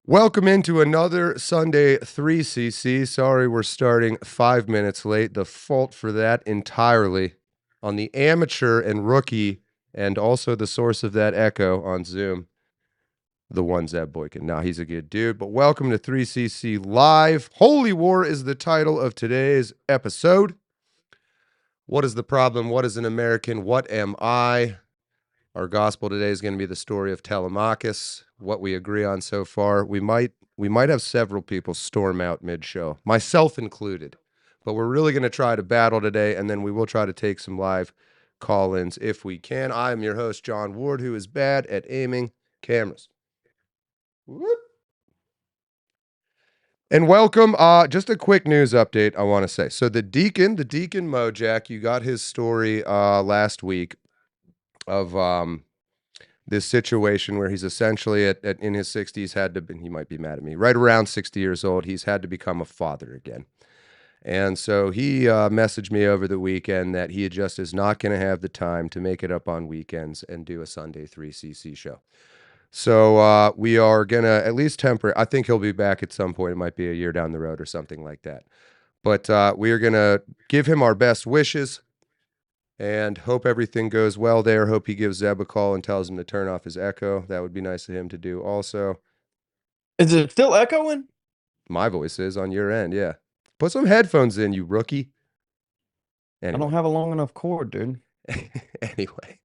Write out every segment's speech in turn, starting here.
Welcome into another Sunday 3cc. Sorry we're starting 5 minutes late. The fault for that entirely on the amateur and rookie and also the source of that echo on Zoom, the one Zeb Boykin. Now he's a good dude, but welcome to 3cc Live. Holy War is the title of today's episode. What is the problem? What is an American? What am I? Our gospel today is going to be the story of Telemachus. What we agree on so far. We might have several people storm out mid-show, myself included. But we're really going to try to battle today, and then we will try to take some live call-ins if we can. I am your host, John Ward, who is bad at aiming cameras. Whoop. And welcome. Just a quick news update I want to say. So the Deacon Mojack, you got his story last week of this situation where he's essentially in his 60s had to be, he might be mad at me, right around 60 years old, he's had to become a father again. And so he messaged me over the weekend that he just is not going to have the time to make it up on weekends and do a Sunday 3cc show. So we are going to at least I think he'll be back at some point. It might be a year down the road or something like that. But we are going to give him our best wishes and hope everything goes well there. Hope he gives Zeb a call and tells him to turn off his echo. That would be nice of him to do also. Is it still echoing? My voice is on your end, yeah. Put some headphones in, you rookie. Anyway. I don't have a long enough cord, dude. Anyway.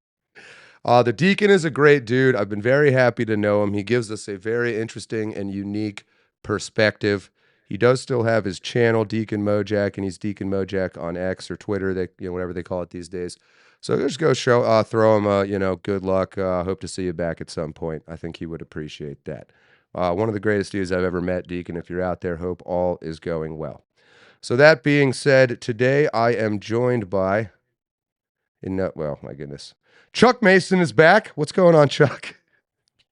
The Deacon is a great dude. I've been very happy to know him. He gives us a very interesting and unique perspective. He does still have his channel, Deacon Mojack, and he's Deacon Mojack on X or Twitter, whatever they call it these days. So just go throw him good luck. Hope to see you back at some point. I think he would appreciate that. One of the greatest dudes I've ever met, Deacon. If you're out there, hope all is going well. So that being said, today I am joined by, my goodness, Chuck Mason is back. What's going on, Chuck?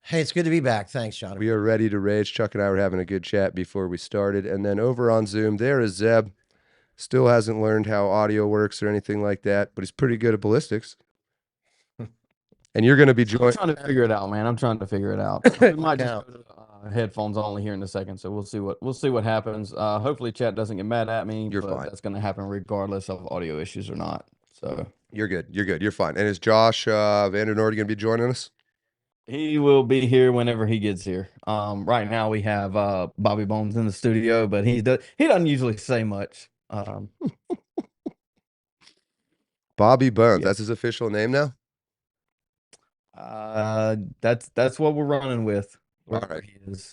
Hey, it's good to be back. Thanks, John. We are ready to rage. Chuck and I were having a good chat before we started. And then over on Zoom, there is Zeb. Still hasn't learned how audio works or anything like that, but he's pretty good at ballistics. And you're going to be joined. I'm trying to figure it out, man. I'm trying to figure it out. We might just go to headphones only here in a second, so we'll see what happens. Hopefully, chat doesn't get mad at me. You're fine. That's going to happen regardless of audio issues or not. So you're good. You're fine. And is Josh Vander Noord going to be joining us? He will be here whenever he gets here. Right now we have Bobby Bones in the studio, but he doesn't usually say much. Bobby Bones, that's his official name now? That's what we're running with. All right.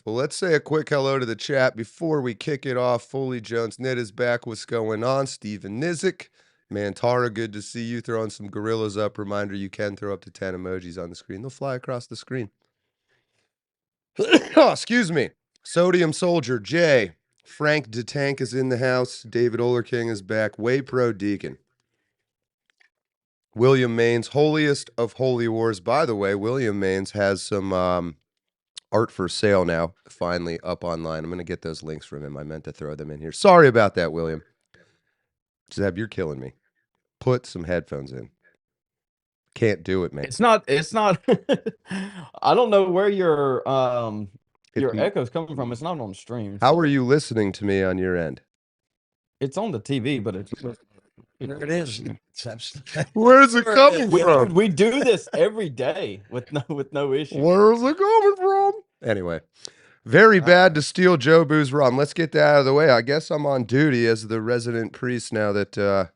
Well, let's say a quick hello to the chat before we kick it off. Foley Jones Knit is back. What's going on? Steven Nizik. Mantara, good to see you. Throwing some gorillas up. Reminder, you can throw up to 10 emojis on the screen. They'll fly across the screen. Oh, excuse me. Sodium Soldier, Jay. Frank DeTank is in the house. David Olerking is back. Way Pro Deacon. William Maines, holiest of holy wars. By the way, William Maines has some art for sale now, finally up online. I'm going to get those links from him. I meant to throw them in here. Sorry about that, William. Zeb, you're killing me. Put some headphones in. Can't do it, man. It's not I don't know where your echo's coming from. It's not on stream. How are you listening to me on your end? It's on the TV, but it's there it is. Where's it coming from? We do this every day with no issue. Where's it coming from? Anyway, very bad to steal Joe Boo's rum. Let's get that out of the way. I guess I'm on duty as the resident priest now that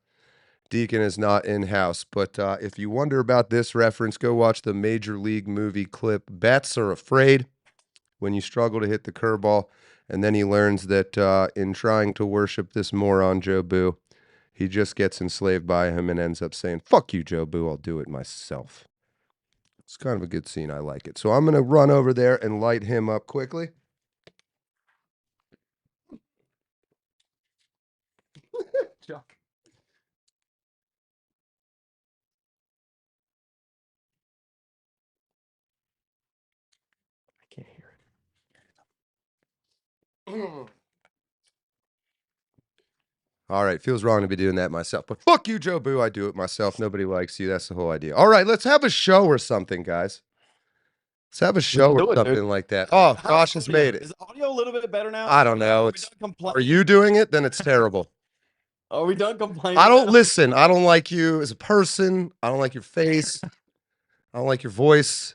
Deacon is not in-house. But if you wonder about this reference, go watch the Major League movie clip, Bats Are Afraid, when you struggle to hit the curveball. And then he learns that in trying to worship this moron, Joe Boo, he just gets enslaved by him and ends up saying, "Fuck you, Joe Boo, I'll do it myself." It's kind of a good scene. I like it. So I'm going to run over there and light him up quickly. Chuck. I can't hear it. All right, feels wrong to be doing that myself, but fuck you, Joe Boo, I do it myself. Nobody likes you. That's the whole idea. All right, let's have a show or something, guys. Let's have a show do or it, something dude. like that. Oh, How's Josh has audio? made it. Is audio a little bit better now? I don't know. Are we It's, done complaining? are you doing it? Then it's terrible. Are we done complaining? I don't now? listen. I don't like you as a person. I don't like your face. I don't like your voice.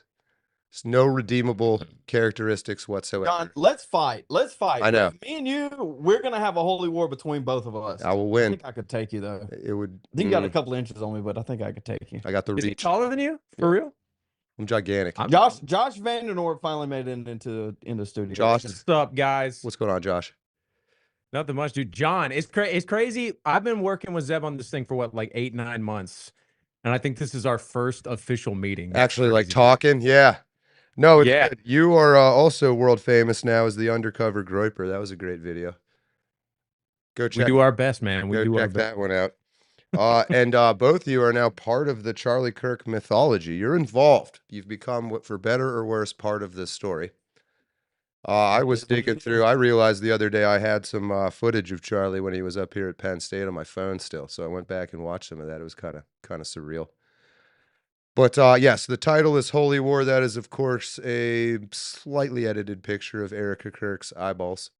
There's no redeemable characteristics whatsoever. John, let's fight. Let's fight. I know. Me and you, we're gonna have a holy war between both of us. I will I win. think I could take you though. It would. I think you got a couple inches on me, but I think I could take you. I got the Is he reach. taller than you? For real? I'm gigantic. Josh Vandenor finally made it into the studio. Josh, What's up, guys? what's going on, Josh? Nothing much, dude. John, it's crazy. I've been working with Zeb on this thing for what, like 8-9 months, and I think this is our first official meeting. Actually, like talking, yeah. No, it's Yeah. good. You are also world famous now as the undercover groiper. That was a great video. Go We check. do our best, man. We Go do our check best. that one out. And both of you are now part of the Charlie Kirk mythology. You're involved. You've become, what, for better or worse, part of this story. I was digging through. I realized the other day I had some footage of Charlie when he was up here at Penn State on my phone still. So I went back and watched some of that. It was kind of surreal. But yes, the title is Holy War. That is, of course, a slightly edited picture of Erica Kirk's eyeballs.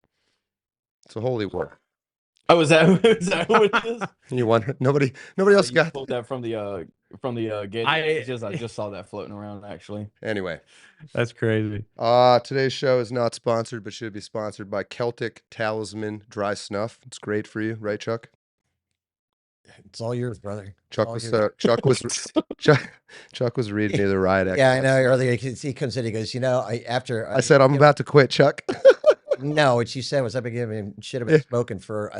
It's a holy war. Oh, is that what it is? You wonder? Nobody else You got pulled that from the Getty I Images. I just saw that floating around actually. Anyway, That's crazy. today's show is not sponsored, but should be sponsored by Celtic Talisman Dry Snuff. It's great for you, right, Chuck? It's all yours, brother. Chuck all was yours. Chuck was reading me the riot act. Yeah, I know. Earlier, he comes in. He goes, I said I'm about to quit, Chuck. No, what you said was I've been giving him shit about smoking for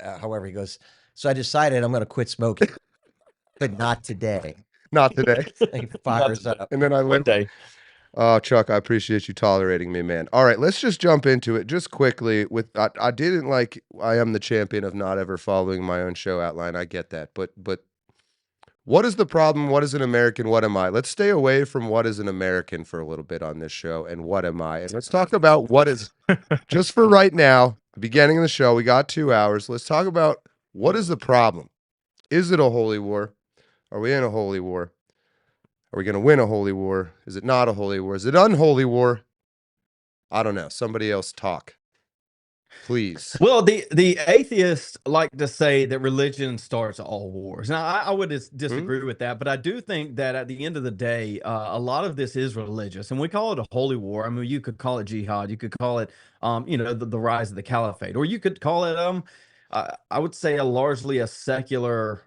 however he goes. So I decided I'm going to quit smoking, but not today. Not today. He fires up. And then I One went. day. Oh, Chuck, I appreciate you tolerating me, man. All right, let's just jump into it just quickly. I didn't like. I am the champion of not ever following my own show outline. I get that, but what is the problem? What is an American? What am I? Let's stay away from what is an American for a little bit on this show, and what am I? And let's talk about what is. Just for right now, the beginning of the show, we got 2 hours. Let's talk about what is the problem. Is it a holy war? Are we in a holy war? Are we going to win a holy war? Is it not a holy war? Is it unholy war? I don't know. Somebody else talk, please. Well, the atheists like to say that religion starts all wars. Now, I would disagree with that, but I do think that at the end of the day, a lot of this is religious, and we call it a holy war. I mean, you could call it jihad, you could call it, the rise of the caliphate, or you could call it, I would say, largely a secular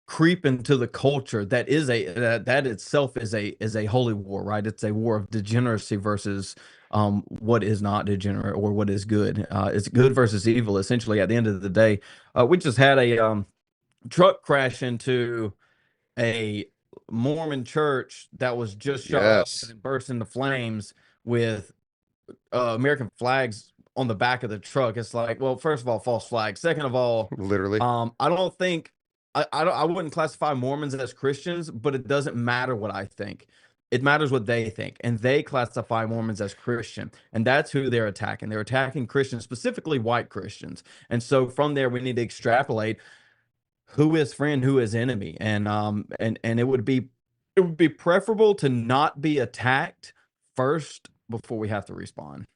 creep into the culture that is that itself is a holy war, right? It's a war of degeneracy versus what is not degenerate or what is good. It's good versus evil, essentially, at the end of the day. We just had a truck crash into a Mormon church that was just shot up and burst into flames with American flags on the back of the truck. It's like, well, first of all, false flag. Second of all, Literally. I don't think I wouldn't classify Mormons as Christians, but it doesn't matter what I think. It matters what they think, and they classify Mormons as Christian, and that's who they're attacking. They're attacking Christians, specifically white Christians. And so from there, we need to extrapolate who is friend, who is enemy, and it would be preferable to not be attacked first before we have to respond.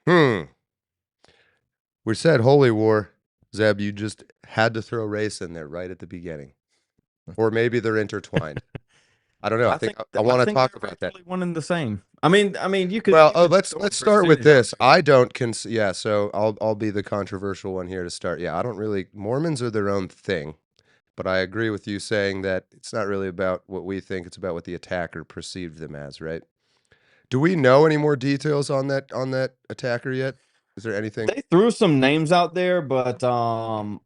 We said holy war. Zeb, you just had to throw race in there right at the beginning, or maybe they're intertwined. I don't know. I think I want to talk about that. One and the same. I mean, you could. Well, let's start with this. I don't yeah. So I'll be the controversial one here to start. Yeah, I don't really. Mormons are their own thing, but I agree with you saying that it's not really about what we think. It's about what the attacker perceived them as, right? Do we know any more details on that attacker yet? Is there anything? They threw some names out there, but I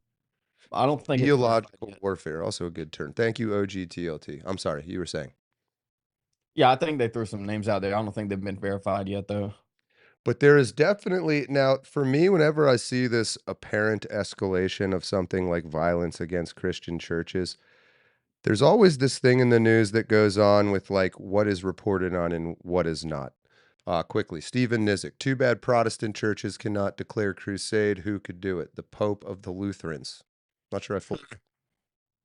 don't think Ideological warfare, also a good term. Thank you, OGTLT. I'm sorry, you were saying. Yeah, I think they threw some names out there. I don't think they've been verified yet, though. But there is definitely, now for me, whenever I see this apparent escalation of something like violence against Christian churches, there's always this thing in the news that goes on with like what is reported on and what is not. Quickly, Stephen Nizick. Too bad Protestant churches cannot declare crusade. Who could do it? The Pope of the Lutherans. Not sure I fully.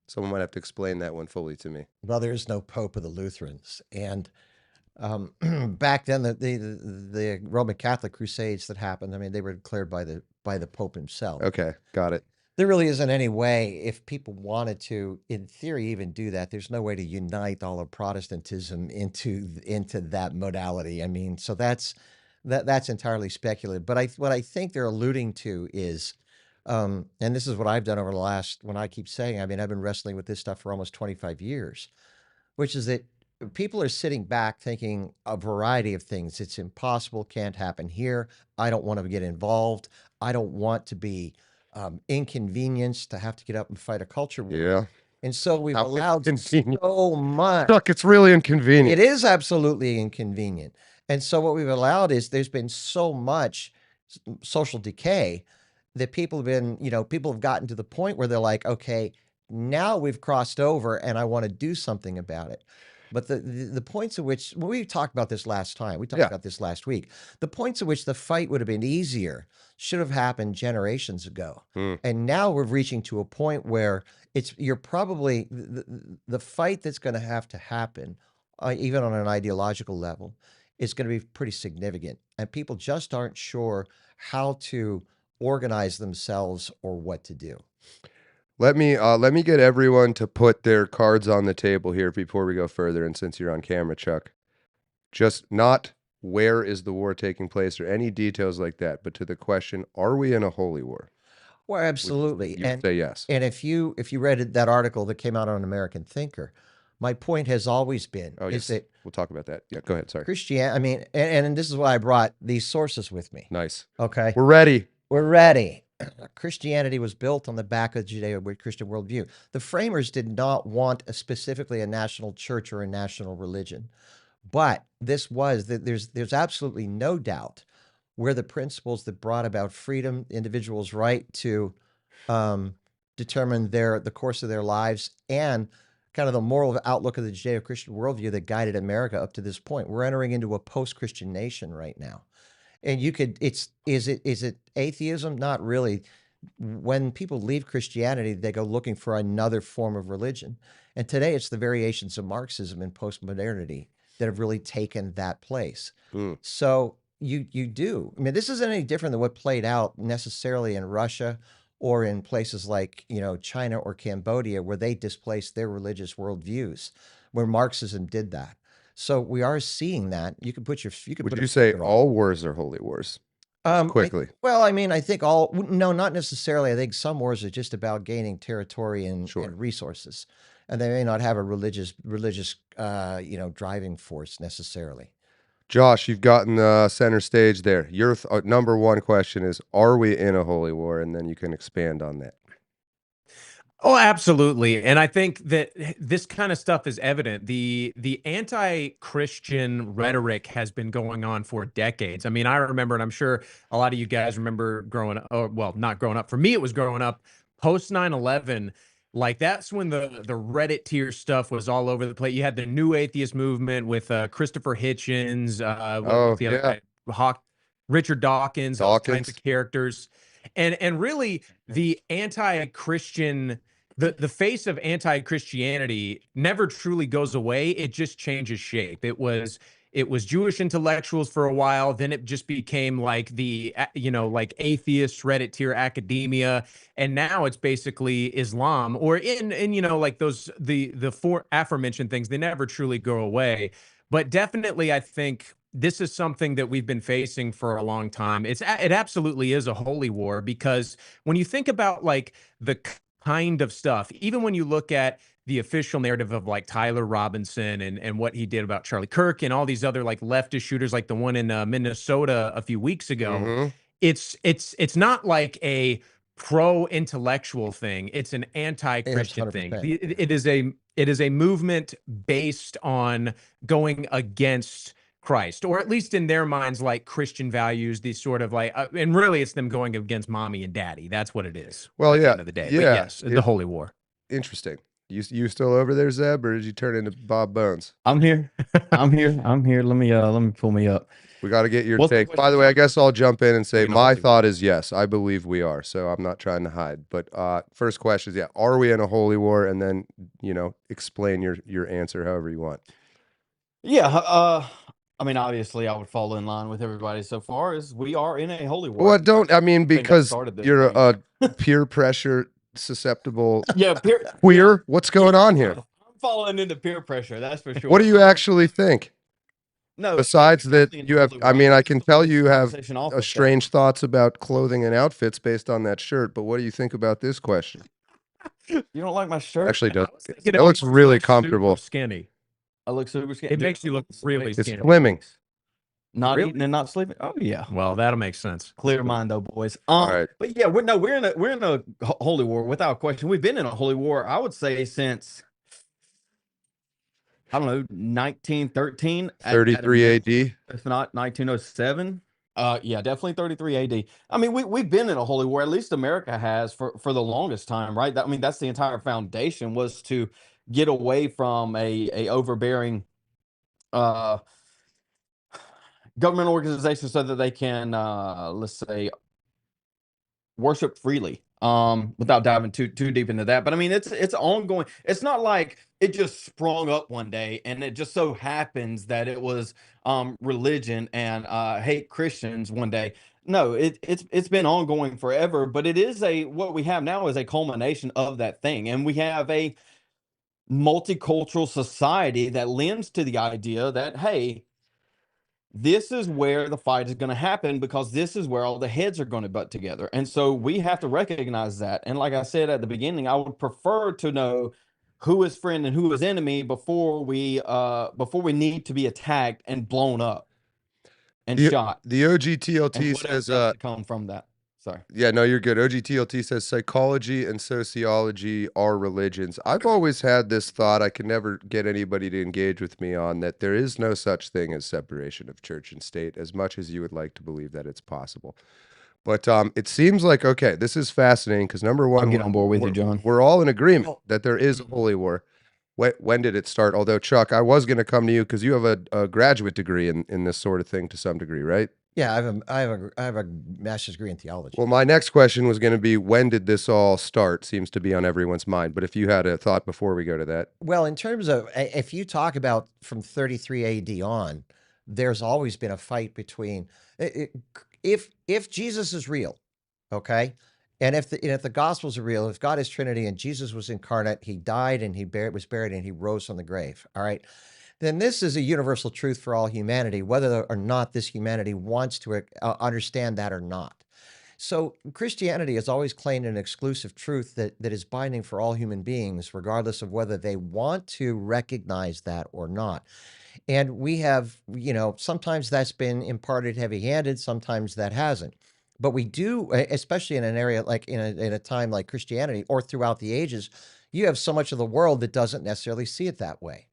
Someone might have to explain that one fully to me. Well, there is no Pope of the Lutherans. And Back then, the Roman Catholic Crusades that happened, I mean, they were declared by the Pope himself. Okay, got it. There really isn't any way, if people wanted to, in theory, even do that. There's no way to unite all of Protestantism into that modality. I mean, so that's entirely speculative. But what I think they're alluding to is, and this is what I've done over the last, when I keep saying, I mean, I've been wrestling with this stuff for almost 25 years, which is that people are sitting back thinking a variety of things. It's impossible, can't happen here. I don't want to get involved. I don't want to be inconvenienced to have to get up and fight a culture war. Yeah. And so we've How allowed inconvenient. so much. Look, it's really inconvenient. It is absolutely inconvenient. And so what we've allowed is there's been so much social decay that people have been, people have gotten to the point where they're like, okay, now we've crossed over and I want to do something about it. But the points at which, well, we talked about this last time, we talked about this last week, the points at which the fight would have been easier should have happened generations ago. And now we're reaching to a point where you're probably, the fight that's going to happen, even on an ideological level, is going to be pretty significant. And people just aren't sure how to organize themselves or what to do. Let me get everyone to put their cards on the table here before we go further. And since you're on camera, Chuck, just not where is the war taking place or any details like that, but to the question, are we in a holy war? Well, absolutely. You say yes. And if you read that article that came out on American Thinker, my point has always been is that we'll talk about that. Yeah, go ahead. Sorry. Christianity, I mean, and this is why I brought these sources with me. Nice. Okay. We're ready. We're ready. Christianity was built on the back of the Judeo-Christian worldview. The framers did not want specifically a national church or a national religion, but there's absolutely no doubt where the principles that brought about freedom, individuals' right to determine the course of their lives, and kind of the moral outlook of the Judeo-Christian worldview that guided America up to this point. We're entering into a post-Christian nation right now. And is it atheism? Not really. When people leave Christianity, they go looking for another form of religion. And today it's the variations of Marxism and postmodernity that have really taken that place. So you do. I mean, this isn't any different than what played out necessarily in Russia or in places like, China or Cambodia, where they displaced their religious worldviews, where Marxism did that. So we are seeing that. You could put Would you say all wars are holy wars? Quickly. I think no, not necessarily. I think some wars are just about gaining territory and resources, and they may not have a religious driving force necessarily. Josh, you've gotten the center stage there. Your number one question is, are we in a holy war? And then you can expand on that. Oh, absolutely. And I think that this kind of stuff is evident. The anti-Christian rhetoric has been going on for decades. I mean, I remember, and I'm sure a lot of you guys remember growing up, or well, not growing up. For me, it was growing up post 9/11. Like that's when the Reddit tier stuff was all over the place. You had the New Atheist movement with Christopher Hitchens, Richard Dawkins, all kinds of characters. And really the anti-Christian, the face of anti-Christianity never truly goes away. It just changes shape. It was Jewish intellectuals for a while. Then it just became like the, like atheist Reddit tier academia. And now it's basically Islam or like those, the four aforementioned things, they never truly go away. But definitely, I think this is something that we've been facing for a long time. It absolutely is a holy war, because when you think about like the kind of stuff, even when you look at the official narrative of like Tyler Robinson and what he did about Charlie Kirk and all these other like leftist shooters, like the one in Minnesota a few weeks ago, it's not like a pro-intellectual thing. It's an anti-Christian thing. It is a movement based on going against Christ, or at least in their minds, like Christian values, these sort of like, and really it's them going against mommy and daddy. That's what it is. Well, at the end of the day. Yeah. But yes, the holy war. Interesting. You still over there, Zeb, or did you turn into Bob Bones? I'm here. I'm here. Let me pull me up. We got to get your take. By the way, I guess I'll jump in and say my thought is yes, I believe we are. So I'm not trying to hide. But first question is, are we in a holy war? And then, explain your answer however you want. Yeah, I mean, obviously, I would fall in line with everybody so far as we are in a holy war. Well, don't I mean I think that because started this you're thing. a peer pressure susceptible Yeah, queer? What's going on here? I'm falling into peer pressure, that's for sure. What do you actually think? No, Besides that, definitely in you a have, holy I war. mean, I Let's can start tell this you have conversation off with that. strange thoughts about clothing and outfits based on that shirt, but what do you think about this question? You don't like my shirt? Actually, does. Thinking It of looks you really super comfortable. skinny. I look super skinny. It Dude, makes you look really It's skinny. slimming. not Really? eating and not sleeping. Oh yeah. Well, that'll make sense. Clear mind though, boys. All right. But yeah, we're in a holy war without question. We've been in a holy war, I would say, since I don't know, 1913 at 33 AD. if not 1907. Yeah, definitely 33 AD. I mean, we've been in a holy war, at least America has for the longest time, right? I mean, that's the entire foundation, was to get away from a overbearing government organization so that they can let's say worship freely, without diving too deep into that. But I mean, it's ongoing. It's not like it just sprung up one day and it just so happens that it was religion and hate Christians one day. No, it's been ongoing forever, but it is what we have now is a culmination of that thing. And we have a multicultural society that lends to the idea that, hey, this is where the fight is going to happen, because this is where all the heads are going to butt together. And so we have to recognize that. And like I said at the beginning, I would prefer to know who is friend and who is enemy before we need to be attacked and blown up and shot. The OGTLT says to come from that. Sorry. Yeah, no, you're good. OGTLT says psychology and sociology are religions. I've always had this thought, I can never get anybody to engage with me on, that there is no such thing as separation of church and state, as much as you would like to believe that it's possible. But it seems like, okay, this is fascinating because number one, I'll get on board with you, John. We're all in agreement that there is a holy war. When did it start? Although, Chuck, I was going to come to you because you have a graduate degree in this sort of thing to some degree, right? Yeah, I have a master's degree in theology. Well, my next question was going to be, when did this all start? Seems to be on everyone's mind. But if you had a thought before we go to that. Well, in terms of, if you talk about from 33 AD on, there's always been a fight between, if Jesus is real, okay, and if the Gospels are real, if God is Trinity and Jesus was incarnate, he died and he was buried and he rose from the grave, all right, then this is a universal truth for all humanity, whether or not this humanity wants to understand that or not. So Christianity has always claimed an exclusive truth that is binding for all human beings, regardless of whether they want to recognize that or not. And we have, sometimes that's been imparted heavy-handed, sometimes that hasn't. But we do, especially in an area like in a time like Christianity or throughout the ages, you have so much of the world that doesn't necessarily see it that way.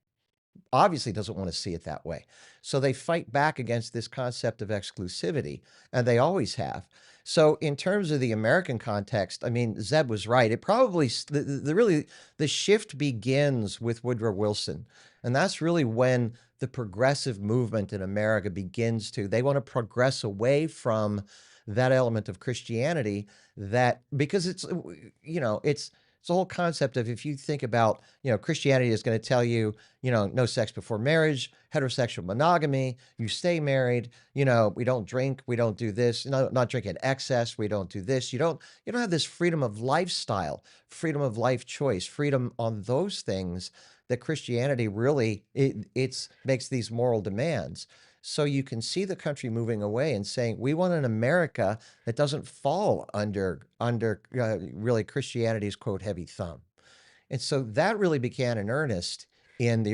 Obviously doesn't want to see it that way. So they fight back against this concept of exclusivity, and they always have. So in terms of the American context, I mean, Zeb was right. It probably, the shift begins with Woodrow Wilson. And that's really when the progressive movement in America begins they want to progress away from that element of Christianity because it's the whole concept of, if you think about, Christianity is going to tell you, no sex before marriage, heterosexual monogamy, you stay married, we don't drink, we don't do this, not drink in excess, we don't do this. You don't have this freedom of lifestyle, freedom of life choice, freedom on those things that Christianity really, it makes these moral demands. So you can see the country moving away and saying, we want an America that doesn't fall under really Christianity's, quote, heavy thumb. And so that really began in earnest in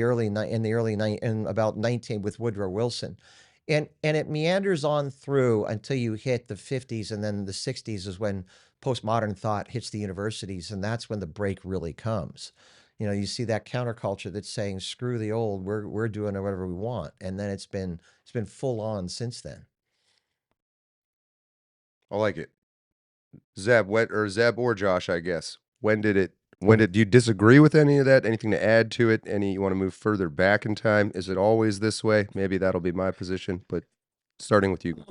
about 19 with Woodrow Wilson. And it meanders on through until you hit the 50s, and then the 60s is when postmodern thought hits the universities, and that's when the break really comes. You see that counterculture that's saying, screw the old, we're doing whatever we want. And then it's been full on since then. I like it. Zeb or Josh, I guess. When did you disagree with any of that? Anything to add to it? You want to move further back in time? Is it always this way? Maybe that'll be my position, but starting with you.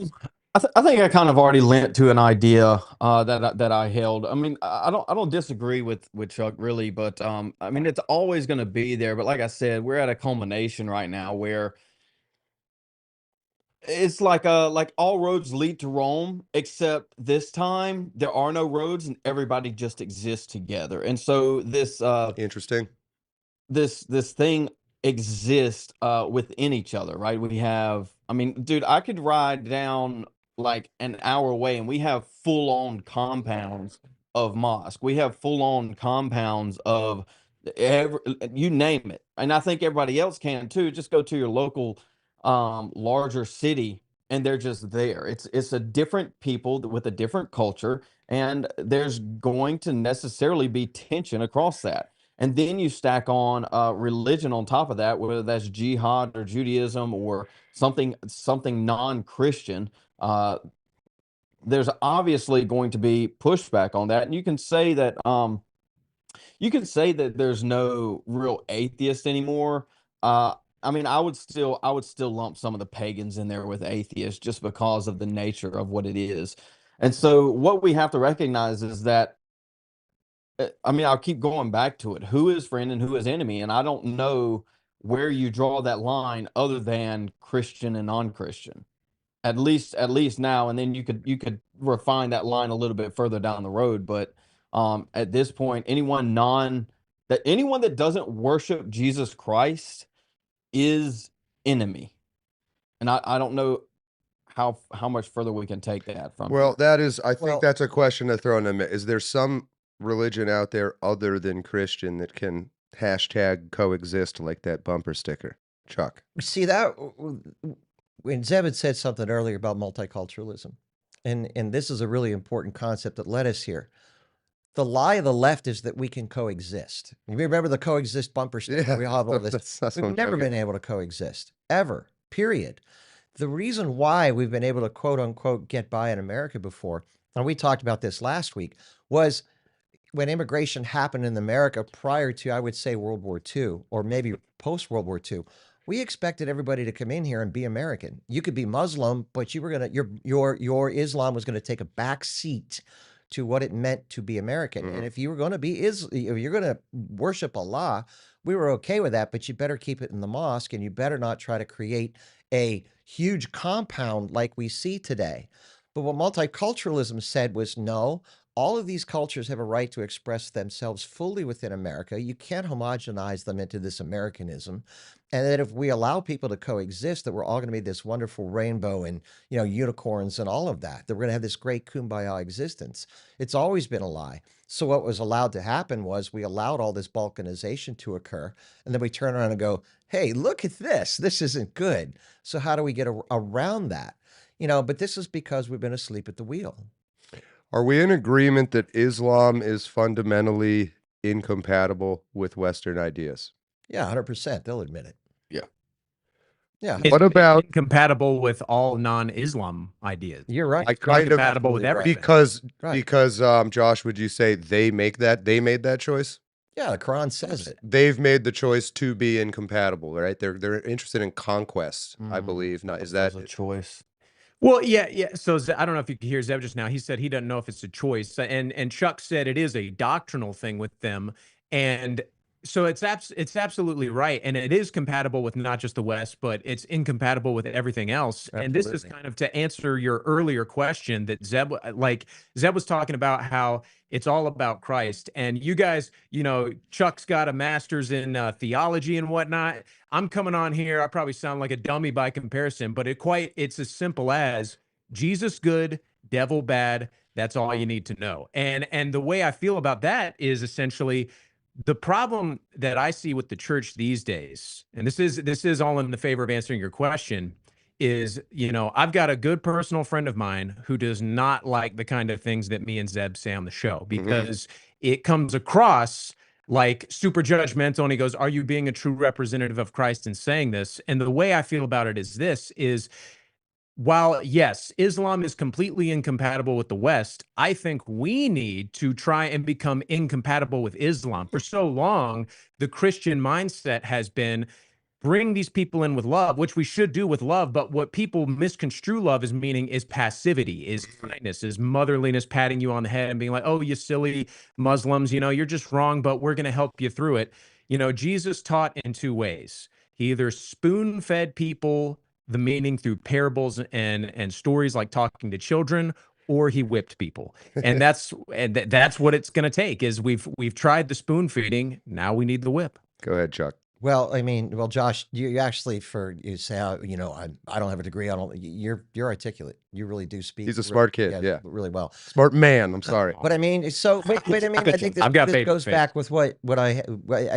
I think I kind of already lent to an idea that I held. I mean, I don't disagree with Chuck really, but I mean, it's always going to be there. But like I said, we're at a culmination right now where It's like all roads lead to Rome, except this time there are no roads and everybody just exists together. And so Interesting. this thing exists within each other, right? We have, I mean, dude, I could ride down like an hour away and we have full-on compounds of mosque. We have full-on compounds of you name it. And I think everybody else can too. Just go to your local larger city and they're just there. It's a different people with a different culture, and there's going to necessarily be tension across that. And then you stack on religion on top of that, whether that's jihad or Judaism or something non-Christian. There's obviously going to be pushback on that, and you can say that there's no real atheist anymore. I mean, I would still lump some of the pagans in there with atheists just because of the nature of what it is. And so what we have to recognize is that, I mean, I'll keep going back to it. Who is friend and who is enemy? And I don't know where you draw that line other than Christian and non-Christian. At least now, and then you could refine that line a little bit further down the road. But at this point, anyone that doesn't worship Jesus Christ is enemy. And I don't know how much further we can take that from. Well, I think that's a question to throw in the mix. Is there some religion out there other than Christian that can hashtag coexist like that bumper sticker? Chuck. See that when Zeb had said something earlier about multiculturalism, and this is a really important concept that led us here. The lie of the left is that we can coexist. You remember the coexist bumper sticker? Yeah, We have all this. We've never been able to coexist, ever, period. The reason why we've been able to, quote unquote, get by in America before, and we talked about this last week, was when immigration happened in America prior to, I would say, World War II, or maybe post-World War II. We expected everybody to come in here and be American. You could be Muslim, but you were gonna your Islam was gonna take a back seat to what it meant to be American. And if you were going to be if you're going to worship Allah, we were okay with that, but you better keep it in the mosque, and you better not try to create a huge compound like we see today. But what multiculturalism said was, no, all of these cultures have a right to express themselves fully within America. You can't homogenize them into this Americanism. And that if we allow people to coexist, that we're all going to be this wonderful rainbow and, unicorns and all of that, that we're going to have this great kumbaya existence. It's always been a lie. So what was allowed to happen was we allowed all this balkanization to occur. And then we turn around and go, hey, look at this. This isn't good. So how do we get around that? But this is because we've been asleep at the wheel. Are we in agreement that Islam is fundamentally incompatible with Western ideas? Yeah, 100%. They'll admit it. Yeah. What about incompatible with all non-Islam ideas? You're right. I kind of compatible with everything. Because Josh, would you say they made that choice? Yeah, the Quran says it. They've made the choice to be incompatible, right? They're interested in conquest, I believe. Is that a choice? Well, yeah. So I don't know if you could hear Zeb just now. He said he doesn't know if it's a choice, and Chuck said it is a doctrinal thing with them, and so it's absolutely right, and it is compatible with not just the West, but it's incompatible with everything else. Absolutely. And this is kind of to answer your earlier question that Zeb was talking about how it's all about Christ, and you guys, Chuck's got a master's in theology and whatnot. I'm coming on here, I probably sound like a dummy by comparison, but it's as simple as Jesus good, devil bad. That's all you need to know. And the way I feel about that is essentially the problem that I see with the church these days, and this is all in the favor of answering your question, is, I've got a good personal friend of mine who does not like the kind of things that me and Zeb say on the show, because it comes across like super judgmental, and he goes, are you being a true representative of Christ in saying this? And the way I feel about it is while, yes, Islam is completely incompatible with the West, I think we need to try and become incompatible with Islam. For so long, the Christian mindset has been bring these people in with love, which we should do with love, but what people misconstrue love as meaning is passivity, is kindness, is motherliness, patting you on the head and being like, oh, you silly Muslims, you're just wrong, but we're going to help you through it. Jesus taught in two ways. He either spoon-fed people the meaning through parables and stories like talking to children, or he whipped people. And that's what it's going to take. Is we've tried the spoon feeding, now we need the whip. Go ahead, Chuck. Well, I mean, well, Josh, you actually, you say, you know, I don't have a degree. You're articulate. You really do speak. He's a smart kid. Yeah, really well. Smart man. I'm sorry. But I mean, but I mean, I think this goes back with what I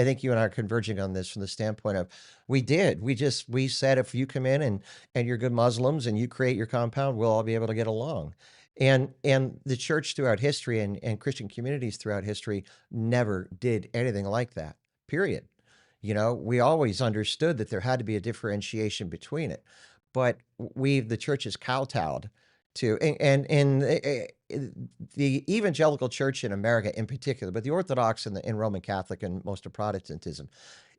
think you and I are converging on this from the standpoint of we said, if you come in and you're good Muslims and you create your compound, we'll all be able to get along. And the church throughout history and Christian communities throughout history never did anything like that, period. You know, we always understood that there had to be a differentiation between it, but the church is kowtowed to, and the evangelical church in America in particular, but the Orthodox and Roman Catholic and most of Protestantism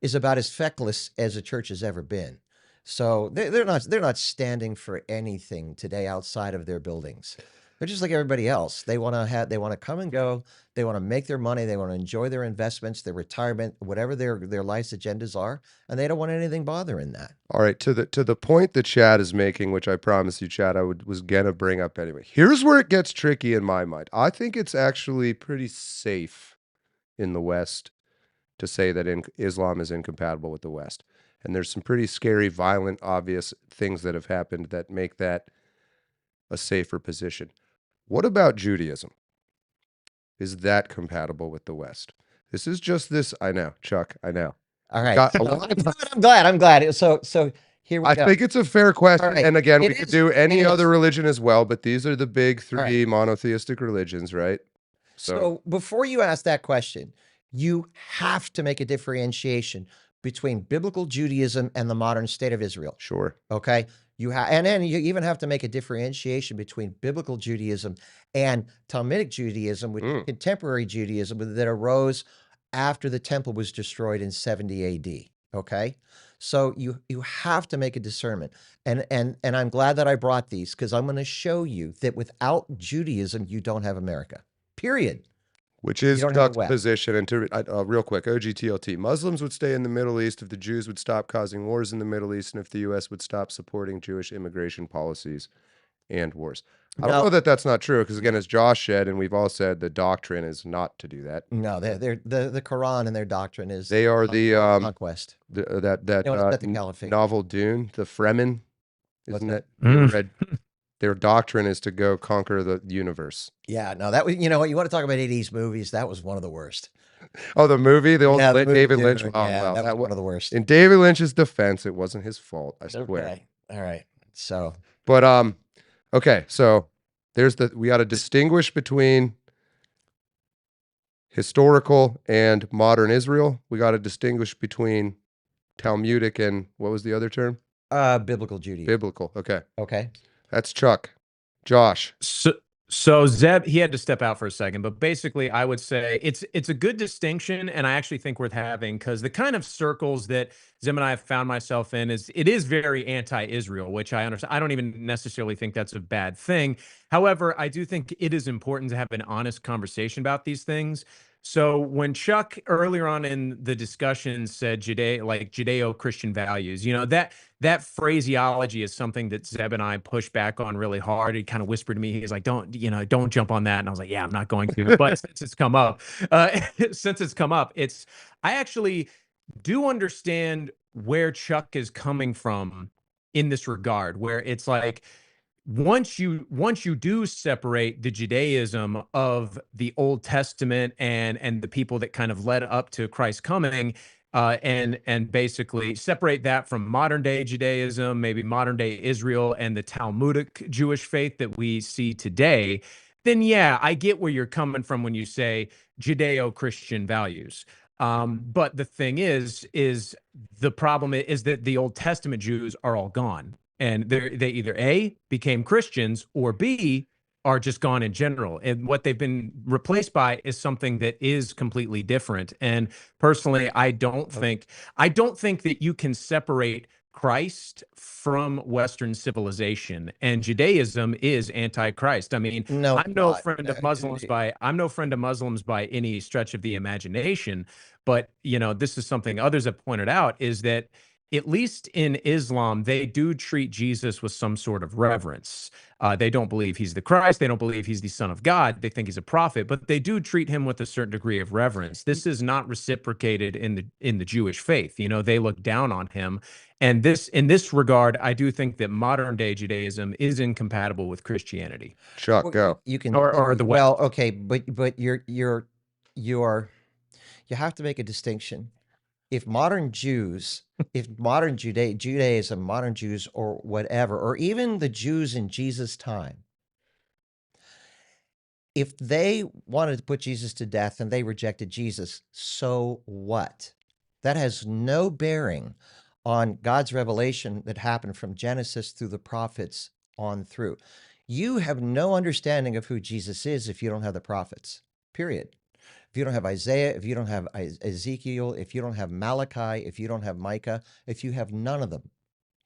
is about as feckless as a church has ever been. So they're not standing for anything today outside of their buildings. They're just like everybody else. They want to come and go. They want to make their money. They want to enjoy their investments, their retirement, whatever their life's agendas are, and they don't want anything bothering that. All right, to the point that Chad is making, which I promise you, Chad, was gonna bring up anyway. Here's where it gets tricky in my mind. I think it's actually pretty safe in the West to say that Islam is incompatible with the West, and there's some pretty scary, violent, obvious things that have happened that make that a safer position. What about Judaism? Is that compatible with the West? This is just this. I know, Chuck. I know. All right. I'm glad. So here we go. I think it's a fair question. Right. And again, we could do any other religion as well, but these are the big three monotheistic religions, right? So before you ask that question, you have to make a differentiation between biblical Judaism and the modern state of Israel. Sure. Okay. And then you even have to make a differentiation between biblical Judaism and Talmudic Judaism, which is contemporary Judaism that arose after the temple was destroyed in 70 AD. Okay. So you have to make a discernment. And I'm glad that I brought these, because I'm going to show you that without Judaism, you don't have America, period. Which is Chuck's position. And real quick, OGTLT, Muslims would stay in the Middle East if the Jews would stop causing wars in the Middle East and if the U.S. would stop supporting Jewish immigration policies and wars. I don't know that that's not true, because again, as Josh said, and we've all said, the doctrine is not to do that. No, the Quran and their doctrine is they are the conquest. That novel Dune, the Fremen, isn't it? Read. Their doctrine is to go conquer the universe. Yeah, no, that was, you know what, you want to talk about 80s movies, that was one of the worst. Oh, the movie? The old David Lynch? Oh, yeah, wow. That was one of the worst. In David Lynch's defense, it wasn't his fault, I swear. Okay. All right. So. But, okay, so we got to distinguish between historical and modern Israel. We got to distinguish between Talmudic and, what was the other term? Biblical Judaism. Biblical, okay. Okay. That's Chuck. Josh. So Zeb, he had to step out for a second, but basically I would say it's a good distinction, and I actually think worth having, because the kind of circles that Zeb and I have found myself in it is very anti-Israel, which I understand. I don't even necessarily think that's a bad thing. However, I do think it is important to have an honest conversation about these things. So when Chuck earlier on in the discussion said Judeo-Christian values, you know, that phraseology is something that Zeb and I push back on really hard. He kind of whispered to me, he's like, don't jump on that. And I was like, yeah, I'm not going to. But since it's come up, I actually do understand where Chuck is coming from in this regard, where it's like, once you do separate the Judaism of the Old Testament and the people that kind of led up to Christ's coming, and basically separate that from modern day Judaism, maybe modern day Israel, and the Talmudic Jewish faith that we see today, then yeah, I get where you're coming from when you say Judeo-Christian values. But the thing is the problem is that the Old Testament Jews are all gone. And they either A, became Christians, or B, are just gone in general. And what they've been replaced by is something that is completely different. And personally, I don't think that you can separate Christ from Western civilization, and Judaism is anti-Christ. I mean, I'm no friend of Muslims by any stretch of the imagination, but you know, this is something others have pointed out, is that at least in Islam, they do treat Jesus with some sort of reverence. They don't believe he's the Christ. They don't believe he's the Son of God. They think he's a prophet, but they do treat him with a certain degree of reverence. This is not reciprocated in the Jewish faith. You know, they look down on him. And in this regard, I do think that modern day Judaism is incompatible with Christianity. Chuck, go. You can or the West. well, okay, but you have to make a distinction. If modern Jews, if modern Judaism, modern Jews or whatever, or even the Jews in Jesus' time, if they wanted to put Jesus to death and they rejected Jesus, so what? That has no bearing on God's revelation that happened from Genesis through the prophets on through. You have no understanding of who Jesus is if you don't have the prophets, period. If you don't have Isaiah, if you don't have Ezekiel, if you don't have Malachi, if you don't have Micah, if you have none of them,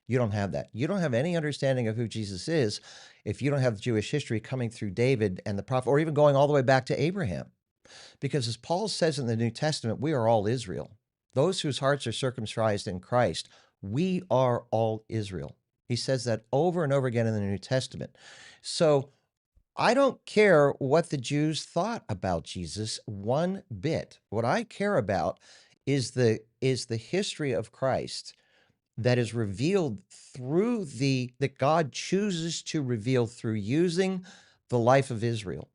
you don't have that. You don't have any understanding of who Jesus is if you don't have Jewish history coming through David and the prophet, or even going all the way back to Abraham. Because as Paul says in the New Testament, we are all Israel. Those whose hearts are circumcised in Christ, we are all Israel. He says that over and over again in the New Testament. So I don't care what the Jews thought about Jesus one bit. What I care about is the history of Christ that is revealed through that God chooses to reveal through using the life of Israel,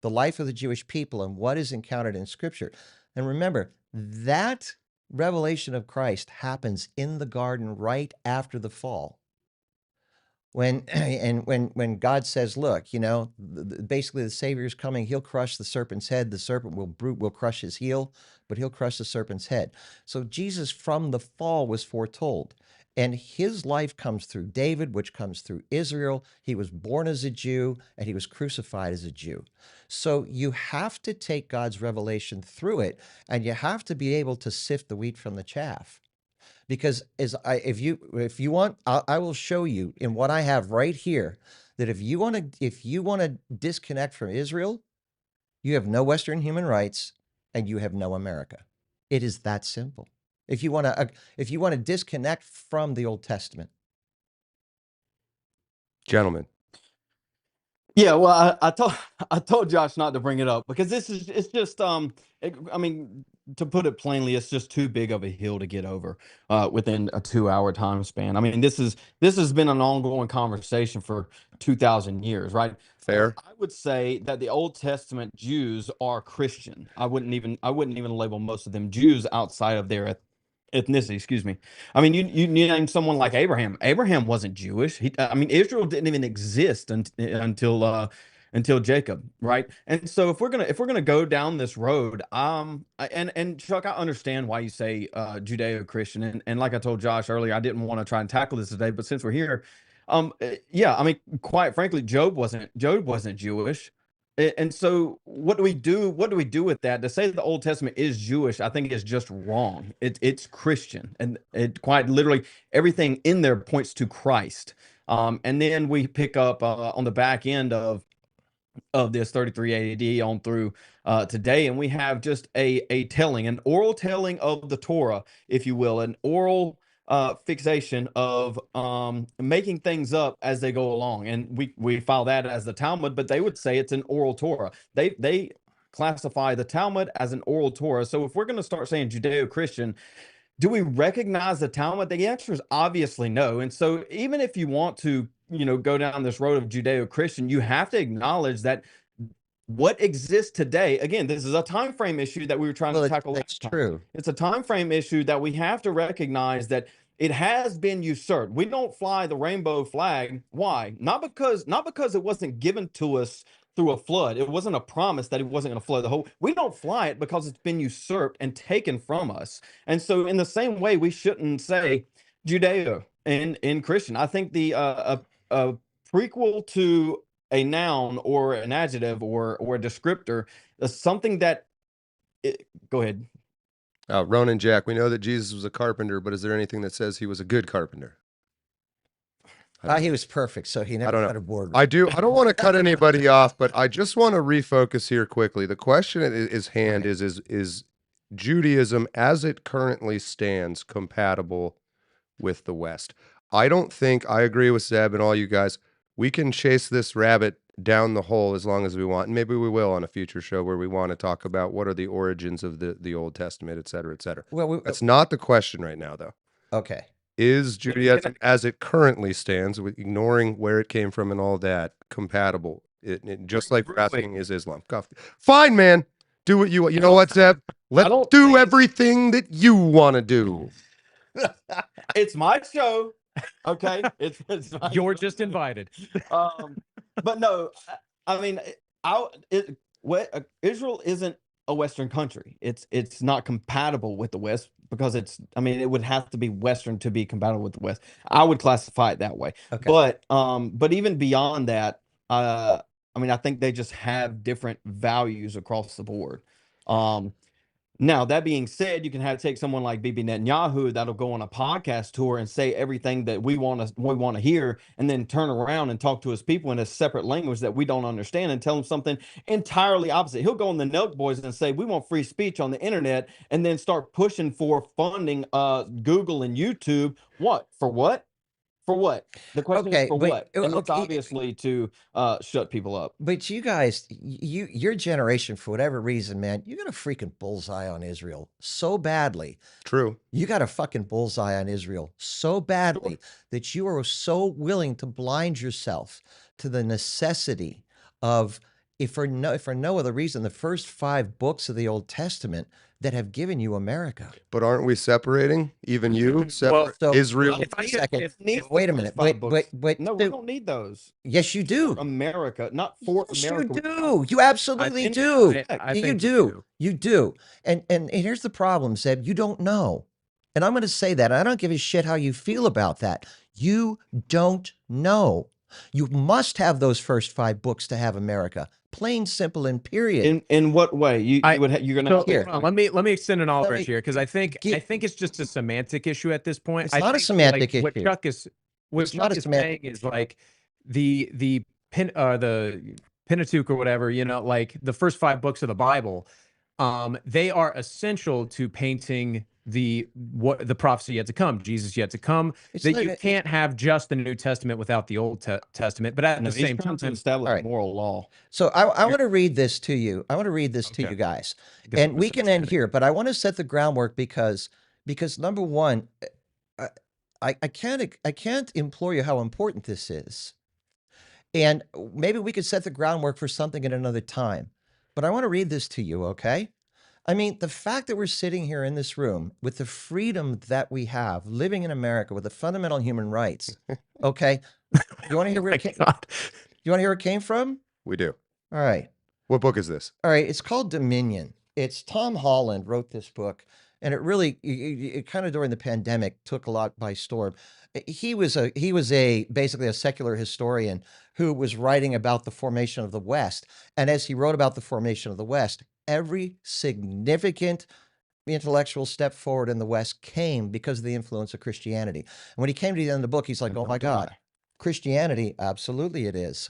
the life of the Jewish people, and what is encountered in Scripture. And remember, that revelation of Christ happens in the garden right after the fall. When God says, look, you know, basically the Savior's coming, he'll crush the serpent's head. The serpent will crush his heel, but he'll crush the serpent's head. So Jesus from the fall was foretold. And his life comes through David, which comes through Israel. He was born as a Jew, and he was crucified as a Jew. So you have to take God's revelation through it, and you have to be able to sift the wheat from the chaff. Because if you want, I will show you in what I have right here that if you want to disconnect from Israel, you have no Western human rights and you have no America. It is that simple. If you want to disconnect from the Old Testament, Gentlemen. Yeah, well, I told Josh not to bring it up because it's just I mean, to put it plainly, it's just too big of a hill to get over within a 2-hour time span. I mean, this has been an ongoing conversation for 2,000 years, right? Fair. I would say that the Old Testament Jews are Christian. I wouldn't even label most of them Jews outside of their ethnicity, excuse me. I mean, you name someone like Abraham. Abraham wasn't Jewish. Israel didn't even exist until Jacob, right? And so if we're gonna go down this road, and Chuck, I understand why you say Judeo-Christian, and like I told Josh earlier, I didn't want to try and tackle this today, but since we're here, yeah, I mean, quite frankly, Job wasn't Jewish. And so what do we do? What do we do with that? To say that the Old Testament is Jewish, I think is just wrong. It's Christian, and it quite literally everything in there points to Christ. And then we pick up on the back end of this 33 AD on through today, and we have just an oral telling of the Torah, if you will, an oral fixation of making things up as they go along, and we file that as the Talmud, but they would say it's an oral Torah. They classify the Talmud as an oral Torah. So if we're going to start saying Judeo-Christian, do we recognize the Talmud? The answer is obviously no. And so even if you want to, go down this road of Judeo-Christian, you have to acknowledge that what exists today, again, this is a time frame issue that we were trying to tackle last time. True. It's a time frame issue that we have to recognize that it has been usurped. We don't fly the rainbow flag. Why? Not because it wasn't given to us through a flood. It wasn't a promise that it wasn't going to flood the whole. We don't fly it because it's been usurped and taken from us. And so in the same way, we shouldn't say Judeo in Christian. I think the a prequel to a noun or an adjective or a descriptor is something that go ahead. Ronan Jack, we know that Jesus was a carpenter, but is there anything that says he was a good carpenter? He was perfect, so he never cut a board. I don't want to cut anybody off, but I just want to refocus here quickly. The question is Judaism as it currently stands compatible with the West. I don't think, I agree with Zeb and all you guys, we can chase this rabbit down the hole as long as we want. And maybe we will on a future show where we want to talk about what are the origins of the Old Testament, et cetera, et cetera. Well, that's not the question right now, though. Okay. Is Judaism, as it currently stands, with ignoring where it came from and all that, compatible? Just like we're asking, is Islam? Fine, man. Do what you want. You know what, Zeb? Let's do everything that you want to do. It's my show. Okay. It's my You're show. just invited. But no, I mean, Israel isn't a Western country. It's not compatible with the West because it would have to be Western to be compatible with the West. I would classify it that way. Okay. But even beyond that, I think they just have different values across the board. Now, that being said, you can take someone like Bibi Netanyahu that'll go on a podcast tour and say everything that we want to hear, and then turn around and talk to his people in a separate language that we don't understand and tell them something entirely opposite. He'll go on the Nelk Boys and say, we want free speech on the internet, and then start pushing for funding Google and YouTube. What? For what? For what? The question is for what? And it's obviously to shut people up. But you guys, your generation, for whatever reason, man, you got a freaking bullseye on Israel so badly. True. You got a fucking bullseye on Israel so badly that you are so willing to blind yourself to the necessity of, if for no other reason, the first 5 books of the Old Testament that have given you America. But aren't we separating? Even you? Israel? Wait a minute. Wait. No, we don't need those. Yes, you do. For America, not for America. You do. You absolutely do. You do. And here's the problem, Zeb. You don't know. And I'm going to say that. I don't give a shit how you feel about that. You don't know. You must have those first 5 books to have America. Plain, simple, and period. In what way? You're gonna hear. Let me extend an olive branch here, because I think it's just a semantic issue at this point. It's not a semantic issue. What Chuck is saying is like the Pentateuch or whatever, like the first 5 books of the Bible, they are essential to painting the prophecy yet to come, Jesus yet to come. You can't have just the New Testament without the Old Testament, but at the same time, establish moral law. So I want to read this to you. I want to read this to you guys, and we can end here. But I want to set the groundwork because number one, I can't implore you how important this is, and maybe we could set the groundwork for something at another time. But I want to read this to you, okay? I mean, the fact that we're sitting here in this room with the freedom that we have, living in America with the fundamental human rights, okay? You want to hear where it came? You want to hear where it came from? We do. All right. What book is this? All right. It's called Dominion. It's Tom Holland wrote this book, and it really, it kind of during the pandemic took a lot by storm. He was basically a secular historian who was writing about the formation of the West, and as he wrote about the formation of the West, every significant intellectual step forward in the West came because of the influence of Christianity. And when he came to the end of the book, he's like, oh my God, Christianity, absolutely it is.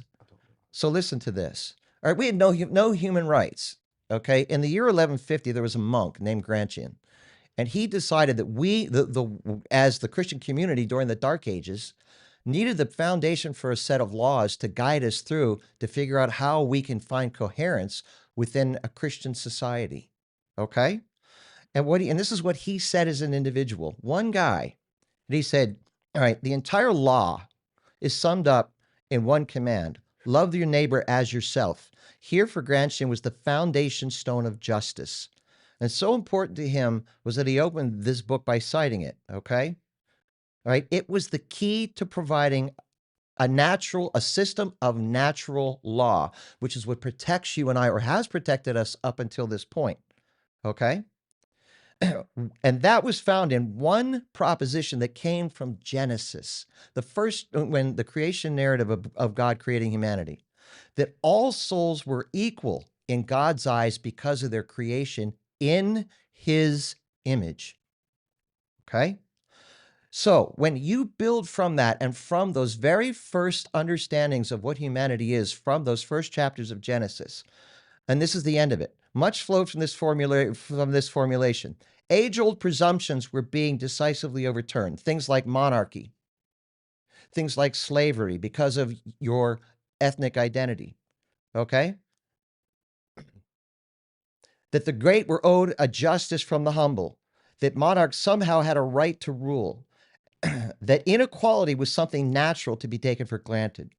So listen to this. All right, we had no human rights, okay? In the year 1150, there was a monk named Grantian, and he decided that we, as the Christian community during the Dark Ages, needed the foundation for a set of laws to guide us through to figure out how we can find coherence within a Christian society, okay? And this is what he said as an individual. One guy, and he said, all right, the entire law is summed up in one command: love your neighbor as yourself. Here for Gramsci was the foundation stone of justice. And so important to him was that he opened this book by citing it, okay? All right, it was the key to providing a system of natural law, which is what protects you and I, or has protected us up until this point, okay? And that was found in one proposition that came from Genesis, when the creation narrative of God creating humanity, that all souls were equal in God's eyes because of their creation in his image, okay? So when you build from that and from those very first understandings of what humanity is from those first chapters of Genesis, and this is the end of it, much flowed from this formulation. Age-old presumptions were being decisively overturned. Things like monarchy, things like slavery because of your ethnic identity, okay? That the great were owed a justice from the humble, that monarchs somehow had a right to rule, that inequality was something natural to be taken for granted,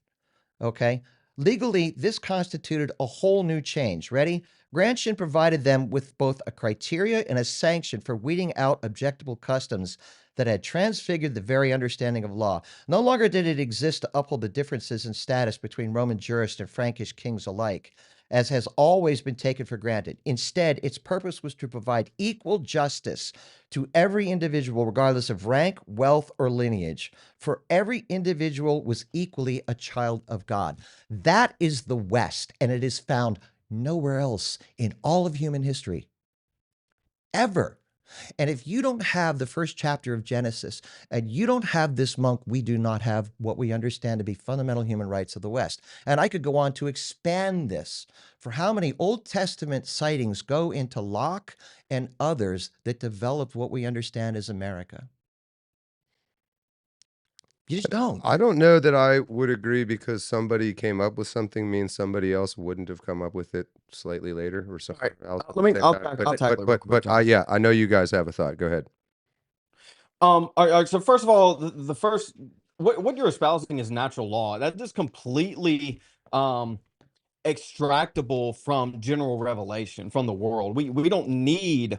okay? Legally, this constituted a whole new change. Ready? Gramscian provided them with both a criteria and a sanction for weeding out objectable customs that had transfigured the very understanding of law. No longer did it exist to uphold the differences in status between Roman jurists and Frankish kings alike, as has always been taken for granted. Instead, its purpose was to provide equal justice to every individual, regardless of rank, wealth, or lineage. For every individual was equally a child of God. That is the West, and it is found nowhere else in all of human history, ever. And if you don't have the first chapter of Genesis and you don't have this monk, we do not have what we understand to be fundamental human rights of the West. And I could go on to expand this for how many Old Testament sightings go into Locke and others that developed what we understand as America. You just don't. I don't know that I would agree because somebody came up with something means somebody else wouldn't have come up with it slightly later or something. I'll tackle it real quick. Yeah, I know you guys have a thought. Go ahead. All right, so first of all, the first what you're espousing is natural law. That is completely extractable from general revelation from the world. We don't need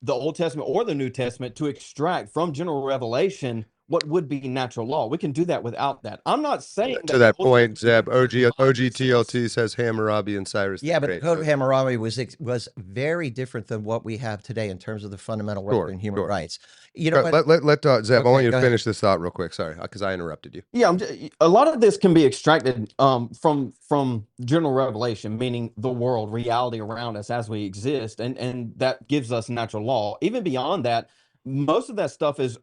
the Old Testament or the New Testament to extract from general revelation what would be natural law. We can do that without that. I'm not saying to that point, Zeb, OGTLT says Hammurabi and Cyrus. Yeah, but the Code of Hammurabi was very different than what we have today in terms of the fundamental Western human rights. You know, let Zeb. I want you to finish this thought real quick. Sorry, because I interrupted you. Yeah, a lot of this can be extracted from general revelation, meaning the world, reality around us as we exist, and that gives us natural law. Even beyond that, most of that stuff is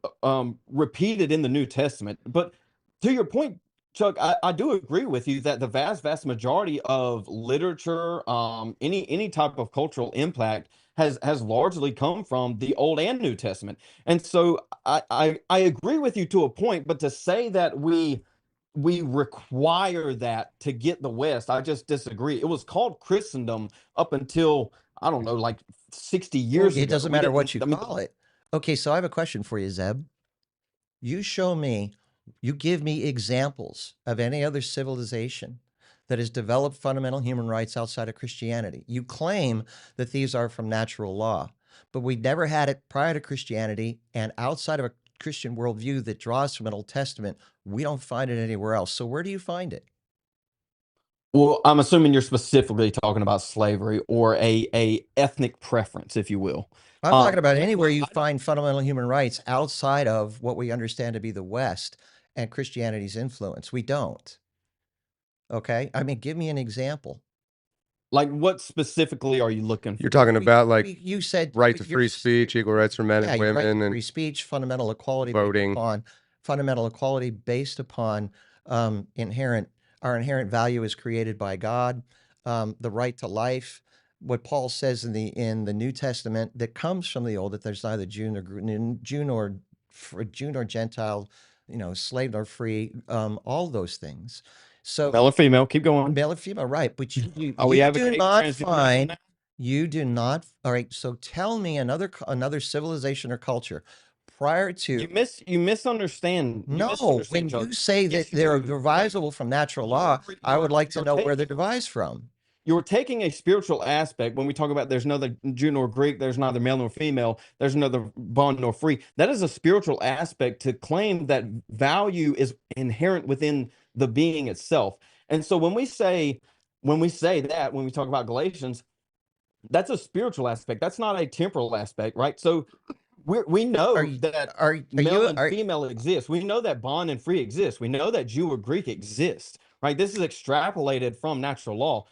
repeated in the New Testament. But to your point, Chuck, I do agree with you that the vast majority of literature, any type of cultural impact has largely come from the Old and New Testament. And so I agree with you to a point, but to say that we require that to get the West, I just disagree. It was called Christendom up until, I don't know, like 60 years ago. It doesn't matter what you call it. Okay, so I have a question for you, Zeb. You show me, you give me examples of any other civilization that has developed fundamental human rights outside of Christianity. You claim that these are from natural law, but we never had it prior to Christianity, and outside of a Christian worldview that draws from an Old Testament, we don't find it anywhere else. So where do you find it? Well, I'm assuming you're specifically talking about slavery or a ethnic preference, if you will. I'm talking about anywhere you find fundamental human rights outside of what we understand to be the West and Christianity's influence. We don't. Okay? I mean, give me an example. Like, what specifically are you looking for? You're talking about, like, you said right to free speech, equal rights for men and women, right to and free speech, fundamental equality, voting, based upon our inherent value is created by God, the right to life. What Paul says in the New Testament that comes from the Old, that there's neither Jew nor Gentile, slave nor free, all those things. So male or female, keep going. Male or female, right? But you do not. All right. So tell me another civilization or culture prior to. You misunderstand. No, when you say that they're devisable from natural law, I would like to know where they're devised from. You're taking a spiritual aspect when we talk about there's neither Jew nor Greek, there's neither male nor female, there's neither bond nor free. That is a spiritual aspect to claim that value is inherent within the being itself. And so when we say that, when we talk about Galatians, that's a spiritual aspect. That's not a temporal aspect, right? So we know that male and female exist. We know that bond and free exist. We know that Jew or Greek exists, right? This is extrapolated from natural law.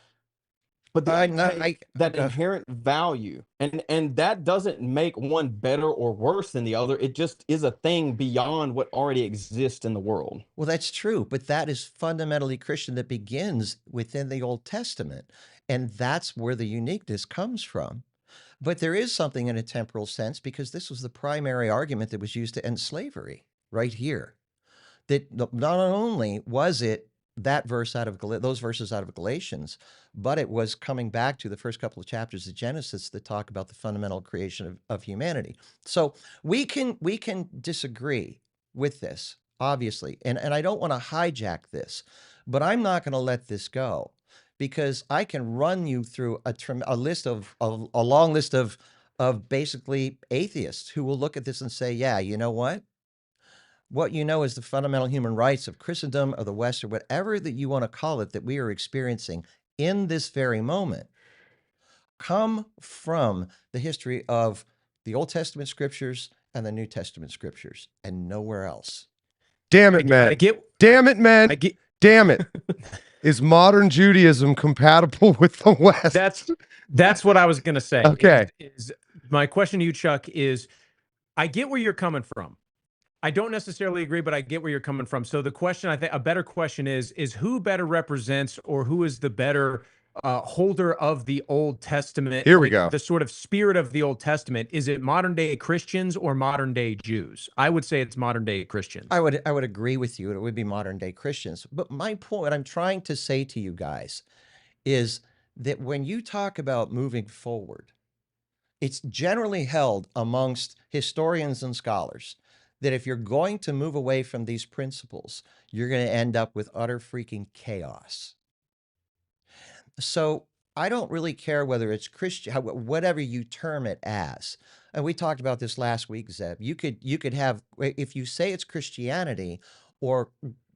But that inherent value, and that doesn't make one better or worse than the other. It just is a thing beyond what already exists in the world. Well, that's true, but that is fundamentally Christian, that begins within the Old Testament, and that's where the uniqueness comes from. But there is something in a temporal sense, because this was the primary argument that was used to end slavery right here. That not only was it that verse out of those verses out of Galatians, but it was coming back to the first couple of chapters of Genesis that talk about the fundamental creation of humanity. So we can disagree with this, obviously, and I don't want to hijack this, but I'm not going to let this go, because I can run you through a list of a long list of basically atheists who will look at this and say, yeah, you know what? What you know is the fundamental human rights of Christendom or the West or whatever that you want to call it that we are experiencing in this very moment come from the history of the Old Testament scriptures and the New Testament scriptures, and nowhere else. Damn it, man. Damn it, man. Damn it. Is modern Judaism compatible with the West? That's what I was going to say. Okay. My question to you, Chuck, is I get where you're coming from. I don't necessarily agree, but I get where you're coming from. So the question, I think a better question is who better represents, or who is the better holder of the Old Testament? Here we go. The sort of spirit of the Old Testament. Is it modern day Christians or modern day Jews? I would say it's modern day Christians. I would agree with you. It would be modern day Christians. But my point, what I'm trying to say to you guys, is that when you talk about moving forward, it's generally held amongst historians and scholars that if you're going to move away from these principles, you're going to end up with utter freaking chaos. So I don't really care whether it's Christian, whatever you term it as. And we talked about this last week, Zeb. You could have, if you say it's Christianity or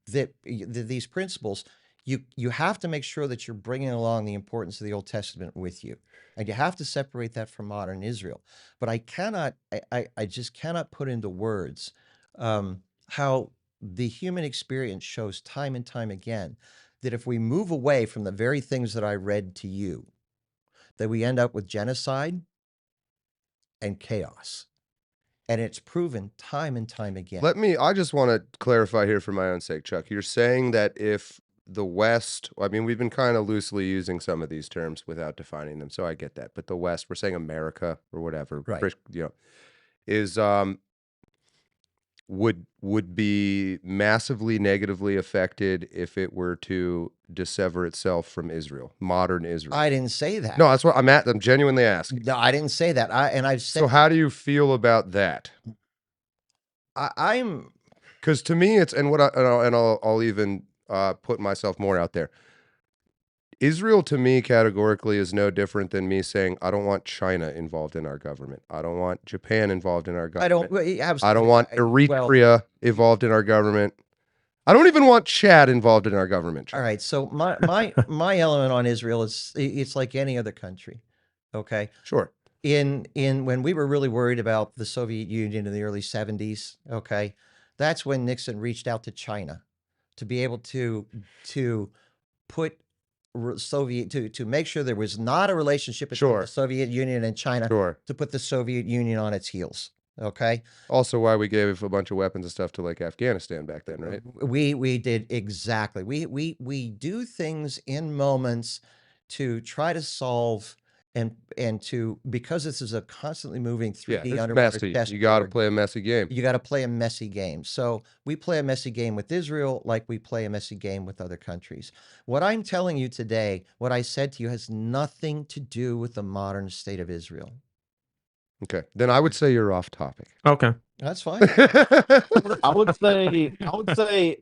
that these principles, you have to make sure that you're bringing along the importance of the Old Testament with you. And you have to separate that from modern Israel. But I just cannot put into words how the human experience shows time and time again that if we move away from the very things that I read to you, that we end up with genocide and chaos. And it's proven time and time again. I just want to clarify here for my own sake, Chuck. You're saying that if the West, I mean, we've been kind of loosely using some of these terms without defining them, so I get that. But the West, we're saying America or whatever, right? Is would be massively negatively affected if it were to dissever itself from Israel, modern Israel. I didn't say that. No, that's what I'm genuinely asking. No, I didn't say that. I've said. So how do you feel about that? I'm because to me it's I'll even put myself more out there. Israel to me categorically is no different than me saying I don't want China involved in our government. I don't want Japan involved in our government. I don't want Eritrea involved in our government. I don't even want Chad involved in our government. All right. So my element on Israel is it's like any other country. Okay. Sure. In when we were really worried about the Soviet Union in the early 70s, okay, that's when Nixon reached out to China to be able to put Soviet to make sure there was not a relationship between the Soviet Union and China, to put the Soviet Union on its heels. Okay. Also, why we gave a bunch of weapons and stuff to like Afghanistan back then, right? We did exactly. We do things in moments to try to solve and to, because this is a constantly moving 3D underwater chessboard. You got to play a messy game. You got to play a messy game. So we play a messy game with Israel like we play a messy game with other countries. What I'm telling you today, what I said to you, has nothing to do with the modern state of Israel. Okay, then I would say you're off topic. Okay, that's fine. I would say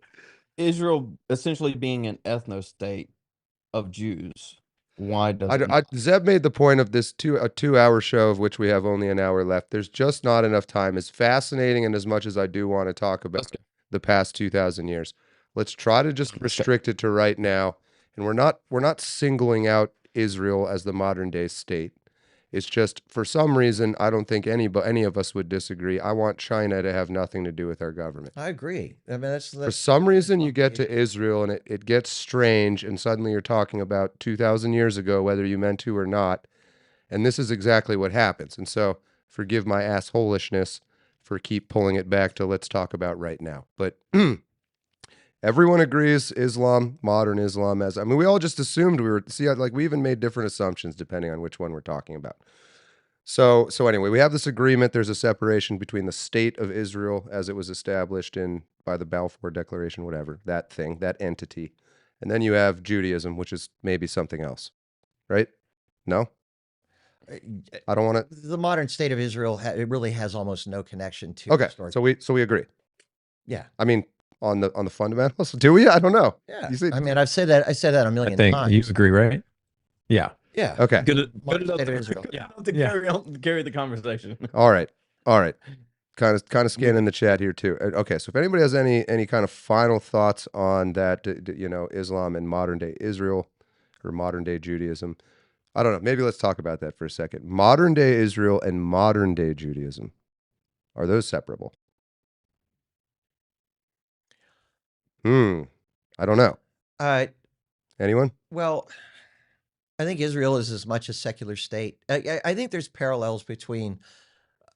Israel essentially being an ethno state of Jews. Why does Zeb made the point of this a 2-hour show of which we have only an hour left. There's just not enough time. As fascinating and as much as I do want to talk about the past 2,000 years, let's try to just restrict it to right now. And we're not singling out Israel as the modern day state. It's just, for some reason, I don't think any of us would disagree. I want China to have nothing to do with our government. I agree. I mean, that's for some reason, you get to Israel and it gets strange, and suddenly you're talking about 2,000 years ago, whether you meant to or not. And this is exactly what happens. And so, forgive my assholishness for keep pulling it back to let's talk about right now. But everyone agrees Islam, modern Islam, we all just assumed we even made different assumptions depending on which one we're talking about. So anyway, we have this agreement. There's a separation between the state of Israel as it was established by the Balfour Declaration, whatever, that thing, that entity. And then you have Judaism, which is maybe something else, right? No? I don't want to. The modern state of Israel, it really has almost no connection to Okay, historic. so we agree. Yeah. I mean, on the fundamentals, do we? I don't know. Yeah. You see, I mean, I said that a million I think times. you agree, right? Yeah. Yeah. okay. Good Modern enough state of to, Israel. good Yeah. enough to Yeah. carry the conversation. All right. Kind of scanning the chat here too. Okay, so if anybody has any kind of final thoughts on that, Islam and modern day Israel or modern day Judaism, I don't know. Maybe let's talk about that for a second. Modern day Israel and modern day Judaism, are those separable? I don't know. Anyone? Well, I think Israel is as much a secular state. I think there's parallels between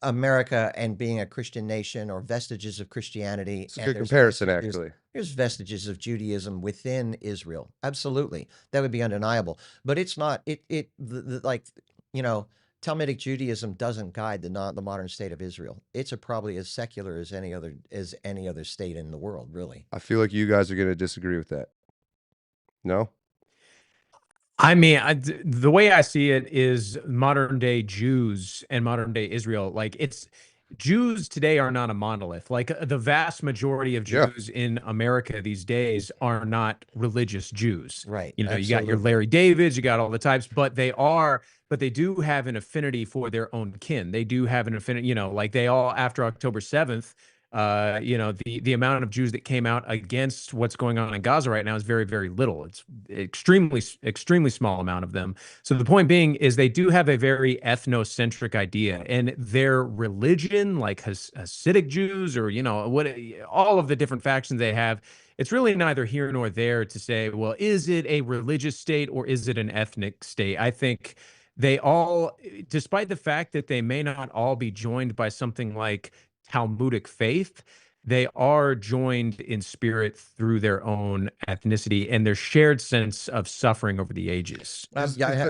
America and being a Christian nation, or vestiges of Christianity. It's a and good there's comparison, vestiges- actually. There's vestiges of Judaism within Israel. Absolutely. That would be undeniable. But it's not, Talmudic Judaism doesn't guide the modern state of Israel. It's probably as secular as any other state in the world, really. I feel like you guys are going to disagree with that. No? I mean, the way I see it is modern day Jews and modern day Israel. Like, Jews today are not a monolith. Like, the vast majority of Yeah. Jews in America these days are not religious Jews. Right. You got your Absolutely. Larry Davids, you got all the types, but they do have an affinity for their own kin. They do have an affinity, like they all, after October 7th, the amount of Jews that came out against what's going on in Gaza right now is very, very little. It's extremely small amount of them. So the point being is they do have a very ethnocentric idea, and their religion, like Hasidic Jews, or all of the different factions they have, it's really neither here nor there to say, well, is it a religious state or is it an ethnic state? I think they all, despite the fact that they may not all be joined by something like Talmudic faith, they are joined in spirit through their own ethnicity and their shared sense of suffering over the ages. I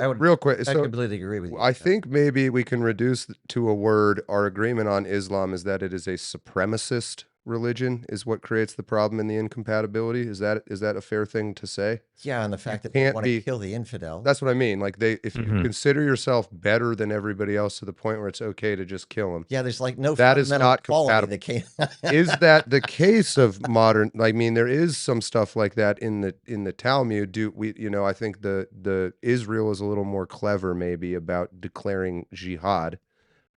would real quick. I So completely agree with you. I think maybe we can reduce to a word. Our agreement on Islam is that it is a supremacist religion, is what creates the problem in the incompatibility. Is that a fair thing to say? Yeah, and the fact that they can't want be- to kill the infidel. That's what I mean. Like, if you Mhm. consider yourself better than everybody else to the point where it's okay to just kill them. Yeah, there's like no That is fundamental not equality that came. Is that the case of modern? I mean, there is some stuff like that in the Talmud. I think the Israel is a little more clever maybe about declaring jihad,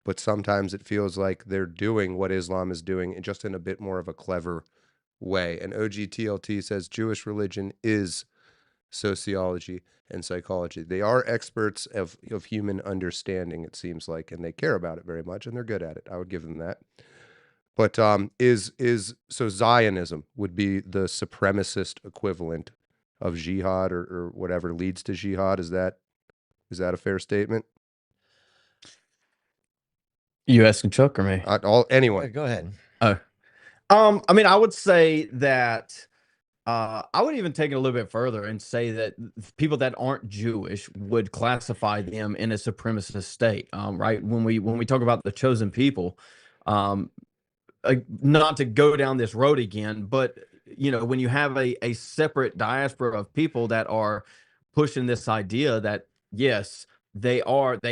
but sometimes it feels like they're doing what Islam is doing just in a bit more of a clever way. And OGTLT says Jewish religion is sociology and psychology. They are experts of human understanding, it seems like, and they care about it very much, and they're good at it. I would give them that. But so Zionism would be the supremacist equivalent of jihad, or whatever leads to jihad. Is that a fair statement? You asking Chuck or me? Anyone? Go ahead. I mean, I would say that I would even take it a little bit further and say that people that aren't Jewish would classify them in a supremacist state, right? When we talk about the chosen people, not to go down this road again, but when you have a separate diaspora of people that are pushing this idea that yes, they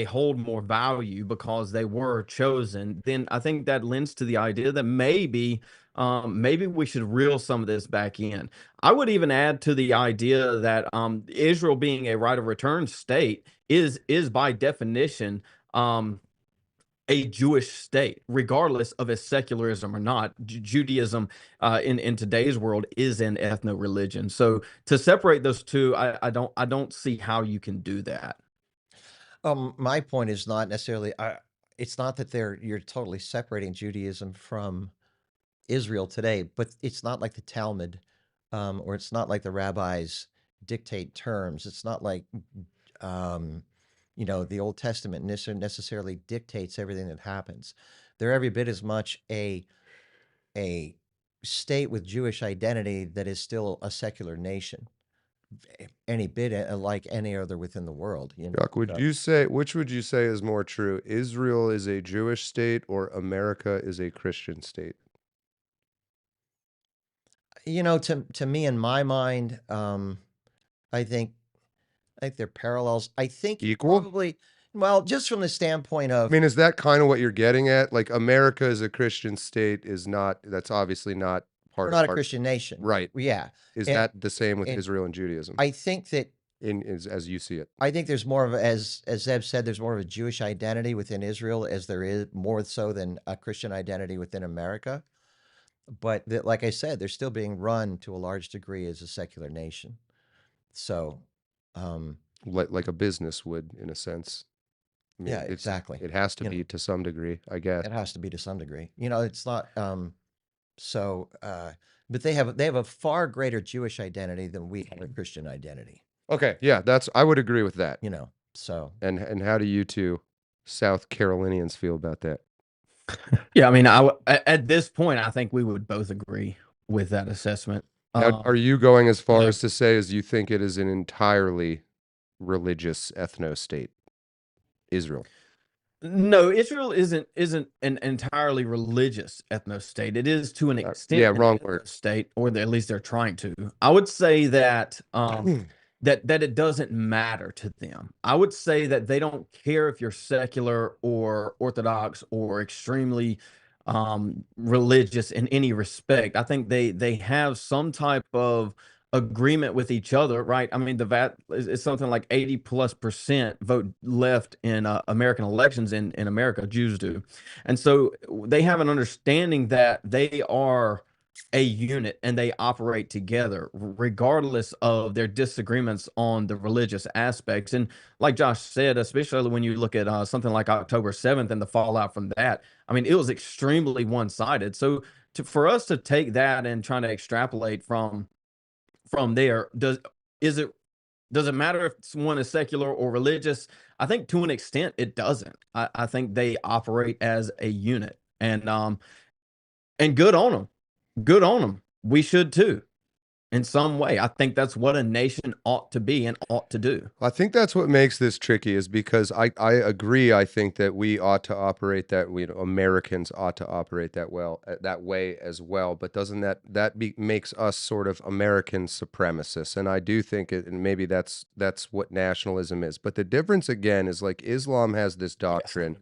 hold more value because they were chosen, then I think that lends to the idea that maybe we should reel some of this back in. I would even add to the idea that Israel being a right of return state is by definition a Jewish state, regardless of its secularism or not. Judaism in today's world is an ethno religion. So to separate those two, I don't see how you can do that. My point is not necessarily. It's not that you're totally separating Judaism from Israel today, but it's not like the Talmud, or it's not like the rabbis dictate terms. It's not like the Old Testament necessarily dictates everything that happens. They're every bit as much a state with Jewish identity that is still a secular nation. any bit like any other within the world. You know? Chuck, which would you say is more true? Israel is a Jewish state or America is a Christian state? You know, to me, in my mind, I think they're parallels. I think Equal? probably, well, just from the standpoint of, I mean, is that kind of what you're getting at? Like America is a Christian state is not, that's obviously not part we're of not a our, Christian nation. right. Yeah. Is And- that the same with and Israel and Judaism I think that, as you see it? I think there's more of, as Zeb said, there's more of a Jewish identity within Israel as there is more so than a Christian identity within America. But like I said, they're still being run to a large degree as a secular nation. So, Like a business would, in a sense. I mean, yeah, exactly. It has to You be know, to some degree, I guess. it has to be to some degree. You know, it's not. So, but they have a far greater Jewish identity than we have a Christian identity. Okay, yeah, I would agree with that. You know, so And how do you two South Carolinians feel about that? Yeah, I mean, at this point, I think we would both agree with that assessment. Now, are you going as far yeah. as to say as you think it is an entirely religious ethno-state, Israel? No, Israel isn't an entirely religious ethno-state. It is to an extent yeah, an wrong word. state, or at least they're trying to. I would say that that it doesn't matter to them. I would say that they don't care if you're secular or Orthodox or extremely religious in any respect. I think they have some type of agreement with each other, right? I mean, the VAT is something like 80+% vote left in American elections in America, Jews do. And so they have an understanding that they are a unit and they operate together regardless of their disagreements on the religious aspects. And like Josh said, especially when you look at something like October 7th and the fallout from that, I mean, it was extremely one-sided. So for us to take that and trying to extrapolate from there, does it matter if one is secular or religious? I think to an extent it doesn't. I think they operate as a unit, and good on them. Good on them. We should too, in some way. I think that's what a nation ought to be and ought to do. I think that's what makes this tricky, is because I agree. I think that we ought to operate Americans ought to operate that way as well. But doesn't that makes us sort of American supremacists? And I do think and maybe that's what nationalism is. But the difference again is, like, Islam has this doctrine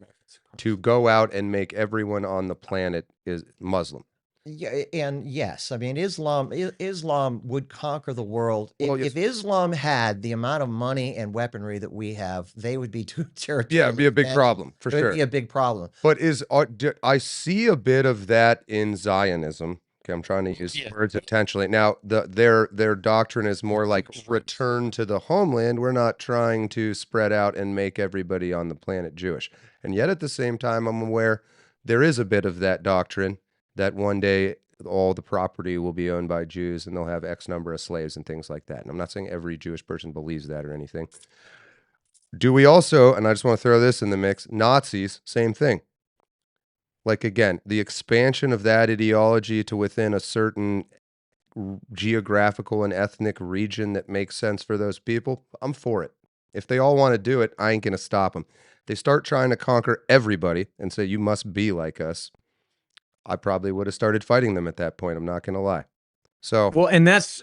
to go out and make everyone on the planet is Muslim. yeah, and yes, I mean, Islam would conquer the world. Well, If Islam had the amount of money and weaponry that we have, they would be too territorial. Yeah, it'd be a big problem for It would sure. be a big problem. But I see a bit of that in Zionism. Okay, I'm trying to use words intentionally. Now, their doctrine is more like return to the homeland. We're not trying to spread out and make everybody on the planet Jewish. And yet at the same time, I'm aware there is a bit of that doctrine that one day all the property will be owned by Jews and they'll have X number of slaves and things like that. And I'm not saying every Jewish person believes that or anything. Do we also, and I just want to throw this in the mix, Nazis, same thing. Like, again, the expansion of that ideology to within a certain geographical and ethnic region that makes sense for those people, I'm for it. If they all want to do it, I ain't going to stop them. They start trying to conquer everybody and say, you must be like us. I probably would have started fighting them at that point. I'm not going to lie. So, well, and that's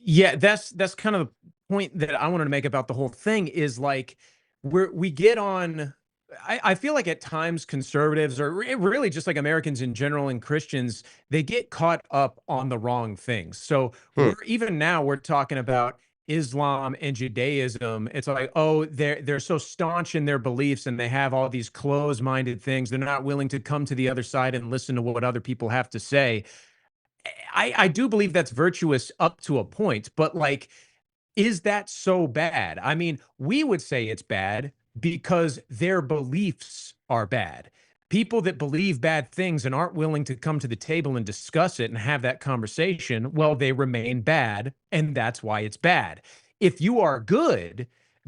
kind of the point that I wanted to make about the whole thing is, like, we get on. I feel like at times conservatives, or really just like Americans in general and Christians, they get caught up on the wrong things. So even now we're talking about Islam and Judaism. It's like, oh, they're so staunch in their beliefs and they have all these closed-minded things. They're not willing to come to the other side and listen to what other people have to say. I do believe that's virtuous up to a point, but, like, is that so bad? I mean, we would say it's bad because their beliefs are bad. People that believe bad things and aren't willing to come to the table and discuss it and have that conversation, well, they remain bad, and that's why it's bad. If you are good,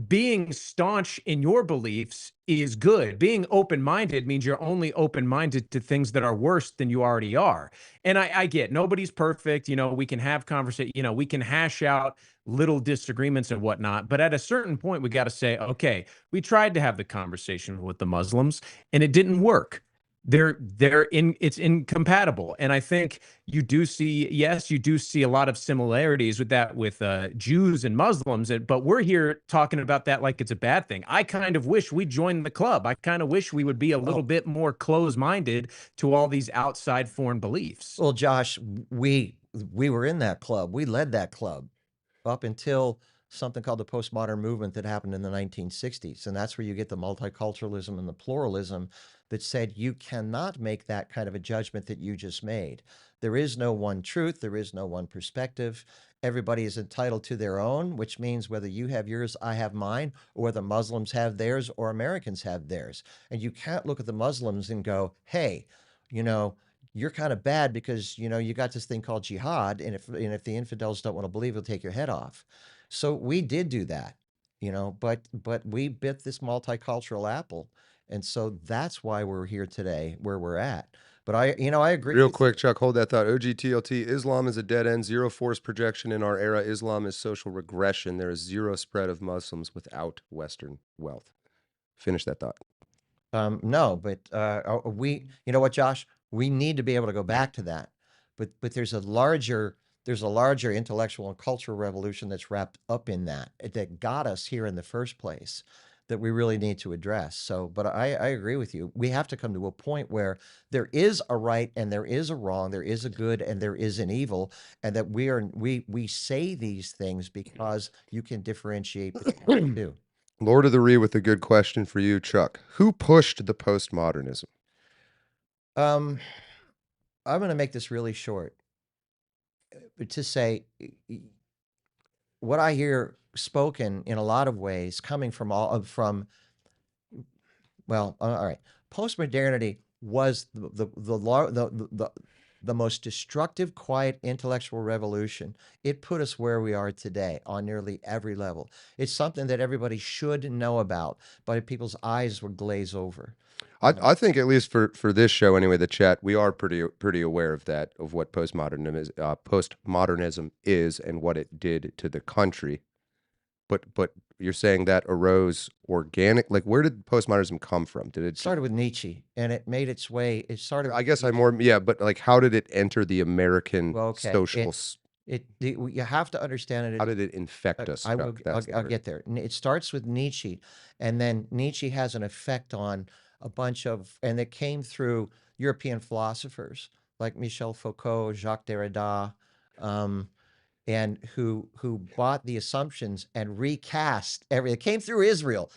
being staunch in your beliefs is good. Being open-minded means you're only open-minded to things that are worse than you already are. And I get nobody's perfect. You know, we can have conversation, you know, we can hash out little disagreements and whatnot. But at a certain point, we got to say, okay, we tried to have the conversation with the Muslims and it didn't work. It's incompatible. And I think you do see, yes, you do see a lot of similarities with that with Jews and Muslims, but we're here talking about that like it's a bad thing. I kind of wish we joined the club. I kind of wish we would be a little bit more closed-minded to all these outside foreign beliefs. Well, Josh, we were in that club. We led that club up until something called the postmodern movement that happened in the 1960s. And that's where you get the multiculturalism and the pluralism that said you cannot make that kind of a judgment that you just made. There is no one truth. There is no one perspective. Everybody is entitled to their own, which means whether you have yours, I have mine, or whether Muslims have theirs or Americans have theirs. And you can't look at the Muslims and go, hey, you know, you're kind of bad because, you know, you got this thing called jihad. And if the infidels don't want to believe, it'll take your head off. So we did do that, you know, but we bit this multicultural apple. And so that's why we're here today, where we're at. But I agree. Real quick, Chuck, hold that thought. OGTLT, Islam is a dead end, zero force projection in our era. Islam is social regression. There is zero spread of Muslims without Western wealth. Finish that thought. No, but you know what, Josh? We need to be able to go back to that. But there's a larger intellectual and cultural revolution that's wrapped up in that got us here in the first place that we really need to address. So, but I agree with you. We have to come to a point where there is a right and there is a wrong, there is a good and there is an evil, and that we say these things because you can differentiate between the two. Lord of the Ree with a good question for you, Chuck. Who pushed the postmodernism? I'm going to make this really short. To say what I hear spoken in a lot of ways coming from all right. Postmodernity was the most destructive, quiet intellectual revolution. It put us where we are today on nearly every level. It's something that everybody should know about, but people's eyes would glaze over. I think at least for this show anyway, the chat, we are pretty aware of that, of what postmodernism is and what it did to the country. But you're saying that arose organic? Like, where did postmodernism come from? Did it started with Nietzsche and it made its way? It started. I guess but like, how did it enter the American social? You have to understand it. How did it infect us? I'll get there. It starts with Nietzsche, and then Nietzsche has an effect on a bunch of, and it came through European philosophers like Michel Foucault, Jacques Derrida, and who bought the assumptions and recast everything. It came through Israel.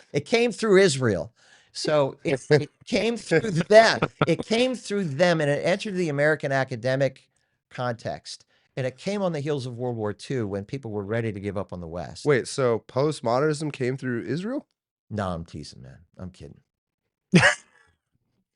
So it came through them. It came through them, and it entered the American academic context. And it came on the heels of World War II when people were ready to give up on the West. Wait, so postmodernism came through Israel? No, I'm teasing, man. I'm kidding.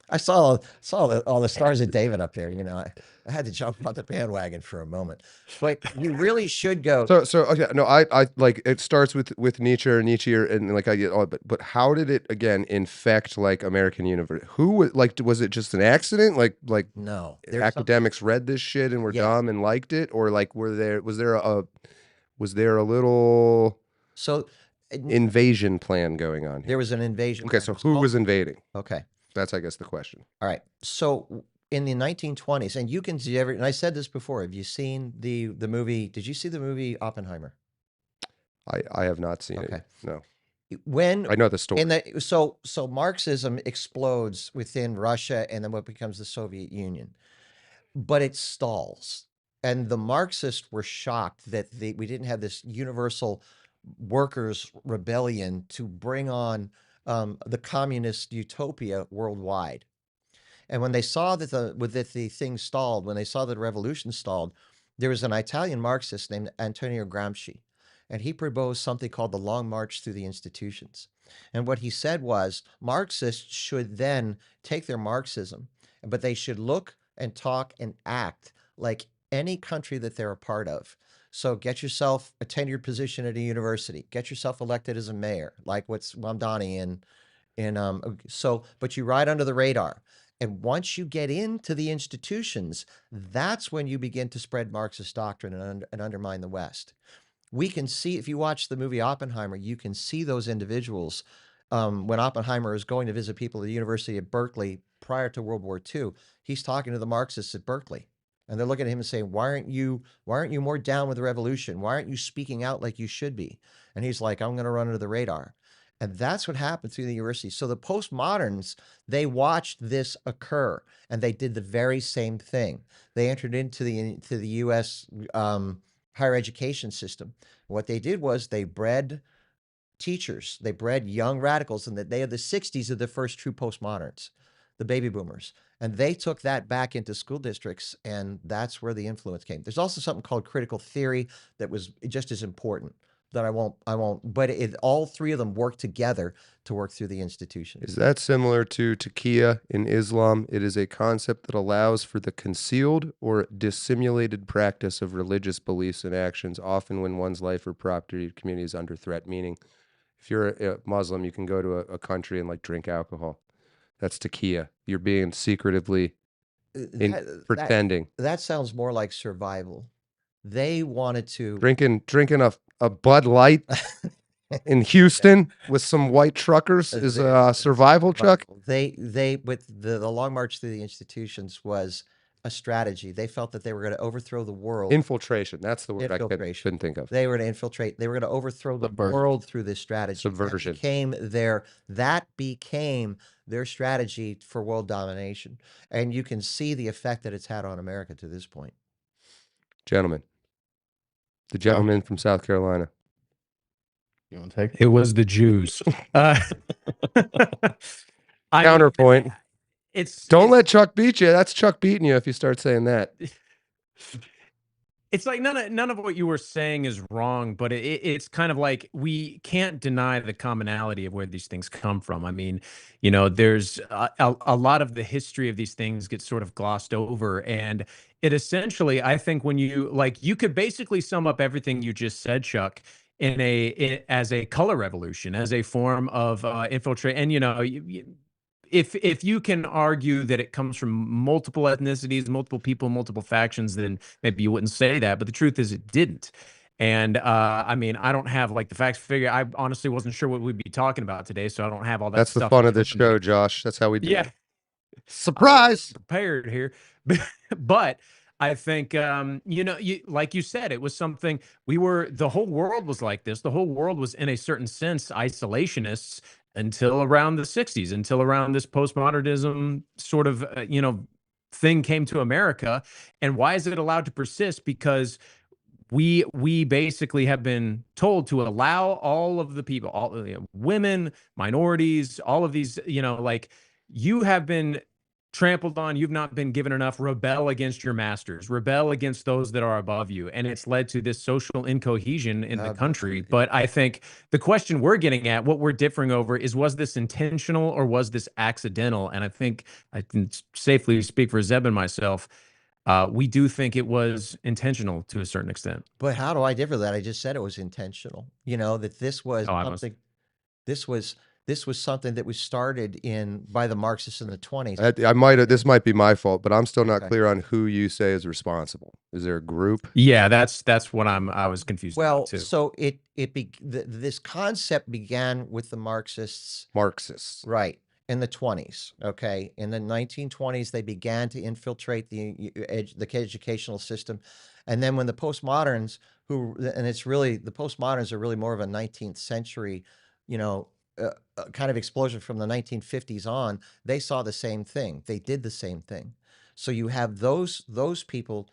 I saw all the stars of David up there. You know, I had to jump on the bandwagon for a moment. But you really should go. So okay, no, I like, it starts with Nietzsche, and like I get all, but how did it again infect like American university? Who was it just an accident? Like no, academics read this shit and were dumb and liked it, or like was there a little invasion plan going on here? There was an invasion. Okay, so who was invading? Okay. That's, I guess, the question. All right. So in the 1920s, and you can see and I said this before, have you seen the movie? Did you see the movie Oppenheimer? I have not seen it. No. When I know the story. So Marxism explodes within Russia and then what becomes the Soviet Union, but it stalls. And the Marxists were shocked that we didn't have this universal workers' rebellion to bring on the communist utopia worldwide. And when they saw that the thing stalled, when they saw that the revolution stalled, there was an Italian Marxist named Antonio Gramsci, and he proposed something called the Long March Through the Institutions. And what he said was Marxists should then take their Marxism, but they should look and talk and act like any country that they're a part of. So get yourself a tenured position at a university. Get yourself elected as a mayor, like what's Mamdani but you ride under the radar. And once you get into the institutions, that's when you begin to spread Marxist doctrine and undermine the West. We can see, if you watch the movie Oppenheimer, you can see those individuals. When Oppenheimer is going to visit people at the University of Berkeley prior to World War II, he's talking to the Marxists at Berkeley. And they're looking at him and saying, why aren't you more down with the revolution? Why aren't you speaking out like you should be? And he's like, I'm going to run under the radar. And that's what happened through the university. So the postmoderns, they watched this occur, and they did the very same thing. They entered into the U.S. Higher education system. What they did was they bred teachers, they bred young radicals, and that they are the 60s are the first true postmoderns, the baby boomers. And they took that back into school districts, and that's where the influence came. There's also something called critical theory that was just as important that I won't, but all three of them work together to work through the institution. Is that similar to taqiyya in Islam? It is a concept that allows for the concealed or dissimulated practice of religious beliefs and actions, often when one's life or property community is under threat. Meaning, if you're a Muslim, you can go to a country and like drink alcohol. That's taqiyya. You're being secretively pretending. That sounds more like survival. They wanted to drinking a Bud Light in Houston with some white truckers is a survival, Chuck. With the long march through the institutions was a strategy. They felt that they were going to overthrow the world. Infiltration. That's the word I couldn't think of. They were to infiltrate. They were going to overthrow the world through this strategy. Subversion. That became their strategy for world domination. And you can see the effect that it's had on America to this point. Gentlemen. The gentleman from South Carolina. You want to take it? It was the Jews. Counterpoint. Don't let Chuck beat you. That's Chuck beating you if you start saying that. It's like none of what you were saying is wrong, but it's kind of like we can't deny the commonality of where these things come from. I mean, you know, there's a lot of the history of these things gets sort of glossed over, and it essentially, I think, when you could basically sum up everything you just said, Chuck, as a color revolution, as a form of infiltrate. And you know, if you can argue that it comes from multiple ethnicities, multiple people, multiple factions, then maybe you wouldn't say that. But the truth is, it didn't. And I mean, I don't have like the facts figure. I honestly wasn't sure what we'd be talking about today, so I don't have all that. That's stuff the fun of this show, Josh. That's how we do it. Surprise! Prepared here, but I think you know, like you said, it was something the whole world was like this. The whole world was in a certain sense isolationists until around the 60s, until around this postmodernism sort of you know, thing came to America. And why is it allowed to persist? Because we basically have been told to allow all of the people, all, you know, women, minorities, all of these, you know, like, you have been trampled on, you've not been given enough, rebel against your masters, rebel against those that are above you. And it's led to this social incohesion in the country. But I think the question we're getting at, what we're differing over, is, was this intentional or was this accidental? And I think I can safely speak for Zeb and myself. We do think it was intentional to a certain extent. But how do I differ that? I just said it was intentional. You know, that this was something. This was something that was started by the Marxists in the 20s. This might be my fault, but I'm still not clear on who you say is responsible. Is there a group? Yeah, that's what I was confused about too. So this concept began with the Marxists. Right. In the 20s, okay? In the 1920s, they began to infiltrate the educational system. And then when the postmoderns, the postmoderns are really more of a 19th century, you know, kind of explosion from the 1950s on, they saw the same thing. They did the same thing. So you have those people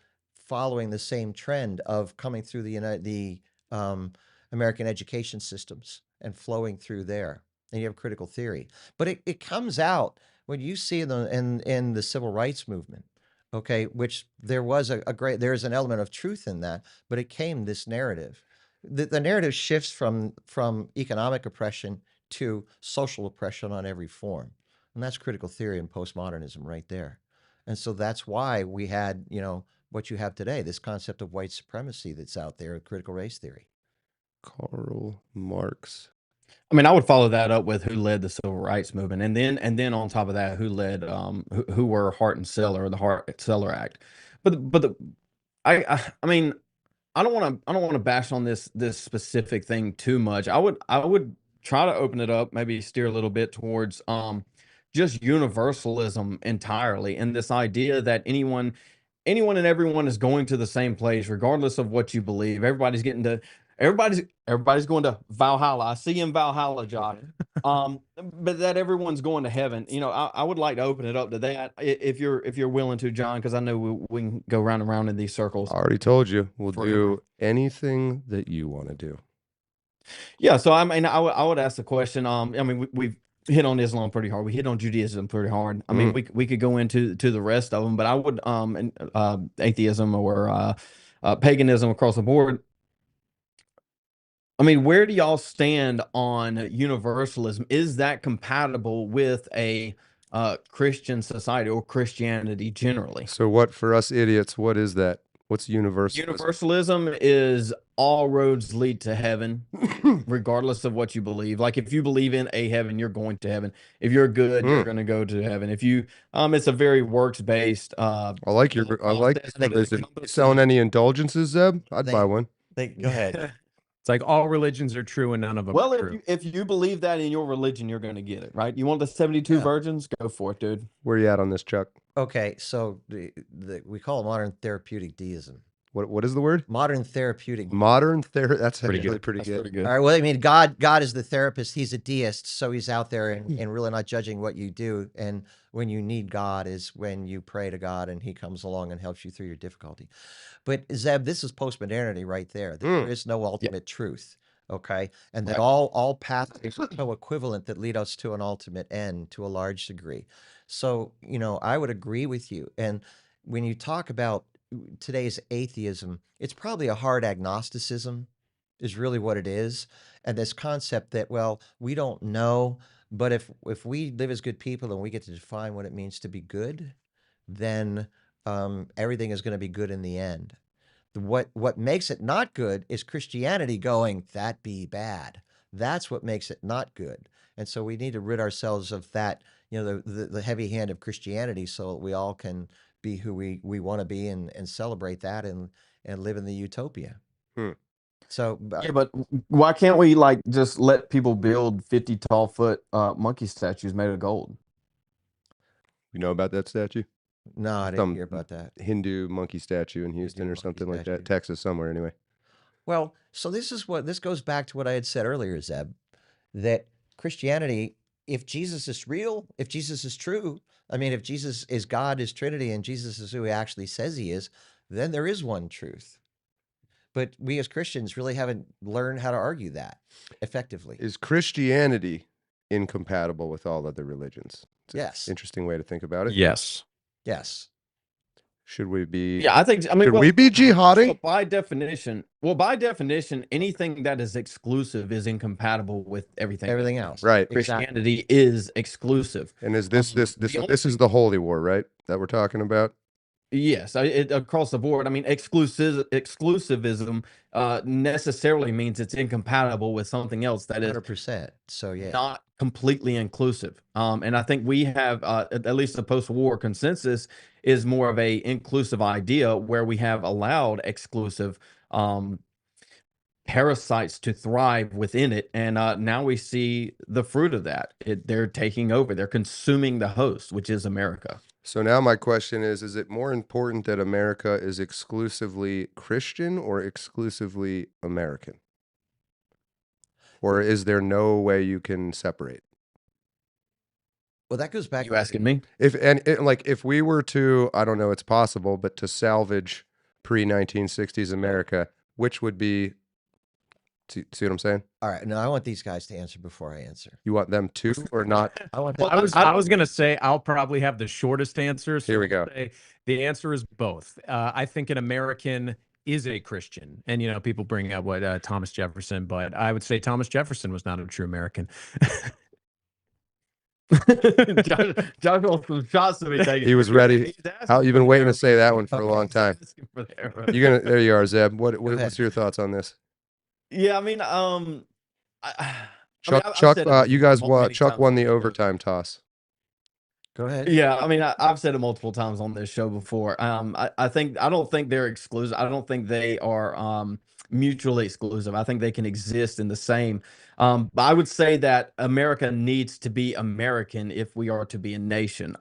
following the same trend of coming through the American education systems and flowing through there. And you have critical theory. But it comes out when you see in the civil rights movement, okay, which there was there's an element of truth in that, but it came this narrative. The narrative shifts from economic oppression to social oppression on every form. And that's critical theory and postmodernism right there. And so that's why we had, you know, what you have today, this concept of white supremacy that's out there, critical race theory. Karl Marx. I mean, I would follow that up with who led the civil rights movement, and then on top of that, who led who were Hart and Celler, the Hart and Celler Act. I mean, I don't want to bash on this specific thing too much. I would try to open it up, maybe steer a little bit towards just universalism entirely, and this idea that anyone and everyone is going to the same place, regardless of what you believe. Everybody's going to Valhalla. I see you in Valhalla, Josh. But that everyone's going to heaven. You know, I would like to open it up to that if you're willing to, John, because I know we can go round and round in these circles. I already told you we'll do anything that you want to do. Yeah, so I mean, I would ask the question. I mean, we've hit on Islam pretty hard. We hit on Judaism pretty hard. I mean, we could go into the rest of them, but I would atheism or paganism across the board. I mean, where do y'all stand on universalism? Is that compatible with a Christian society or Christianity generally? So what, for us idiots, what is that? What's universalism? Universalism is all roads lead to heaven, regardless of what you believe. Like if you believe in a heaven, you're going to heaven. If you're good, you're going to go to heaven. If you, it's a very works-based. I like your. Is it selling any indulgences, Zeb? I'd buy one. Go ahead. It's like all religions are true and none of them are true. If you believe that in your religion, you're going to get it, right? You want the 72 virgins? Go for it, dude. Where are you at on this, Chuck? Okay, so we call it modern therapeutic deism. What is the word? Modern therapeutic. Modern therapy. That's pretty good. Pretty good. All right. Well, I mean, God is the therapist. He's a deist, so he's out there and really not judging what you do. And when you need God is when you pray to God and he comes along and helps you through your difficulty. But Zeb, this is postmodernity right there. There is no ultimate truth. Okay. And that all paths are co-equivalent that lead us to an ultimate end to a large degree. So, you know, I would agree with you. And when you talk about today's atheism, it's probably a hard agnosticism is really what it is. And this concept that, well, we don't know, but if we live as good people and we get to define what it means to be good, then everything is going to be good in the end. What makes it not good is Christianity going, that be bad. That's what makes it not good. And so we need to rid ourselves of that, you know, the heavy hand of Christianity so we all can be who we want to be and celebrate that and live in the utopia. So yeah, but why can't we like just let people build 50 tall foot monkey statues made of gold? You know about that statue? No, I didn't hear about that. Hindu monkey statue in Houston or something like that. Texas somewhere anyway. Well, so this goes back to what I had said earlier, Zeb, that Christianity, if Jesus is real, if Jesus is true, I mean, if Jesus is God, is Trinity, and Jesus is who he actually says he is, then there is one truth. But we as Christians really haven't learned how to argue that effectively. Is Christianity incompatible with all other religions? Yes. Interesting way to think about it. Yes. Yes. Should we be? Yeah, I think. I mean, should we be jihading? So by definition, anything that is exclusive is incompatible with everything else. Right. Christianity is exclusive. And is this is the holy war, right? That we're talking about? Yes, across the board. I mean, exclusivism necessarily means it's incompatible with something else that is 100%. So yeah, not completely inclusive. And I think we have at least the post-war consensus is more of a inclusive idea where we have allowed exclusive parasites to thrive within it, and now we see the fruit of that. They're taking over. They're consuming the host, which is America. So now my question is it more important that America is exclusively Christian or exclusively American? Or is there no way you can separate? Well, that goes back. You asking me? If we were to, I don't know, it's possible, but to salvage pre-1960s America, which would be, see what I'm saying? All right. No, I want these guys to answer before I answer. You want them to or not? I want them. I was going to say I'll probably have the shortest answer. So here we go. The answer is both. I think an American is a Christian. And, you know, people bring up what Thomas Jefferson, but I would say Thomas Jefferson was not a true American. Josh wants some shots to be taken. He was ready. You've been waiting to say that one for a long time. There you are, Zeb. What's your thoughts on this? Yeah, I mean, Chuck, Chuck won the overtime toss. Go ahead. Yeah, I mean, I've said it multiple times on this show before. I don't think they're exclusive. I don't think they are mutually exclusive. I think they can exist in the same. But I would say that America needs to be American if we are to be a nation.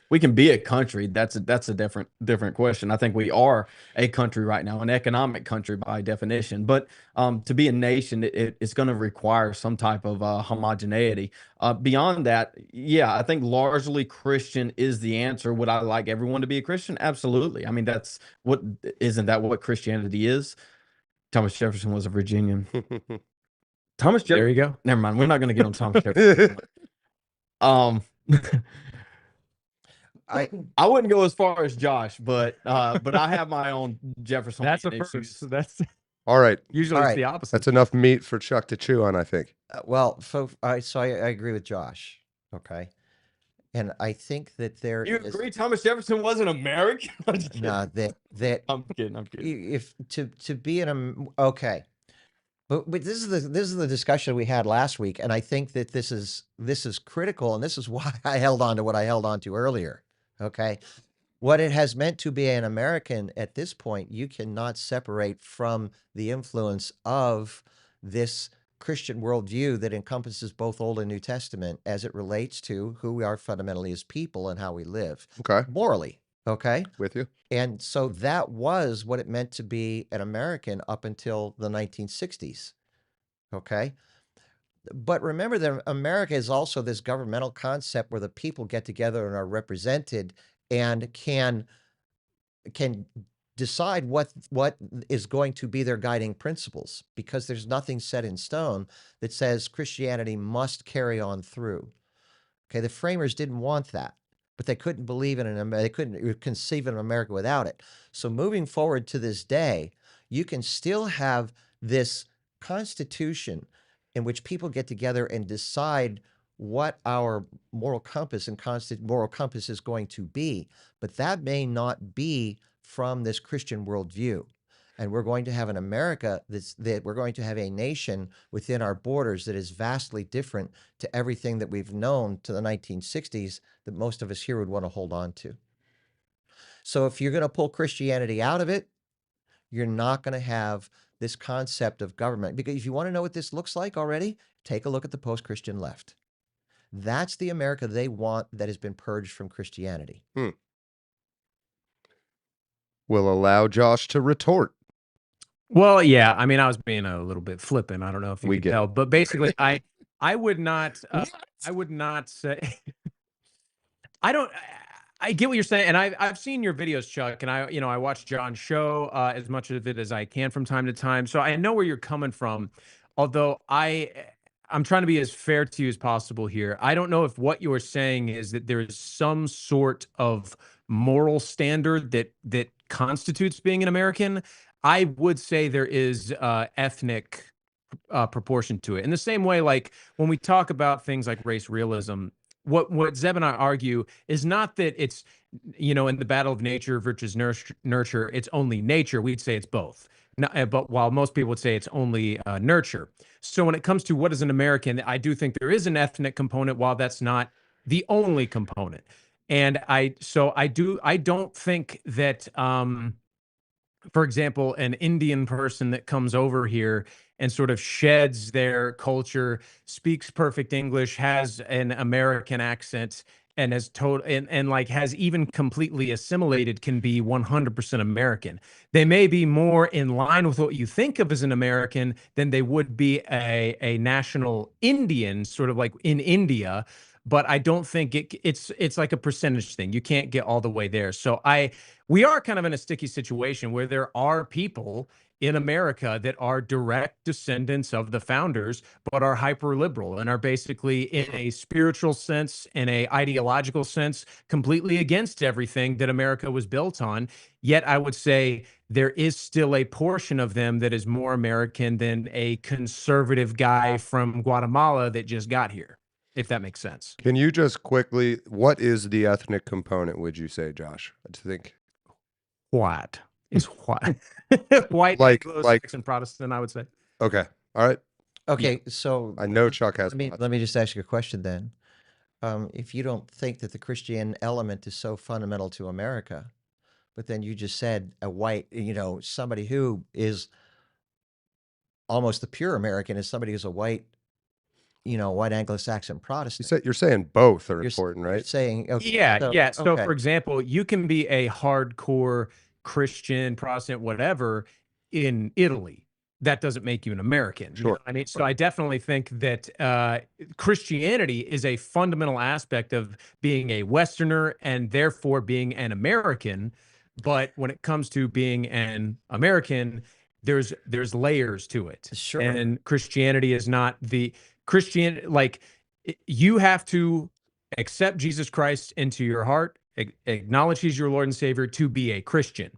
We can be a country. That's a different question. I think we are a country right now, an economic country by definition. But to be a nation, it's going to require some type of homogeneity. Beyond that, yeah, I think largely Christian is the answer. Would I like everyone to be a Christian? Absolutely. I mean, isn't that what Christianity is? Thomas Jefferson was a Virginian. Thomas Jefferson. There you go. Never mind. We're not going to get on Thomas Jefferson. I wouldn't go as far as Josh, but I have my own Jefferson. That's a first. That's all right. Usually it's the opposite. That's enough meat for Chuck to chew on, I think. Well, I agree with Josh. Okay. And I think that you agree Thomas Jefferson wasn't American? No, that I'm kidding. If to be okay. But this is the discussion we had last week, and I think that this is critical, and this is why I held on to what I held on to earlier. Okay. What it has meant to be an American at this point, you cannot separate from the influence of this Christian worldview that encompasses both Old and New Testament as it relates to who we are fundamentally as people and how we live. Okay. Morally. Okay. With you. And so that was what it meant to be an American up until the 1960s. Okay. But remember that America is also this governmental concept where the people get together and are represented and can decide what is going to be their guiding principles, because there's nothing set in stone that says Christianity must carry on through. Okay, the framers didn't want that, but they couldn't believe in they couldn't conceive in America without it. So moving forward to this day, you can still have this constitution in which people get together and decide what our moral compass and constant moral compass is going to be, but that may not be from this Christian worldview. And we're going to have an America that we're going to have a nation within our borders that is vastly different to everything that we've known to the 1960s that most of us here would want to hold on to. So if you're going to pull Christianity out of it, you're not going to have this concept of government. Because if you want to know what this looks like already, take a look at the post-Christian left. That's the America they want that has been purged from Christianity. We'll allow Josh to retort. Well, yeah. I mean, I was being a little bit flippant. I don't know if you can tell, but basically, I would not say. I get what you're saying, and I've seen your videos, Chuck, and I watch John's show as much of it as I can from time to time, so I know where you're coming from. Although I'm trying to be as fair to you as possible here. I don't know if what you're saying is that there is some sort of moral standard that constitutes being an American. I would say there is ethnic proportion to it. In the same way, like when we talk about things like race realism, what Zeb and I argue is not that it's, in the battle of nature versus nurture, it's only nature. We'd say it's both. But while most people would say it's only nurture. So when it comes to what is an American, I do think there is an ethnic component, while that's not the only component. And I don't think that, for example, an Indian person that comes over here and sort of sheds their culture, speaks perfect English, has an American accent, and has even completely assimilated, can be 100% American. They may be more in line with what you think of as an American than they would be a national Indian, sort of like in India. But I don't think it's like a percentage thing. You can't get all the way there. So we are kind of in a sticky situation where there are people in America that are direct descendants of the founders, but are hyper liberal and are basically, in a spiritual sense, in a ideological sense, completely against everything that America was built on. Yet I would say there is still a portion of them that is more American than a conservative guy from Guatemala that just got here. if that makes sense. Can you just quickly, what is the ethnic component, would you say, Josh? I think White is white. White, like Anglo-Saxon Protestant, I would say. Okay. All right. Okay, so I know Chuck has let me just ask you a question then. If you don't think that the Christian element is so fundamental to America, but then you just said a white, somebody who is almost the pure American is somebody who's a white, white Anglo-Saxon Protestant. You're saying both are important, right? You're saying, okay, Yeah. So, okay. for example, you can be a hardcore Christian, Protestant, whatever, in Italy. That doesn't make you an American. Sure. You know what I mean? So I definitely think that Christianity is a fundamental aspect of being a Westerner and therefore being an American. But when it comes to being an American, there's layers to it. Sure. And Christianity is not the Christian, like you have to accept Jesus Christ into your heart, acknowledge he's your Lord and Savior to be a Christian.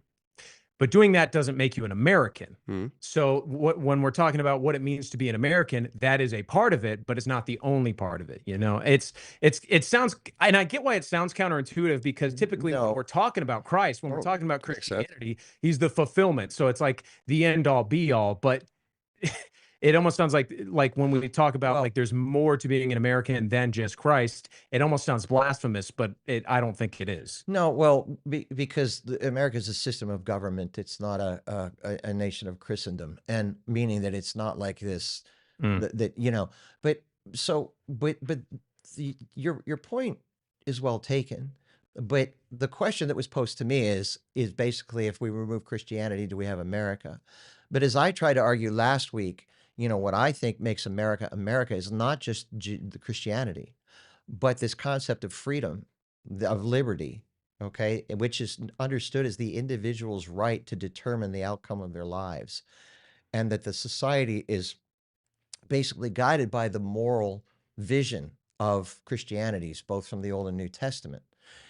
But doing that doesn't make you an American. So when we're talking about what it means to be an American, that is a part of it, but it's not the only part of it. It sounds, and I get why it sounds counterintuitive, because typically when we're talking about Christ, when we're talking about Christianity, he's the fulfillment. So it's like the end all be all, but it almost sounds like when we talk about like there's more to being an American than just Christ, it almost sounds blasphemous, but I don't think it is. No, well, because America is a system of government. It's not a nation of Christendom, and meaning that it's not like this, that your point is well taken. But the question that was posed to me is basically, if we remove Christianity, do we have America? But as I tried to argue last week, what I think makes America America is not just the Christianity, but this concept of freedom, of liberty, okay, which is understood as the individual's right to determine the outcome of their lives, and that the society is basically guided by the moral vision of Christianities, both from the Old and New Testament.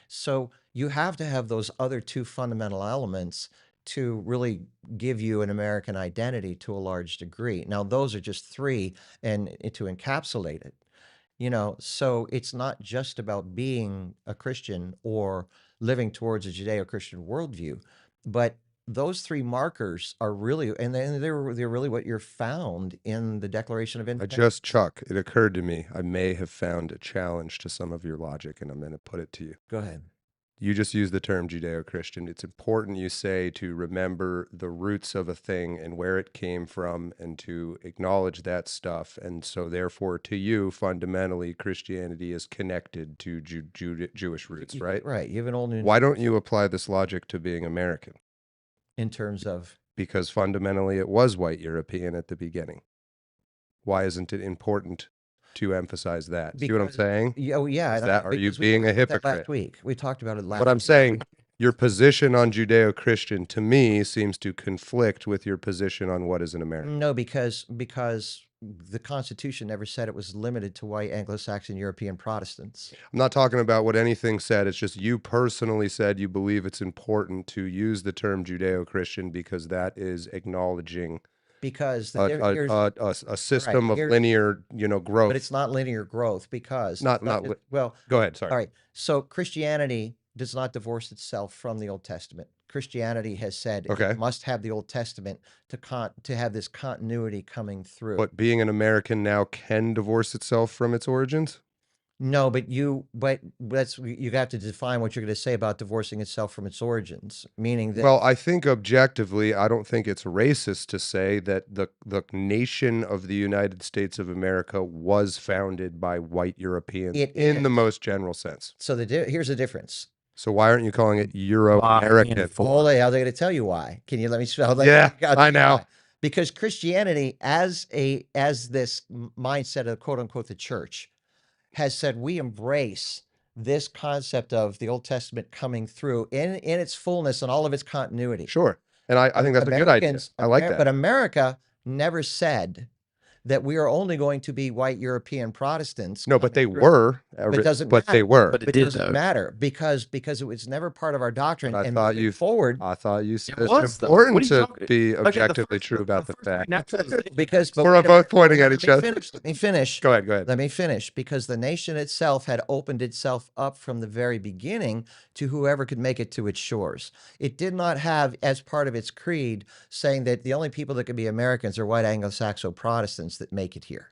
So you have to have those other two fundamental elements to really give you an American identity to a large degree. Now, those are just three, and to encapsulate it, so it's not just about being a Christian or living towards a Judeo-Christian worldview, but those three markers are really, and they're really what you're found in the Declaration of Independence. Chuck, it occurred to me, I may have found a challenge to some of your logic, and I'm going to put it to you. Go ahead. You just used the term Judeo-Christian. It's important, you say, to remember the roots of a thing and where it came from, and to acknowledge that stuff. And so therefore, to you, fundamentally, Christianity is connected to Jewish roots, right? Right. You have an old new. Why don't you apply this logic to being American? In terms of? Because fundamentally, it was white European at the beginning. Why isn't it important to emphasize that? See what I'm saying? Yeah. Are you being a hypocrite? Last week we talked about it last. What I'm saying, your position on Judeo-Christian to me seems to conflict with your position on what is an American. No, because the Constitution never said it was limited to white Anglo-Saxon European Protestants. I'm not talking about what anything said. It's just you personally said you believe it's important to use the term Judeo-Christian because that is acknowledging because a system of linear, growth. But it's not linear growth because well. Go ahead. Sorry. All right. So Christianity does not divorce itself from the Old Testament. Christianity has said it must have the Old Testament to have this continuity coming through. But being an American now can divorce itself from its origins? No, but you have to define what you're going to say about divorcing itself from its origins, meaning that. Well, I think objectively, I don't think it's racist to say that the nation of the United States of America was founded by white Europeans in the most general sense. So here's the difference. So why aren't you calling it Euro-American? Hold on, I was going to tell you why. Can you let me spell? Yeah, I know. Why. Because Christianity, as this mindset of quote unquote the church, has said we embrace this concept of the Old Testament coming through in its fullness and all of its continuity. Sure. And I think that's a good idea. I like that. But America never said that we are only going to be white European Protestants. No, but they coming through. were. But it doesn't But matter. they were. But It doesn't matter because it was never part of our doctrine. But I And thought moving forward, I thought you said It it's was, though. important What are you to talking- be Okay, the objectively first- true about the first fact. naturalization because but We're wait a both minute, pointing at let each me other. finish, let me finish. Go ahead. Go ahead. Let me finish, because the nation itself had opened itself up from the very beginning to whoever could make it to its shores. It did not have, as part of its creed, saying that the only people that could be Americans are white Anglo-Saxon Protestants that make it here.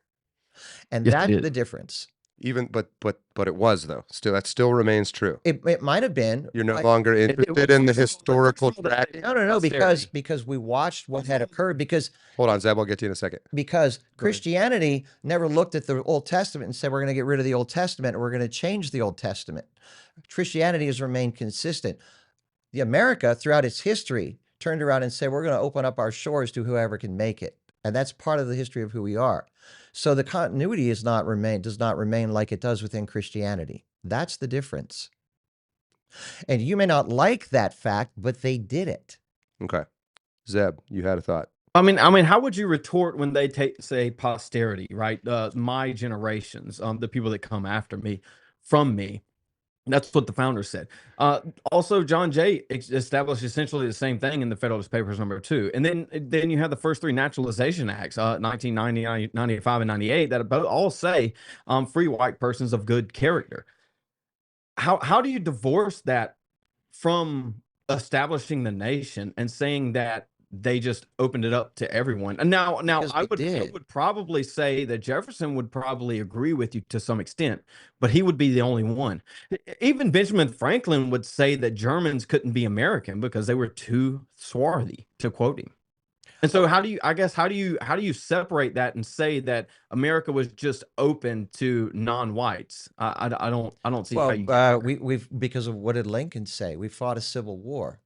And Yes, it that's is. the difference. But it was, though. Still, that still remains true. It might have been. You're no I- longer interested in the historical track. No, because we watched what had occurred, because Hold on, Zeb. I'll get to you in a second. Christianity never looked at the Old Testament and said, we're going to get rid of the Old Testament, or we're going to change the Old Testament. Christianity has remained consistent. The America, throughout its history, turned around and said, we're going to open up our shores to whoever can make it. And that's part of the history of who we are. So the continuity does not remain like it does within Christianity. That's the difference. And you may not like that fact, but they did it. Okay. Zeb, you had a thought. I mean, how would you retort when they say posterity, right? My generations, the people that come after me, from me. That's what the founders said. Also, John Jay established essentially the same thing in the Federalist Papers #2. And then you have the first three naturalization acts, 1990, 95, and 98, that all say free white persons of good character. How do you divorce that from establishing the nation and saying that they just opened it up to everyone? And now I would probably say that Jefferson would probably agree with you to some extent, but he would be the only one. Even Benjamin Franklin would say that Germans couldn't be American because they were too swarthy, to quote him. And so how do you separate that and say that America was just open to non-whites? I don't see how you. We've because of what did Lincoln say? We fought a civil war.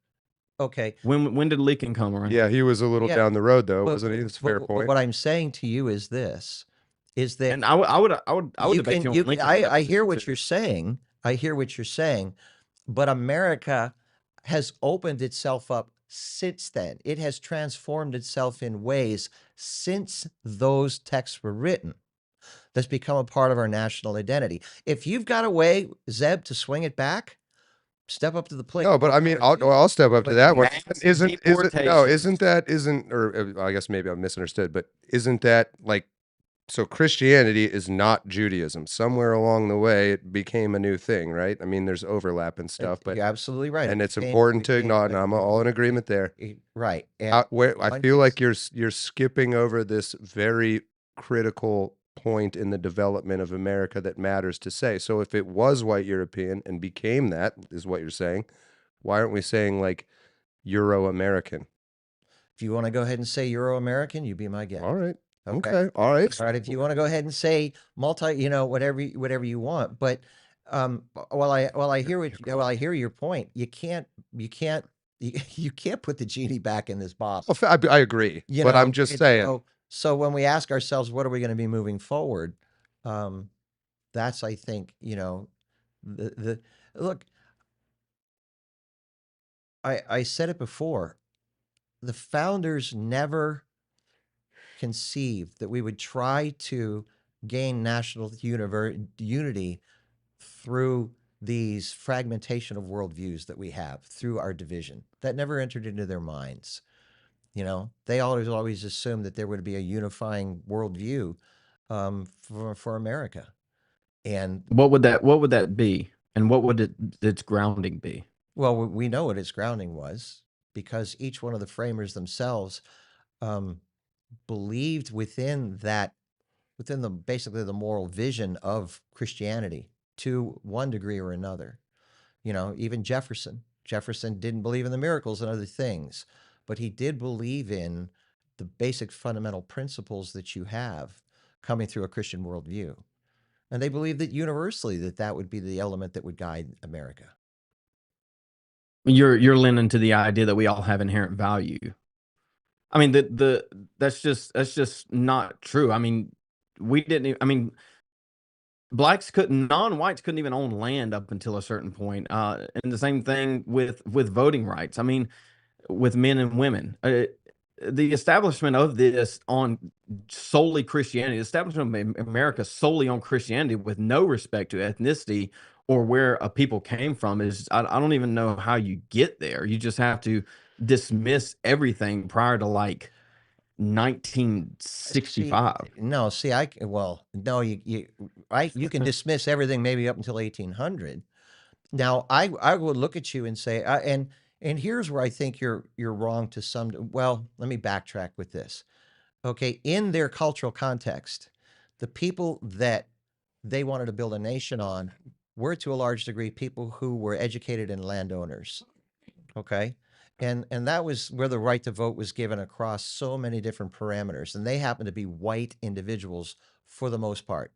Okay. When did Lincoln come around? Yeah, he was a little down the road, though, wasn't he? That's a fair But point. what I'm saying to you is this: is that, And I would debate you on Lincoln. I hear what you're saying. I hear what you're saying, but America has opened itself up since then. It has transformed itself in ways since those texts were written that's become a part of our national identity. If you've got a way, Zeb, to swing it back, step up to the plate. No, but I mean, I'll step up to that one. Isn't deportation. or I guess maybe I misunderstood, but isn't that like, so Christianity is not Judaism. Somewhere along the way, it became a new thing, right? I mean, there's overlap and stuff, but You're absolutely right. and it's important to acknowledge, and I'm all in agreement there. Right. And I feel like you're skipping over this very critical point in the development of America that matters to say. So if it was white European and became that, is what you're saying, why aren't we saying like Euro-American? if you want to go ahead and say Euro-American, you be my guest. All right. Okay. All right. All right. If you want to go ahead and say whatever you want, but while I hear your point, you can't put the genie back in this bottle. Well, I agree, but I'm just saying. So when we ask ourselves, what are we going to be moving forward? That's, I think, look, I said it before, the founders never conceived that we would try to gain national unity through these fragmentation of worldviews that we have through our division. That never entered into their minds. They always assumed that there would be a unifying worldview for America. And what would that be? And what would its grounding be? Well, we know what its grounding was, because each one of the framers themselves believed within basically the moral vision of Christianity to one degree or another. Even Jefferson didn't believe in the miracles and other things, but he did believe in the basic fundamental principles that you have coming through a Christian worldview. And they believed that universally that would be the element that would guide America. You're leaning to the idea that we all have inherent value. I mean, that's just not true. I mean, non-whites couldn't even own land up until a certain point. And the same thing with voting rights. I mean, with men and women. the establishment of this on solely Christianity, the establishment of America solely on Christianity with no respect to ethnicity or where a people came from is, I don't even know how you get there. You just have to dismiss everything prior to like 1965. No, see, no, you can dismiss everything maybe up until 1800. Now, I would look at you and say, and here's where I think you're wrong to some. Well, let me backtrack with this. Okay, in their cultural context, the people that they wanted to build a nation on were, to a large degree, people who were educated and landowners. Okay, and that was where the right to vote was given across so many different parameters, and they happen to be white individuals for the most part.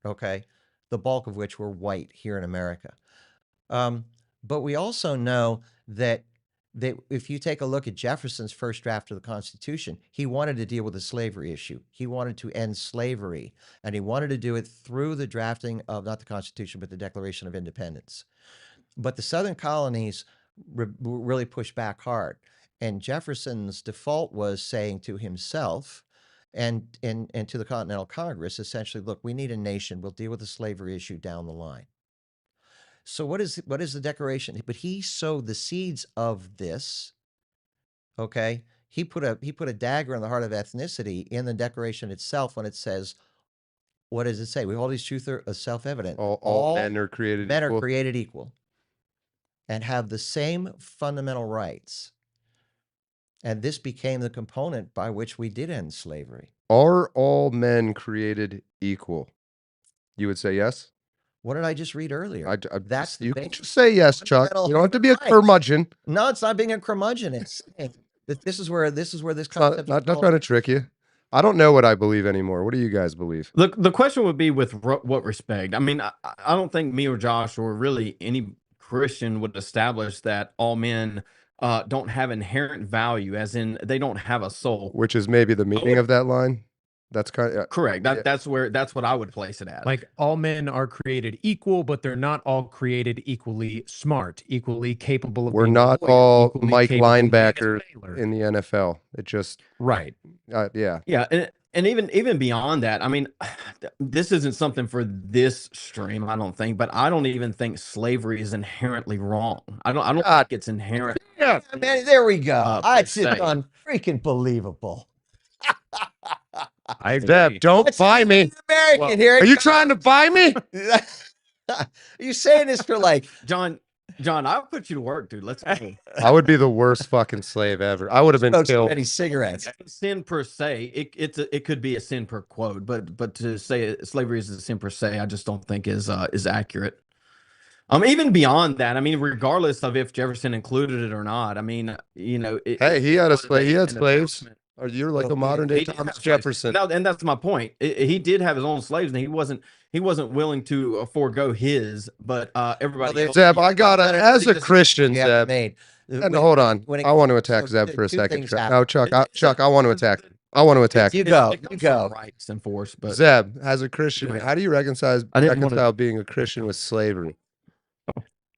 Okay, the bulk of which were white here in America. But we also know that if you take a look at Jefferson's first draft of the Constitution, he wanted to deal with the slavery issue. He wanted to end slavery, and he wanted to do it through the drafting of not the Constitution, but the Declaration of Independence. But the Southern colonies really pushed back hard, and Jefferson's default was saying to himself and to the Continental Congress, essentially, look, we need a nation. We'll deal with the slavery issue down the line. So what is the Declaration? But he sowed the seeds of this. Okay, he put a dagger in the heart of ethnicity in the Declaration itself when it says, what does it say? We all these truths are self-evident. All men are created men equal. are created equal and have the same fundamental rights. And this became the component by which we did end slavery. Are all men created equal? You would say yes? What did I just read earlier? That's you can just say yes, Chuck. You don't have to be a curmudgeon. No, it's not being a curmudgeon. It's saying that this is where this concept. Not trying to trick you. I don't know what I believe anymore. What do you guys believe? Look, the question would be with what respect? I mean, I don't think me or Josh or really any Christian would establish that all men don't have inherent value, as in they don't have a soul. Which is maybe the meaning of that line. That's kind of correct. That's what I would place it at. Like all men are created equal, but they're not all created equally smart, equally capable of. We're not all Mike linebackers in the NFL. It just right. Yeah. Yeah, and even beyond that, I mean, this isn't something for this stream, I don't think, but I don't even think slavery is inherently wrong. I don't think it's inherent. Yeah, man, there we go. It's just unfreaking believable. Zeb, don't buy me. American here. Are you trying to buy me? Are you saying this for like John, I'll put you to work, dude. Let's go. I would be the worst fucking slave ever. I would have been killed. Many cigarettes. Sin per se, it could be a sin per quote, but to say slavery is a sin per se, I just don't think is accurate. Even beyond that, I mean, regardless of if Jefferson included it or not, I mean, you know, hey, he had slaves. Or you're like a modern day Thomas Jefferson. No, and that's my point. He did have his own slaves, and he wasn't willing to forego his. But everybody. Zeb, I got it as a Christian. Zeb, and hold on, I want to attack Zeb for a second. No, Chuck, I want to attack. I want to attack. You go. Rights enforced, but Zeb, as a Christian, how do you reconcile being a Christian with slavery?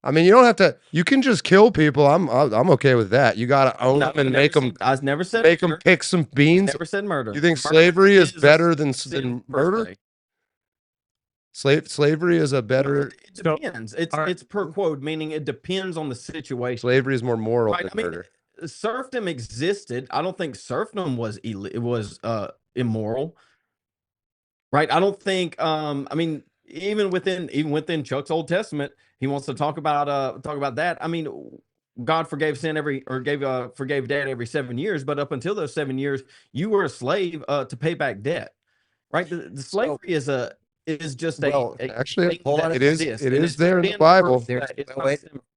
I mean, you don't have to. You can just kill people. I'm okay with that. You got to own them and make them. I never said make them pick some beans. Never said murder. You think slavery is better than murder? Slavery is a better. It depends. It's per quote, meaning it depends on the situation. Slavery is more moral than murder. Serfdom existed. I don't think serfdom was immoral. Right? I don't think. I mean, even within Chuck's Old Testament, he wants to talk about that. I mean, God forgave forgave debt every 7 years, but up until those 7 years, you were a slave to pay back debt. Right? The slavery is just actually hold on. It is there in the Bible.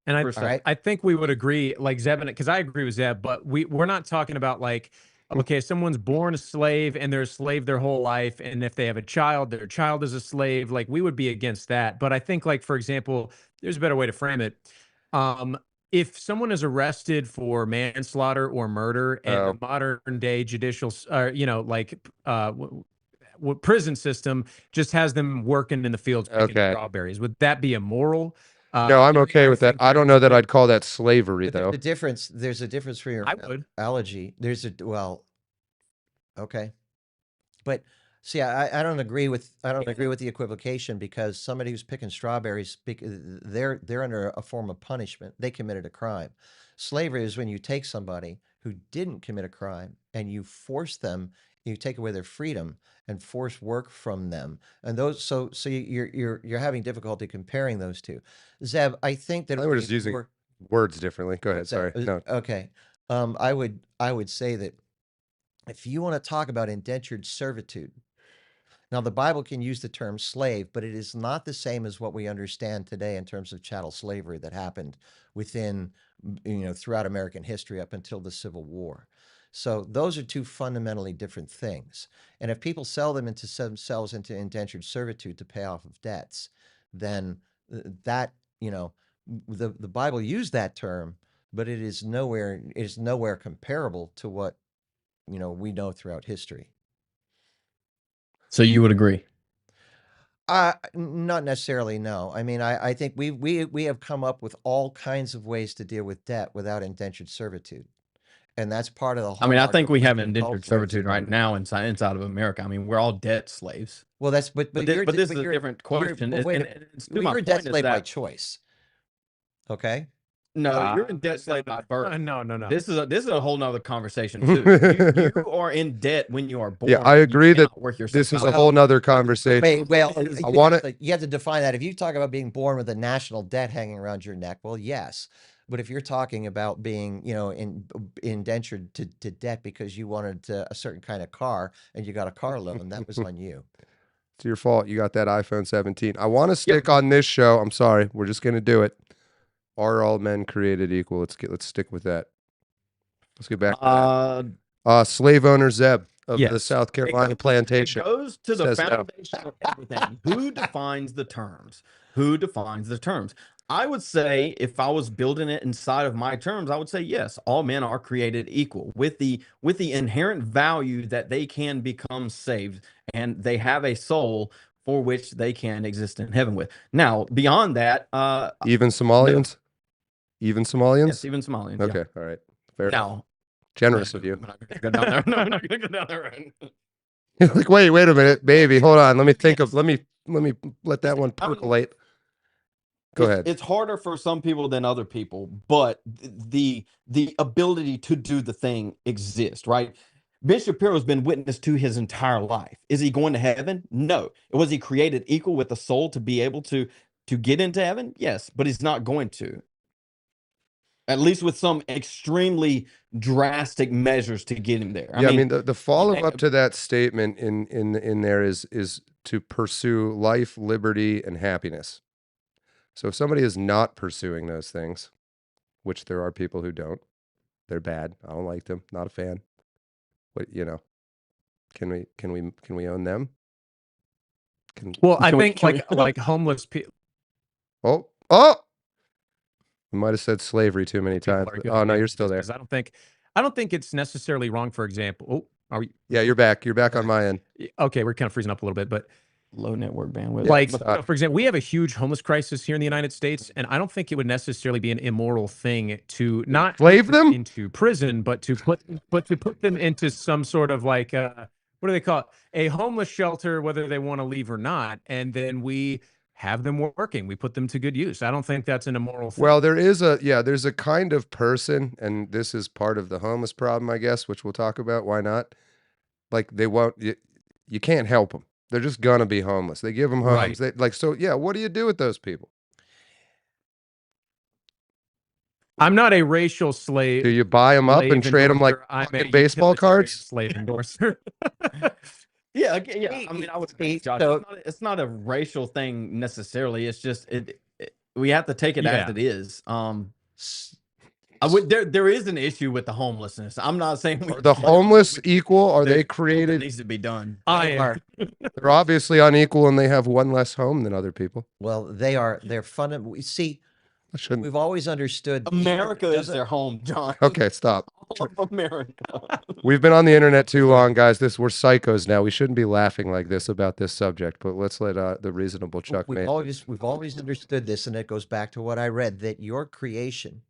And I think we would agree, like Zeb, because I agree with Zeb, but we're not talking about like, okay, someone's born a slave and they're a slave their whole life, and if they have a child, their child is a slave. Like, we would be against that. But I think, like, for example, there's a better way to frame it. If someone is arrested for manslaughter or murder, and the modern day judicial, prison system just has them working in the fields picking strawberries, would that be immoral? No, I'm okay with that. I don't know that I'd call that slavery, though. There's a difference for your I would. analogy. Okay. But see, I don't agree with the equivocation, because somebody who's picking strawberries, they're under a form of punishment. They committed a crime. Slavery is when you take somebody who didn't commit a crime and you force them, you take away their freedom and force work from them. And those, so you're having difficulty comparing those two. Zeb, I think that we're just using words differently. Go ahead. Sorry. No. Okay. I would say that if you want to talk about indentured servitude, now the Bible can use the term slave, but it is not the same as what we understand today in terms of chattel slavery that happened within, throughout American history up until the Civil War. So those are two fundamentally different things. And if people sell themselves into indentured servitude to pay off of debts, then that, the Bible used that term, but it is nowhere comparable to what we know throughout history. So you would agree? Not necessarily, no. I mean, I think we have come up with all kinds of ways to deal with debt without indentured servitude, and that's part of the whole. I mean, I think we have indentured servitude right now inside of America. I mean, we're all debt slaves. Well, that's but this is a different question. You're a debt slave by choice. Okay. No, you're in debt slave by birth. No. This is a whole nother conversation too. You are in debt when you are born. Yeah, I agree that this is a whole nother conversation. Wait, well, you have to define that. If you talk about being born with a national debt hanging around your neck, well, yes. But if you're talking about being, indentured to debt because you wanted a certain kind of car and you got a car loan, that was on you. It's your fault. You got that iPhone 17. I want to stick on this show. I'm sorry. We're just going to do it. Are all men created equal? Let's stick with that. Let's get back to that. Slave owner Zeb of the South Carolina plantation. It goes to the foundation of everything. Who defines the terms? Who defines the terms? I would say, if I was building it inside of my terms, I would say yes, all men are created equal with the inherent value that they can become saved and they have a soul for which they can exist in heaven with. Now, beyond that, even Somalians. Even Somalians? Yes, even Somalians. Okay, yeah. all right. Fair now, enough. Generous of you. I'm not going to go down there. No, I'm not going to go down there. You're like, wait a minute, baby. Hold on. Let me let that one percolate. Go ahead. It's harder for some people than other people, but the ability to do the thing exists, right? Ben Shapiro's been witness to his entire life. Is he going to heaven? No. Was he created equal with the soul to be able to get into heaven? Yes, but he's not going to. At least with some extremely drastic measures to get him there. I mean the follow-up to that statement in there is to pursue life, liberty, and happiness. So if somebody is not pursuing those things, which there are people who don't, they're bad. I don't like them. Not a fan. But can we own them? I think like homeless people. Oh. We might have said slavery too many times. Oh no, you're still there. I don't think it's necessarily wrong. For example, are we? Yeah, you're back. You're back on my end. Okay, we're kind of freezing up a little bit, but low network bandwidth. Like, for example, we have a huge homeless crisis here in the United States, and I don't think it would necessarily be an immoral thing to not slave them into prison, but to put them into some sort of like what do they call it? A homeless shelter, whether they want to leave or not, and then we have them working. We put them to good use. I don't think that's an immoral thing. Well, there's a kind of person, and this is part of the homeless problem, I guess, which we'll talk about. Why not? Like they won't. You can't help them. They're just gonna be homeless. They give them homes. Right. What do you do with those people? I'm not a racial slave. Do you buy them up and trade them like baseball cards? Slave endorser. Yeah. I mean, I would say, Josh, it's not a racial thing necessarily. It's just we have to take it as it is. There is an issue with the homelessness. I'm not saying are the homeless equal. Are they created? Needs to be done. They're obviously unequal, and they have one less home than other people. Well, they're fundamental. See, I shouldn't. We've always understood America is their home, John. Okay, stop. All of America. We've been on the internet too long, guys. We're psychos now. We shouldn't be laughing like this about this subject, but let's let the reasonable Chuck we've always understood this, and it goes back to what I read, that your creation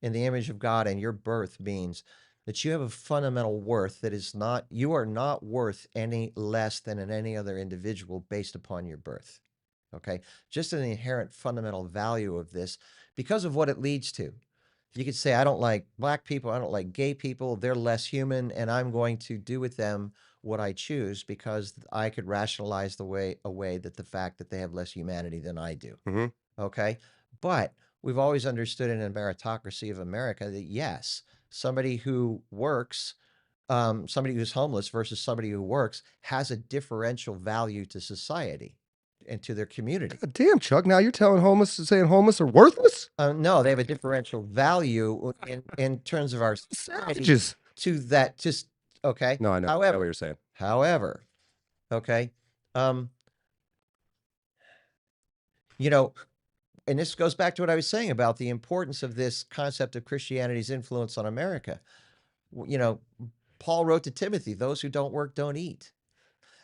in the image of God and your birth means that you have a fundamental worth that is not, you are not worth any less than any other individual based upon your birth. Okay? Just an inherent fundamental value of this because of what it leads to. You could say, I don't like black people, I don't like gay people, they're less human, and I'm going to do with them what I choose because I could rationalize away that the fact that they have less humanity than I do. Mm-hmm. Okay? But we've always understood in a meritocracy of America that yes, somebody who works, somebody who's homeless versus somebody who works has a differential value to society and to their community. God damn, Chuck, now you're saying homeless are worthless? No, they have a differential value in terms of our society to that. Just okay. No, I know. However, I know what you're saying. However, okay, you know, and this goes back to what I was saying about the importance of this concept of Christianity's influence on America. You know, Paul wrote to Timothy, those who don't work don't eat.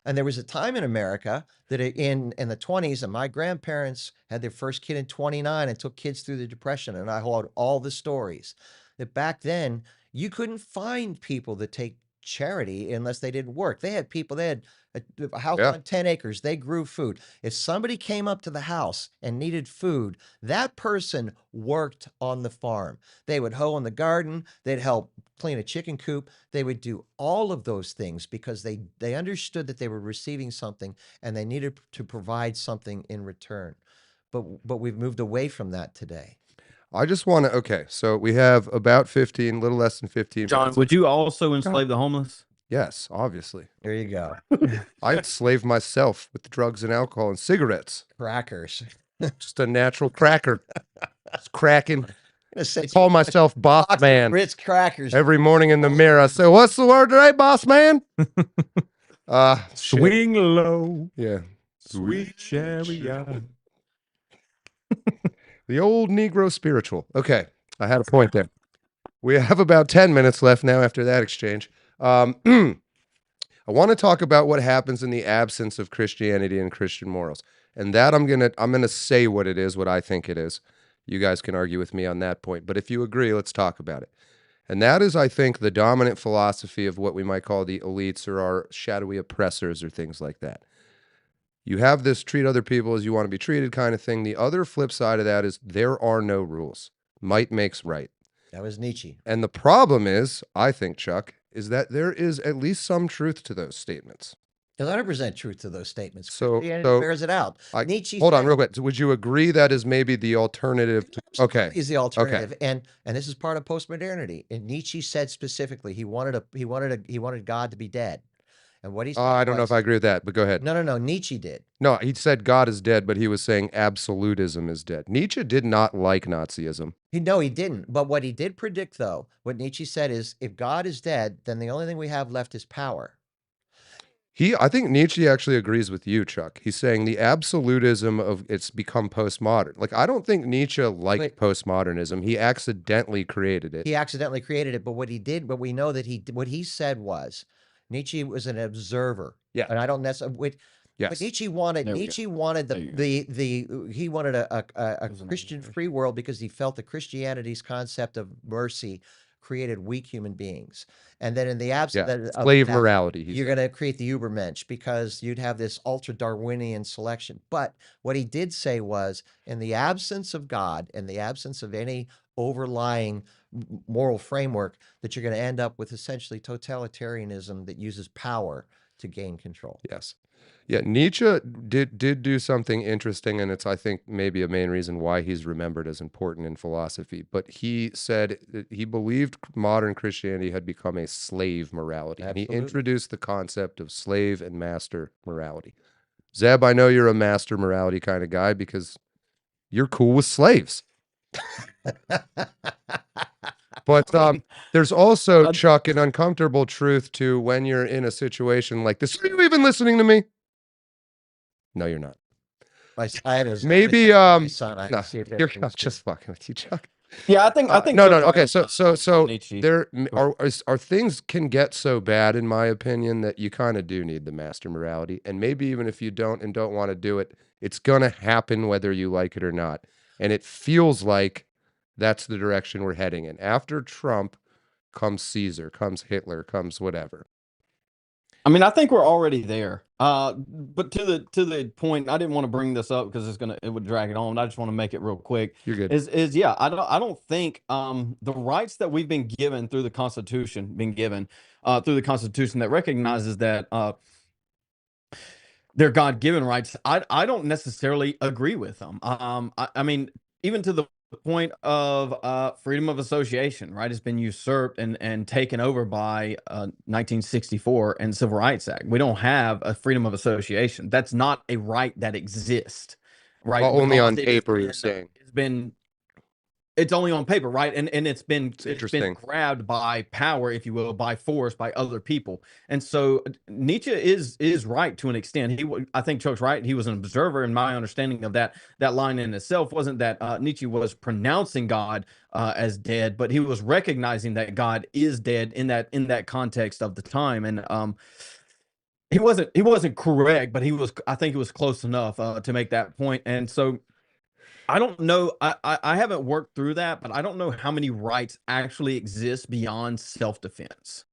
And there was a time in America that in the 20s, and my grandparents had their first kid in 29 and took kids through the Depression. And I heard all the stories that back then you couldn't find people that take charity unless they didn't work. They had people, they had a house on 10 acres. They grew food. If somebody came up to the house and needed food, that person worked on the farm. They would hoe in the garden. They'd help clean a chicken coop. They would do all of those things because they understood that they were receiving something and they needed to provide something in return. But we've moved away from that today. I just want to, okay, so we have about 15, little less than 15 John, minutes. would you also enslave the homeless? Yes, obviously. There you go. I enslaved myself with drugs and alcohol and cigarettes. Crackers. Just a natural cracker. It's cracking. I call myself boss man. Ritz crackers. Every morning in the mirror, I say, "What's the word today, boss man?" Swing low. Yeah. Sweet chariot. The old Negro spiritual. Okay, I had a point there. We have about 10 minutes left now after that exchange. I want to talk about what happens in the absence of Christianity and Christian morals. And that I'm gonna say what it is, what I think it is. You guys can argue with me on that point. But if you agree, let's talk about it. And that is, I think, the dominant philosophy of what we might call the elites or our shadowy oppressors or things like that. You have this treat other people as you want to be treated kind of thing. The other flip side of that is there are no rules. Might makes right. That was Nietzsche. And the problem is, I think, Chuck, is that there is at least some truth to those statements. There's 100% truth to those statements. So bears it out. Nietzsche. Hold on, real quick. Would you agree that is maybe the alternative? Okay, is the alternative, okay. And this is part of postmodernity. And Nietzsche said specifically he wanted God to be dead. And what he said I don't know if I agree with that, but go ahead. No. Nietzsche did. No, he said God is dead, but he was saying absolutism is dead. Nietzsche did not like Nazism. No, he didn't. But what he did predict, though, what Nietzsche said is, if God is dead, then the only thing we have left is power. I think Nietzsche actually agrees with you, Chuck. He's saying the absolutism of it's become postmodern. Like, I don't think Nietzsche liked postmodernism. He accidentally created it. He accidentally created it, but what he did, but we know that what he said was, Nietzsche was an observer. Yeah. And I don't necessarily, yes. But Nietzsche wanted a Christian free world because he felt that Christianity's concept of mercy created weak human beings. And then in the absence of slave morality, you're going to create the Übermensch because you'd have this ultra Darwinian selection. But what he did say was, in the absence of God, in the absence of any overlying moral framework, that you're going to end up with essentially totalitarianism that uses power to gain control. Yes. Yeah, Nietzsche did do something interesting, and it's, I think, maybe a main reason why he's remembered as important in philosophy. But he said that he believed modern Christianity had become a slave morality. Absolutely. And he introduced the concept of slave and master morality. Zeb, I know you're a master morality kind of guy because you're cool with slaves. But there's also, Chuck, an uncomfortable truth to when you're in a situation like this. Are you even listening to me? No, you're not. my side is maybe my son. I no, see if you're everything's just fucking with you, Chuck. Yeah, I think No. Chuck's Okay, right so on Nietzsche. there are things can get so bad, in my opinion, that you kind of do need the master morality, and maybe even if you don't want to do it, it's gonna happen whether you like it or not. And it feels like that's the direction we're heading in. After Trump comes Caesar, comes Hitler, comes whatever. I mean, I think we're already there. But to the point, I didn't want to bring this up because it would drag it on. I just want to make it real quick. You're good. Is yeah, I don't think the rights that we've been given through the Constitution, that recognizes that they're God-given rights. I don't necessarily agree with them. I mean, even to the point of freedom of association, right, has been usurped and taken over by 1964 and Civil Rights Act. We don't have a freedom of association. That's not a right that exists, right? Well, only on Because paper, you're saying. It's only on paper, right? And it's been grabbed by power, if you will, by force, by other people. And so Nietzsche is right to an extent. I think Chuck's right. He was an observer, and my understanding of that line in itself wasn't that Nietzsche was pronouncing God as dead, but he was recognizing that God is dead in that context of the time. And he wasn't correct, but I think he was close enough to make that point. And so I don't know. I haven't worked through that, but I don't know how many rights actually exist beyond self-defense.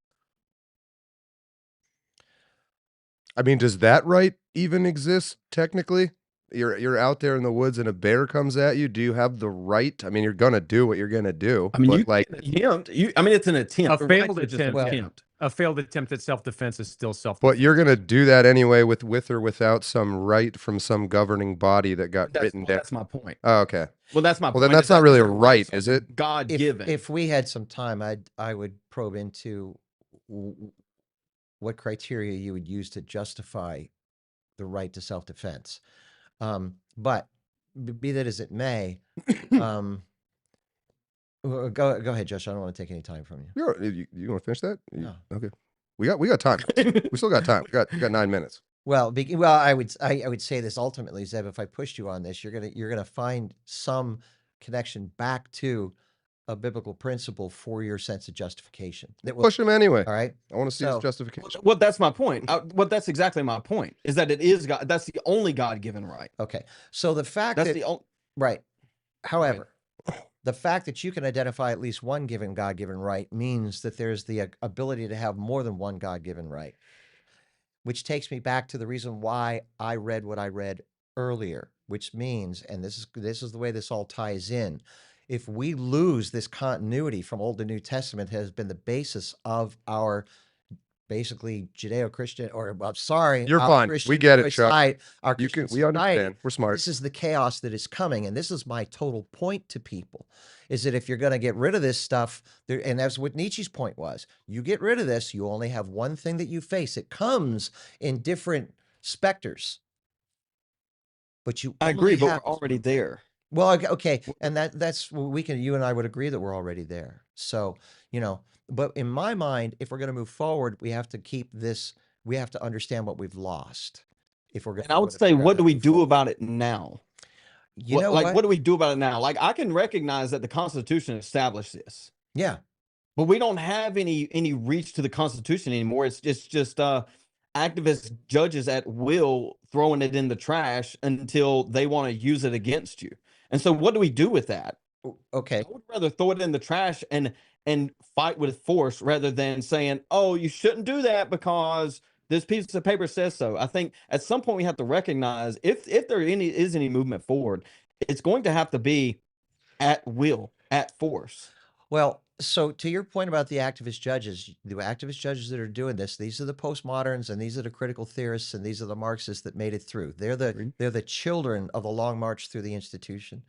I mean, does that right even exist technically? You're out there in the woods and a bear comes at you. Do you have the right? I mean, you're gonna do what you're gonna do. I mean, but you like attempt. I mean, it's an attempt. A failed attempt. A failed attempt at self-defense is still self-defense. But you're gonna do that anyway, with or without some right from some governing body that got written down. That's my point. Oh, okay. Well, that's my point. Well, then that's not really a right, is it? God-given. If we had some time, I would probe into what criteria you would use to justify the right to self-defense. But be that as it may, go ahead, Josh. I don't want to take any time from you. You want to finish that? No. Okay. We got time. We still got time. We got 9 minutes. Well, I would say this ultimately, Zeb. If I pushed you on this, you're gonna find some connection back to a biblical principle for your sense of justification. That will push him anyway. All right. I want to see his justification. Well, that's my point. That's exactly my point. Is that it is God? That's the only God-given right. Okay. So the fact That's that the only right. However, the fact that you can identify at least one given God-given right means that there's the ability to have more than one God-given right, which takes me back to the reason why I read what I read earlier, which means, and this is the way this all ties in. If we lose this continuity from Old to New Testament, has been the basis of our basically Judeo-Christian, or I'm sorry, you're fine. We get it, Chuck. We understand. We're smart. This is the chaos that is coming, and this is my total point to people: is that if you're going to get rid of this stuff, and that's what Nietzsche's point was, you get rid of this, you only have one thing that you face. It comes in different specters, but I agree, but we're already there. Well, okay, and that's you and I would agree that we're already there. So, but in my mind, if we're going to move forward, we have to keep this. We have to understand what we've lost. If we're going, and I would say, what do we do about it now? What do we do about it now? Like, I can recognize that the Constitution established this. Yeah, but we don't have any reach to the Constitution anymore. It's just activist judges at will throwing it in the trash until they want to use it against you. And so what do we do with that? Okay. I would rather throw it in the trash and fight with force rather than saying, oh, you shouldn't do that because this piece of paper says so. I think at some point we have to recognize if there is any movement forward, it's going to have to be at will, at force. Well, so to your point about the activist judges that are doing this, these are the postmoderns, and these are the critical theorists, and these are the Marxists that made it through. They're the children of the long march through the institution.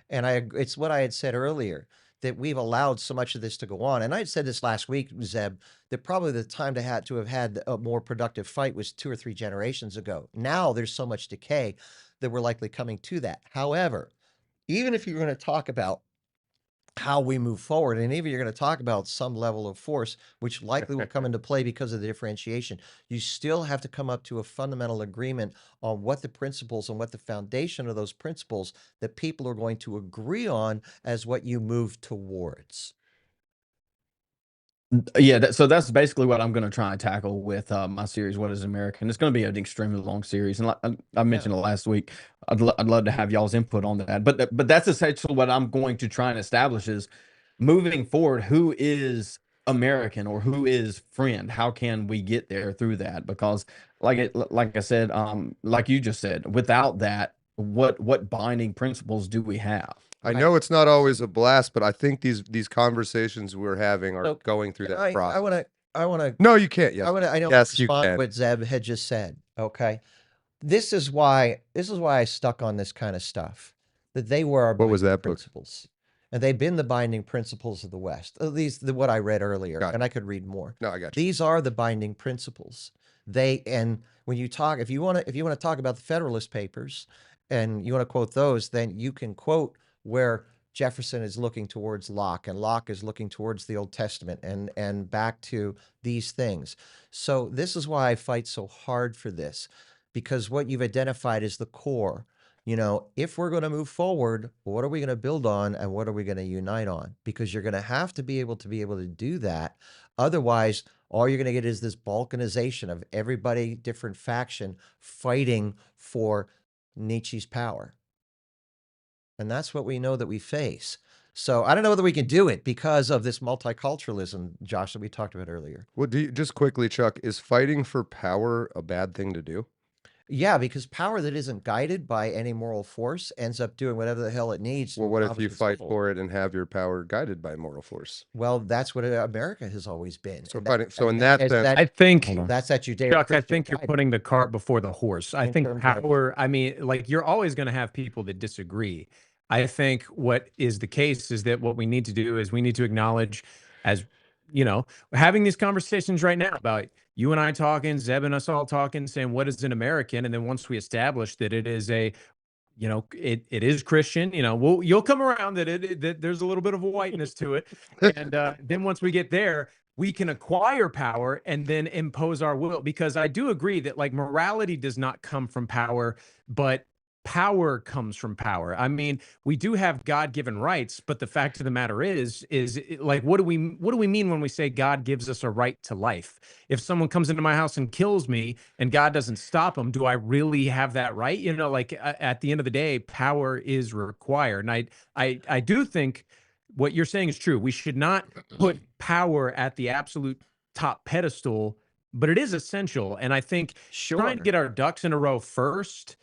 And it's what I had said earlier, that we've allowed so much of this to go on. And I had said this last week, Zeb, that probably the time to have had a more productive fight was 2 or 3 generations ago. Now there's so much decay that we're likely coming to that. However, even if you're going to talk about how we move forward. And even you're going to talk about some level of force, which likely will come into play because of the differentiation. You still have to come up to a fundamental agreement on what the principles and what the foundation of those principles that people are going to agree on as what you move towards. Yeah, so that's basically what I'm going to try and tackle with my series, What is American? It's going to be an extremely long series, and like I mentioned it last week, I'd love to have y'all's input on that. But that's essentially what I'm going to try and establish is moving forward. Who is American or who is friend? How can we get there through that? Because like I said, like you just said, without that, what binding principles do we have? I know it's not always a blast, but I think these conversations we're having are going through that process. I want to. No, you can't. Yes. I don't Yes, you respond to can. what Zeb had just said. Okay, this is why I stuck on this kind of stuff. That they were our What was binding that book? principles, and they've been the binding principles of the West. At least what I read earlier, Got it. and I could read more. No, I got you. These are the binding principles. And when you talk, if you want to talk about the Federalist Papers, and you want to quote those, then you can quote where Jefferson is looking towards Locke, and Locke is looking towards the Old Testament, and back to these things. So this is why I fight so hard for this, because what you've identified is the core. You know, if we're going to move forward, what are we going to build on, and what are we going to unite on? Because you're going to have to be able to do that. Otherwise, all you're going to get is this balkanization of everybody, different faction, fighting for Nietzsche's power. And that's what we know that we face. So I don't know whether we can do it because of this multiculturalism, Josh, that we talked about earlier. Well, just quickly, Chuck, is fighting for power a bad thing to do? Yeah, because power that isn't guided by any moral force ends up doing whatever the hell it needs. Well, what if you fight for it and have your power guided by moral force? Well, that's what America has always been. So, in that sense, I think that's that Judeo. Chuck, I think you're putting the cart before the horse. I think power, I mean, like, you're always going to have people that disagree. I think what is the case is that what we need to do is we need to acknowledge, as you know, we're having these conversations right now about you and I talking, Zeb and us all talking, saying what is an American, and then once we establish that it is a, you know, it is Christian, you know, you'll come around that there's a little bit of a whiteness to it, and then once we get there, we can acquire power and then impose our will. Because I do agree that, like, morality does not come from power, but power comes from power. I mean, we do have God-given rights, but the fact of the matter is like, what do we mean when we say God gives us a right to life? If someone comes into my house and kills me and God doesn't stop them, do I really have that right? You know, like, at the end of the day, power is required. And I do think what you're saying is true. We should not put power at the absolute top pedestal, but it is essential. And I think trying to get our ducks in a row first,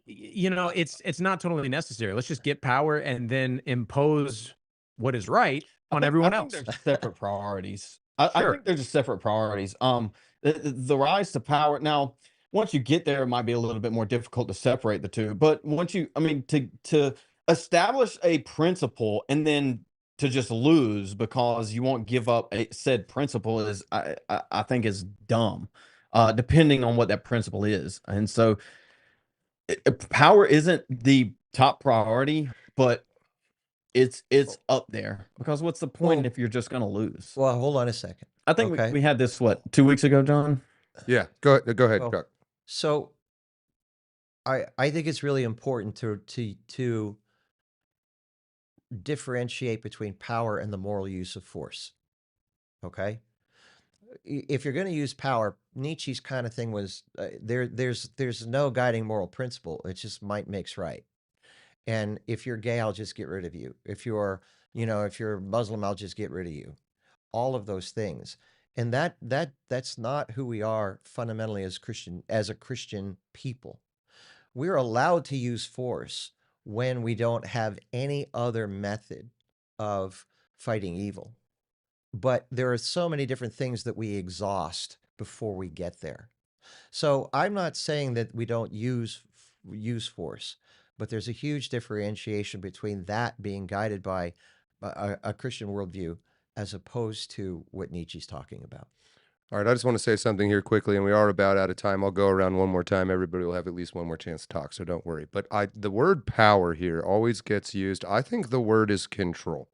you know, it's not totally necessary. Let's just get power and then impose what is right on everyone else. They're separate priorities. I think they're just separate priorities. The rise to power. Now, once you get there, it might be a little bit more difficult to separate the two. But once you, I mean, to establish a principle and then to just lose because you won't give up a said principle is, I think, is dumb. Depending on what that principle is, and so power isn't the top priority, but it's up there, because what's the point if you're just going to lose? Well, hold on a second. I think we had this, what, 2 weeks ago, John? Yeah, go ahead, Chuck. So I think it's really important to differentiate between power and the moral use of force. Okay? If you're going to use power, Nietzsche's kind of thing was there's no guiding moral principle. It just might makes right. And if you're gay, I'll just get rid of you. If you're, you know, if you're Muslim, I'll just get rid of you. All of those things. And that's not who we are fundamentally as a Christian people. We're allowed to use force when we don't have any other method of fighting evil. But there are so many different things that we exhaust before we get there. So I'm not saying that we don't use force, but there's a huge differentiation between that being guided by a Christian worldview as opposed to what Nietzsche's talking about. All right, I just want to say something here quickly, and we are about out of time. I'll go around one more time. Everybody will have at least one more chance to talk, so don't worry. But the word power here always gets used. I think the word is control.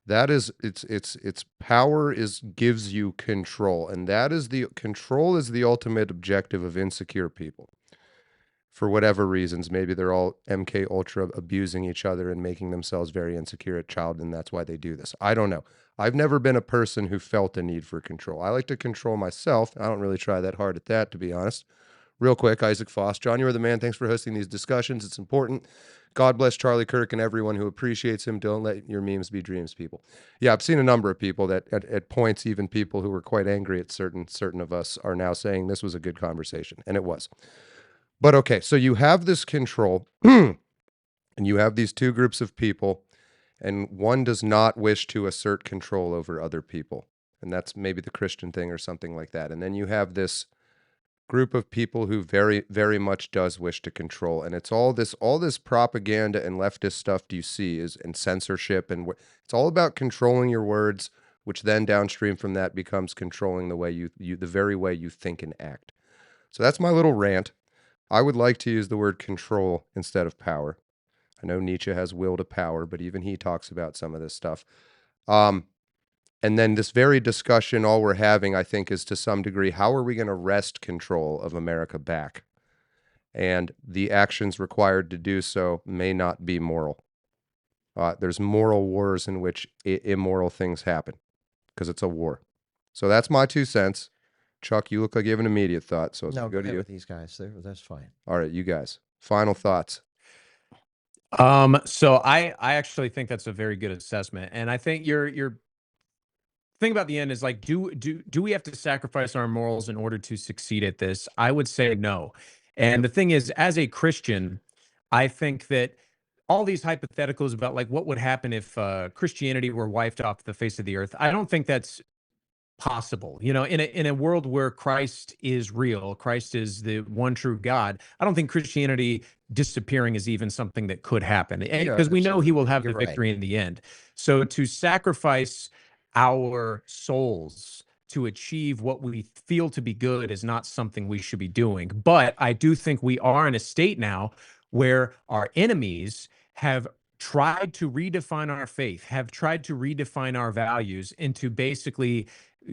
That is, it's power gives you control, and that is control is the ultimate objective of insecure people. For whatever reasons, maybe they're all MK Ultra abusing each other and making themselves very insecure at child, and that's why they do this. I don't know. I've never been a person who felt a need for control. I like to control myself. I don't really try that hard at that, to be honest. Real quick, Isaac Foss. John, you are the man. Thanks for hosting these discussions. It's important. God bless Charlie Kirk and everyone who appreciates him. Don't let your memes be dreams, people. Yeah, I've seen a number of people that at points, even people who were quite angry at certain of us are now saying this was a good conversation, and it was. But okay, so you have this control, and you have these two groups of people, and one does not wish to assert control over other people. And that's maybe the Christian thing or something like that. And then you have this group of people who very, very much does wish to control. And it's all this propaganda and leftist stuff you see and censorship. And it's all about controlling your words, which then downstream from that becomes controlling the way the very way you think and act. So that's my little rant. I would like to use the word control instead of power. I know Nietzsche has will to power, but even he talks about some of this stuff. And then this very discussion, all we're having, I think, is to some degree, how are we going to wrest control of America back? And the actions required to do so may not be moral. There's moral wars in which immoral things happen because it's a war. So that's my 2 cents. Chuck, you look like you have an immediate thought, so No, go to you. with these guys. That's fine. All right, you guys. Final thoughts. So I actually think that's a very good assessment, and I think your thing about the end is like, do we have to sacrifice our morals in order to succeed at this? I would say no. And the thing is, as a Christian, I think that all these hypotheticals about like what would happen if Christianity were wiped off the face of the earth, I don't think that's possible. You know, in a world where Christ is real, Christ is the one true God, I don't think Christianity disappearing is even something that could happen, because we know he will have the victory in the end. So to sacrifice our souls to achieve what we feel to be good is not something we should be doing. But I do think we are in a state now where our enemies have tried to redefine our faith, have tried to redefine our values into basically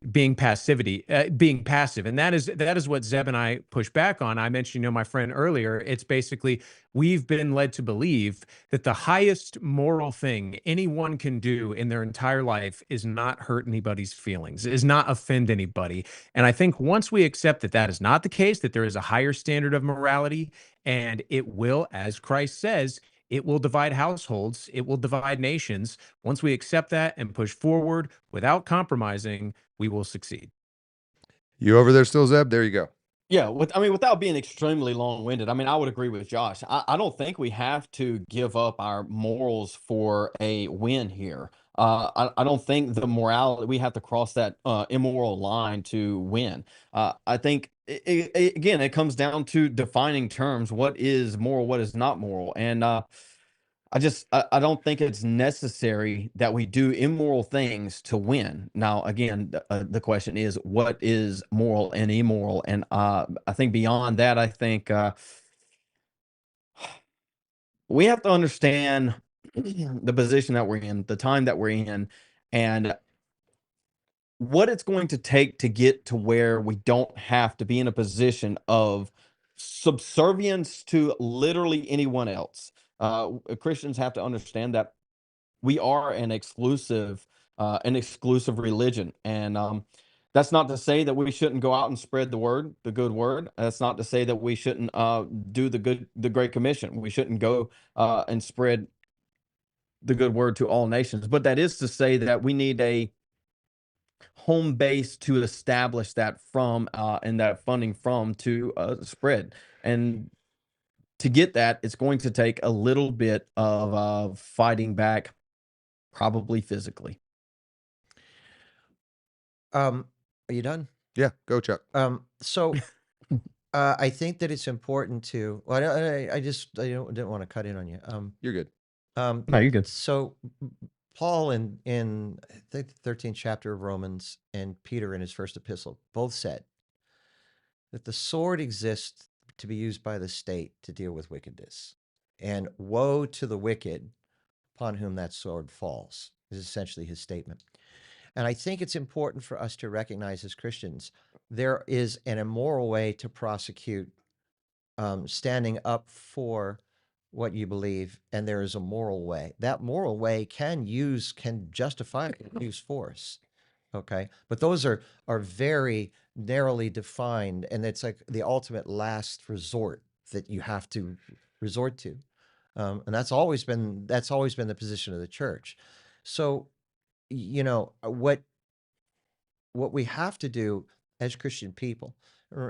being passive, and that is what Zeb and I push back on. I mentioned, my friend earlier. It's basically we've been led to believe that the highest moral thing anyone can do in their entire life is not hurt anybody's feelings, is not offend anybody. And I think once we accept that that is not the case, that there is a higher standard of morality, and it will, as Christ says, it will divide households, it will divide nations. Once we accept that and push forward without compromising, we will succeed. You over there still, Zeb? There you go. Yeah, without being extremely long-winded, I would agree with Josh. I don't think we have to give up our morals for a win here. I don't think the morality, we have to cross that immoral line to win. I think, again, it comes down to defining terms. What is moral, what is not moral? And I don't think it's necessary that we do immoral things to win. Now, again, the question is, what is moral and immoral? And I think beyond that, I think we have to understand the position that we're in, the time that we're in, and what it's going to take to get to where we don't have to be in a position of subservience to literally anyone else. Christians have to understand that we are an exclusive religion, and that's not to say that we shouldn't go out and spread the good word. That's not to say that we shouldn't do the Great Commission. We shouldn't go and spread the good word to all nations. But that is to say that we need a home base to establish that from and that funding from to spread. And to get that, it's going to take a little bit of fighting back, probably physically. Are you done? Yeah, go Chuck. So I think that it's important to. Well, I didn't want to cut in on you. You're good. No, you're good. So Paul in I think the 13th chapter of Romans and Peter in his first epistle both said that the sword exists to be used by the state to deal with wickedness. And woe to the wicked upon whom that sword falls, is essentially his statement. And I think it's important for us to recognize as Christians, there is an immoral way to prosecute standing up for what you believe, and there is a moral way. That moral way can justify use force. Okay, but those are very narrowly defined, and it's like the ultimate last resort that you have to resort to, and that's always been the position of the church. So, you know, what we have to do as Christian people,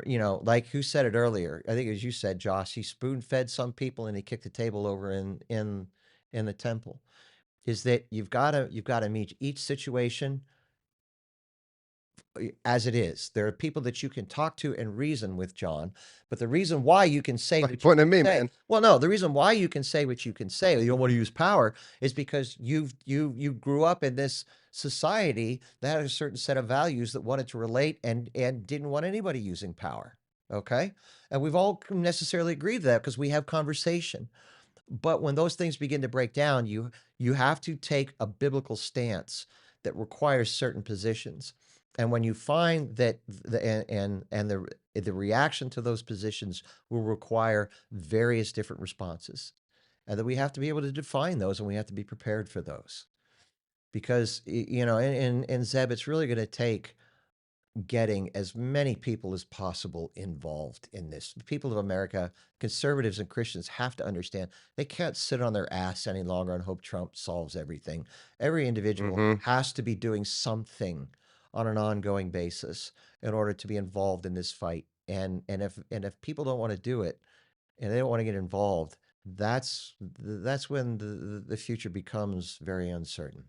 you know, like who said it earlier? I think it was you said, Josh. He spoon fed some people and he kicked the table over in the temple. Is that you've got to meet each situation as it is. There are people that you can talk to and reason with, John. But the reason why you can say what pointing at me, man. Well, no, the reason why you can say what you can say, you don't want to use power, is because you grew up in this society that had a certain set of values that wanted to relate and didn't want anybody using power. Okay, and we've all necessarily agreed to that because we have conversation. But when those things begin to break down, you have to take a biblical stance that requires certain positions. And when you find that the reaction to those positions will require various different responses, and that we have to be able to define those, and we have to be prepared for those, because you know, in Zeb, it's really going to take getting as many people as possible involved in this. The people of America, conservatives and Christians, have to understand they can't sit on their ass any longer and hope Trump solves everything. Every individual has to be doing something on an ongoing basis in order to be involved in this fight. And if people don't want to do it and they don't want to get involved, that's when the future becomes very uncertain.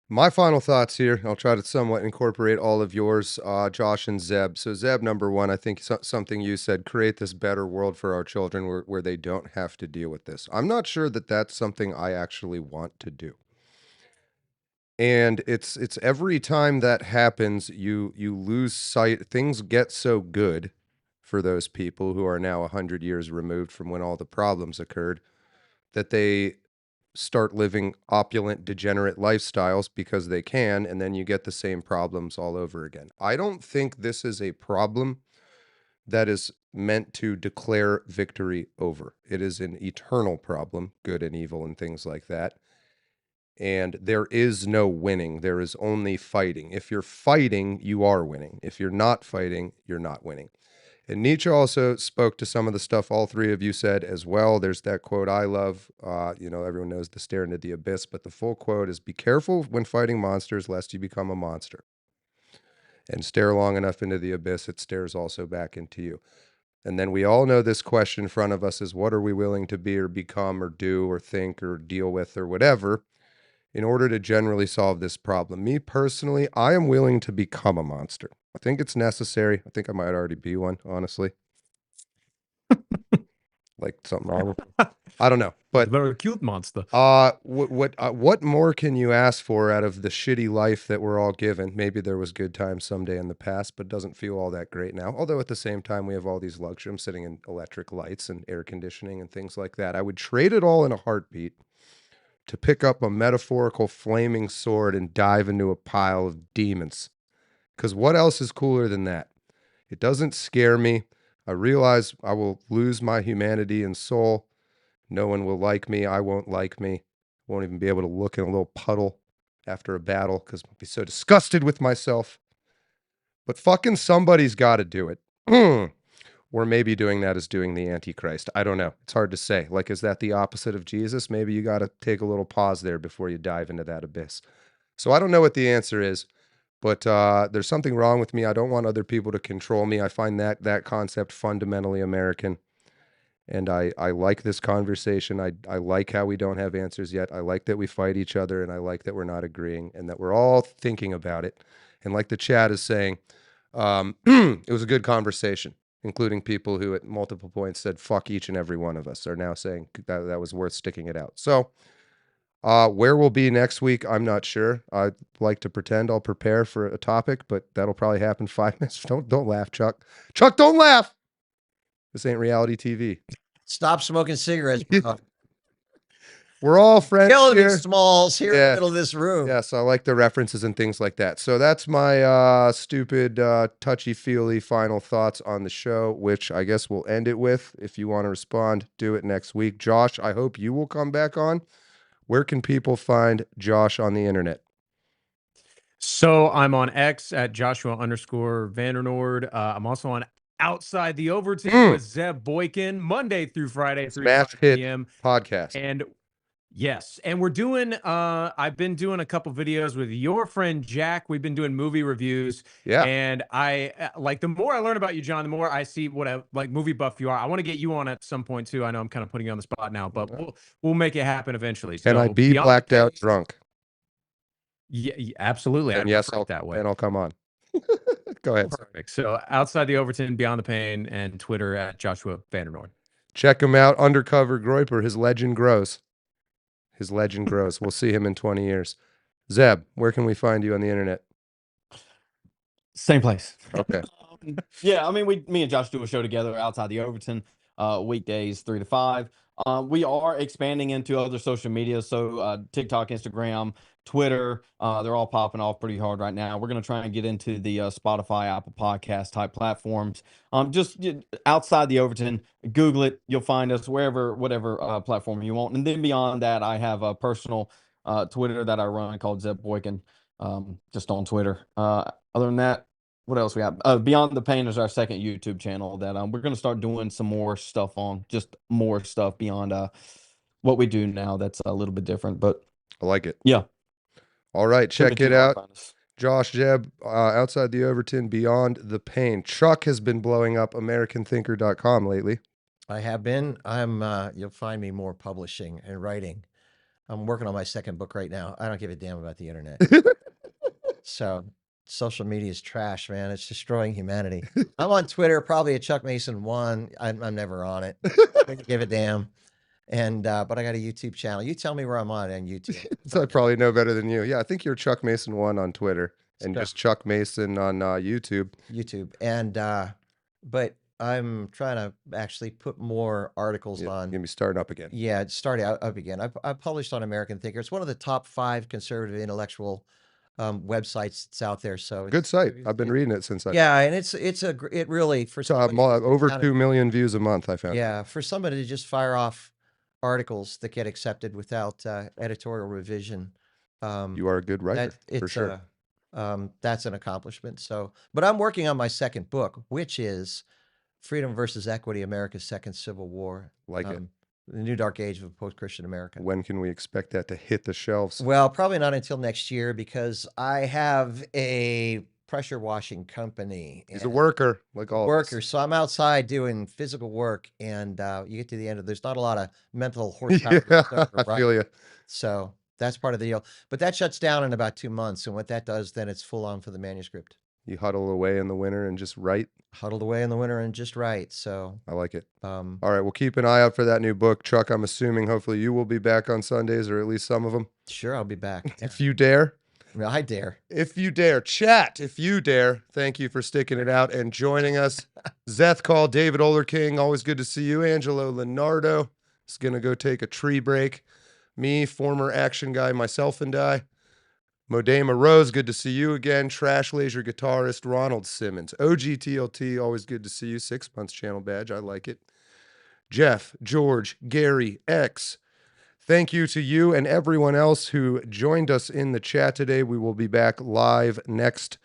My final thoughts here, I'll try to somewhat incorporate all of yours, Josh and Zeb. So Zeb, number one, I think something you said, create this better world for our children where they don't have to deal with this. I'm not sure that that's something I actually want to do. And it's every time that happens, you lose sight. Things get so good for those people who are now 100 years removed from when all the problems occurred that they start living opulent, degenerate lifestyles because they can, and then you get the same problems all over again. I don't think this is a problem that is meant to declare victory over. It is an eternal problem, good and evil and things like that. And there is no winning. There is only fighting. If you're fighting, you are winning. If you're not fighting, you're not winning. And Nietzsche also spoke to some of the stuff all three of you said as well. There's that quote I love. You know, everyone knows the stare into the abyss, but the full quote is, be careful when fighting monsters, lest you become a monster. And stare long enough into the abyss, it stares also back into you. And then we all know this question in front of us is, what are we willing to be or become or do or think or deal with or whatever in order to generally solve this problem? Me personally, I am willing to become a monster. I think it's necessary. I think I might already be one, honestly. Like something wrong with me. I don't know, but very cute monster. What more can you ask for out of the shitty life that we're all given? Maybe there was good times someday in the past, but it doesn't feel all that great now. Although at the same time, we have all these luxuries. I'm sitting in electric lights and air conditioning and things like that. I would trade it all in a heartbeat to pick up a metaphorical flaming sword and dive into a pile of demons. Because what else is cooler than that? It doesn't scare me. I realize I will lose my humanity and soul. No one will like me. I won't like me. Won't even be able to look in a little puddle after a battle because I'll be so disgusted with myself. But fucking somebody's got to do it. Or maybe doing that is doing the Antichrist. I don't know. It's hard to say. Like, is that the opposite of Jesus? Maybe you got to take a little pause there before you dive into that abyss. So I don't know what the answer is, but there's something wrong with me. I don't want other people to control me. I find that concept fundamentally American. And I like this conversation. I like how we don't have answers yet. I like that we fight each other, and I like that we're not agreeing and that we're all thinking about it. And like the chat is saying, it was a good conversation, including people who at multiple points said, fuck each and every one of us, are now saying that was worth sticking it out. So Where we'll be next week, I'm not sure. I'd like to pretend I'll prepare for a topic, but that'll probably happen 5 minutes. Don't laugh, Chuck. Chuck, don't laugh. This ain't reality TV. Stop smoking cigarettes, bro. We're all friends Killing here. me, Smalls, here in the middle of this room. Yes, I like the references and things like that. So that's my stupid, touchy-feely final thoughts on the show, which I guess we'll end it with. If you want to respond, do it next week. Josh, I hope you will come back on. Where can people find Josh on the internet? So I'm on X at Joshua_Vandernord. I'm also on Outside the Overton with Zeb Boykin, Monday through Friday, 3 to 5 p.m. podcast. And yes, and we're doing, I've been doing a couple videos with your friend Jack. We've been doing movie reviews. Yeah. And I, like, the more I learn about you, John, the more I see what a, like, movie buff you are. I want to get you on at some point too. I know I'm kind of putting you on the spot now, but we'll make it happen eventually. Can I be blacked out drunk? Yeah, absolutely. And yes, I'll come on. Go ahead. Perfect. So Outside the Overton, Beyond the Pain, and Twitter at Joshua Vandernord. Check him out. Undercover Groiper. His legend grows. His legend grows. We'll see him in 20 years. Zeb, where can we find you on the internet? Same place. Okay. Yeah, I mean, me and Josh do a show together, Outside the Overton, weekdays 3 to 5. We are expanding into other social media, so TikTok, Instagram, Twitter, they're all popping off pretty hard right now. We're going to try and get into the Spotify, Apple Podcast type platforms. Just Outside the Overton, Google it. You'll find us whatever platform you want. And then beyond that, I have a personal Twitter that I run called Zeb Boykin, just on Twitter. Other than that, what else we have? Beyond the Pain is our second YouTube channel that we're going to start doing some more stuff on, just more stuff beyond what we do now. That's a little bit different, but I like it. Yeah. All right, check it out. Josh Zeb, Outside the Overton, Beyond the Pain. Chuck has been blowing up AmericanThinker.com lately. I have been. You'll find me more publishing and writing. I'm working on my second book right now. I don't give a damn about the internet. So social media is trash, man. It's destroying humanity. I'm on Twitter, probably a Chuck Mason 1. I'm never on it. I don't give a damn. And but I got a YouTube channel. You tell me where I'm on YouTube. So I probably know better than you. Yeah, I think you're Chuck Mason 1 on Twitter and just Chuck Mason on YouTube. And but I'm trying to actually put more articles on. Gonna be starting up again. Yeah, it's starting up again. I published on American Thinker. It's one of the top 5 conservative intellectual websites that's out there. So good site. I've been reading it since. And it really for over 2 million views a month. I found. Yeah, for somebody to just fire off articles that get accepted without editorial revision. You are a good writer, for sure. That's an accomplishment. So, but I'm working on my second book, which is Freedom versus Equity: America's Second Civil War. Like it. The New Dark Age of Post-Christian America. When can we expect that to hit the shelves? Well, probably not until next year because I have a pressure washing company. He's a worker, like all worker. So I'm outside doing physical work, and you get to the end of there's not a lot of mental horsepower. Yeah, I feel you. So that's part of the deal. But that shuts down in about 2 months, and what that does, then it's full on for the manuscript. You huddle away in the winter and just write. Huddled away in the winter and just write. So I like it. All right, we'll keep an eye out for that new book, Chuck. I'm assuming hopefully you will be back on Sundays, or at least some of them. Sure, I'll be back. Yeah. If you dare. Well, I dare. If you dare. Chat, if you dare. Thank you for sticking it out and joining us. Zeth Call, David Olerking, always good to see you. Angelo Leonardo is going to go take a tree break. Me, former action guy, myself and I. Modema Rose, good to see you again. Trash Laser guitarist Ronald Simmons. OGTLT, always good to see you. 6 months channel badge, I like it. Jeff, George, Gary, X. Thank you to you and everyone else who joined us in the chat today. We will be back live next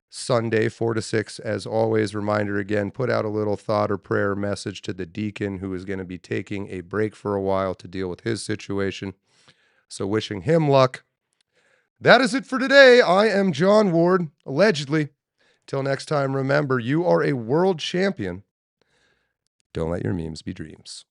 Sunday, 4 to 6. As always, reminder again, put out a little thought or prayer message to the Deacon, who is going to be taking a break for a while to deal with his situation. So wishing him luck. That is it for today. I am John Ward, allegedly. Till next time, remember, you are a world champion. Don't let your memes be dreams.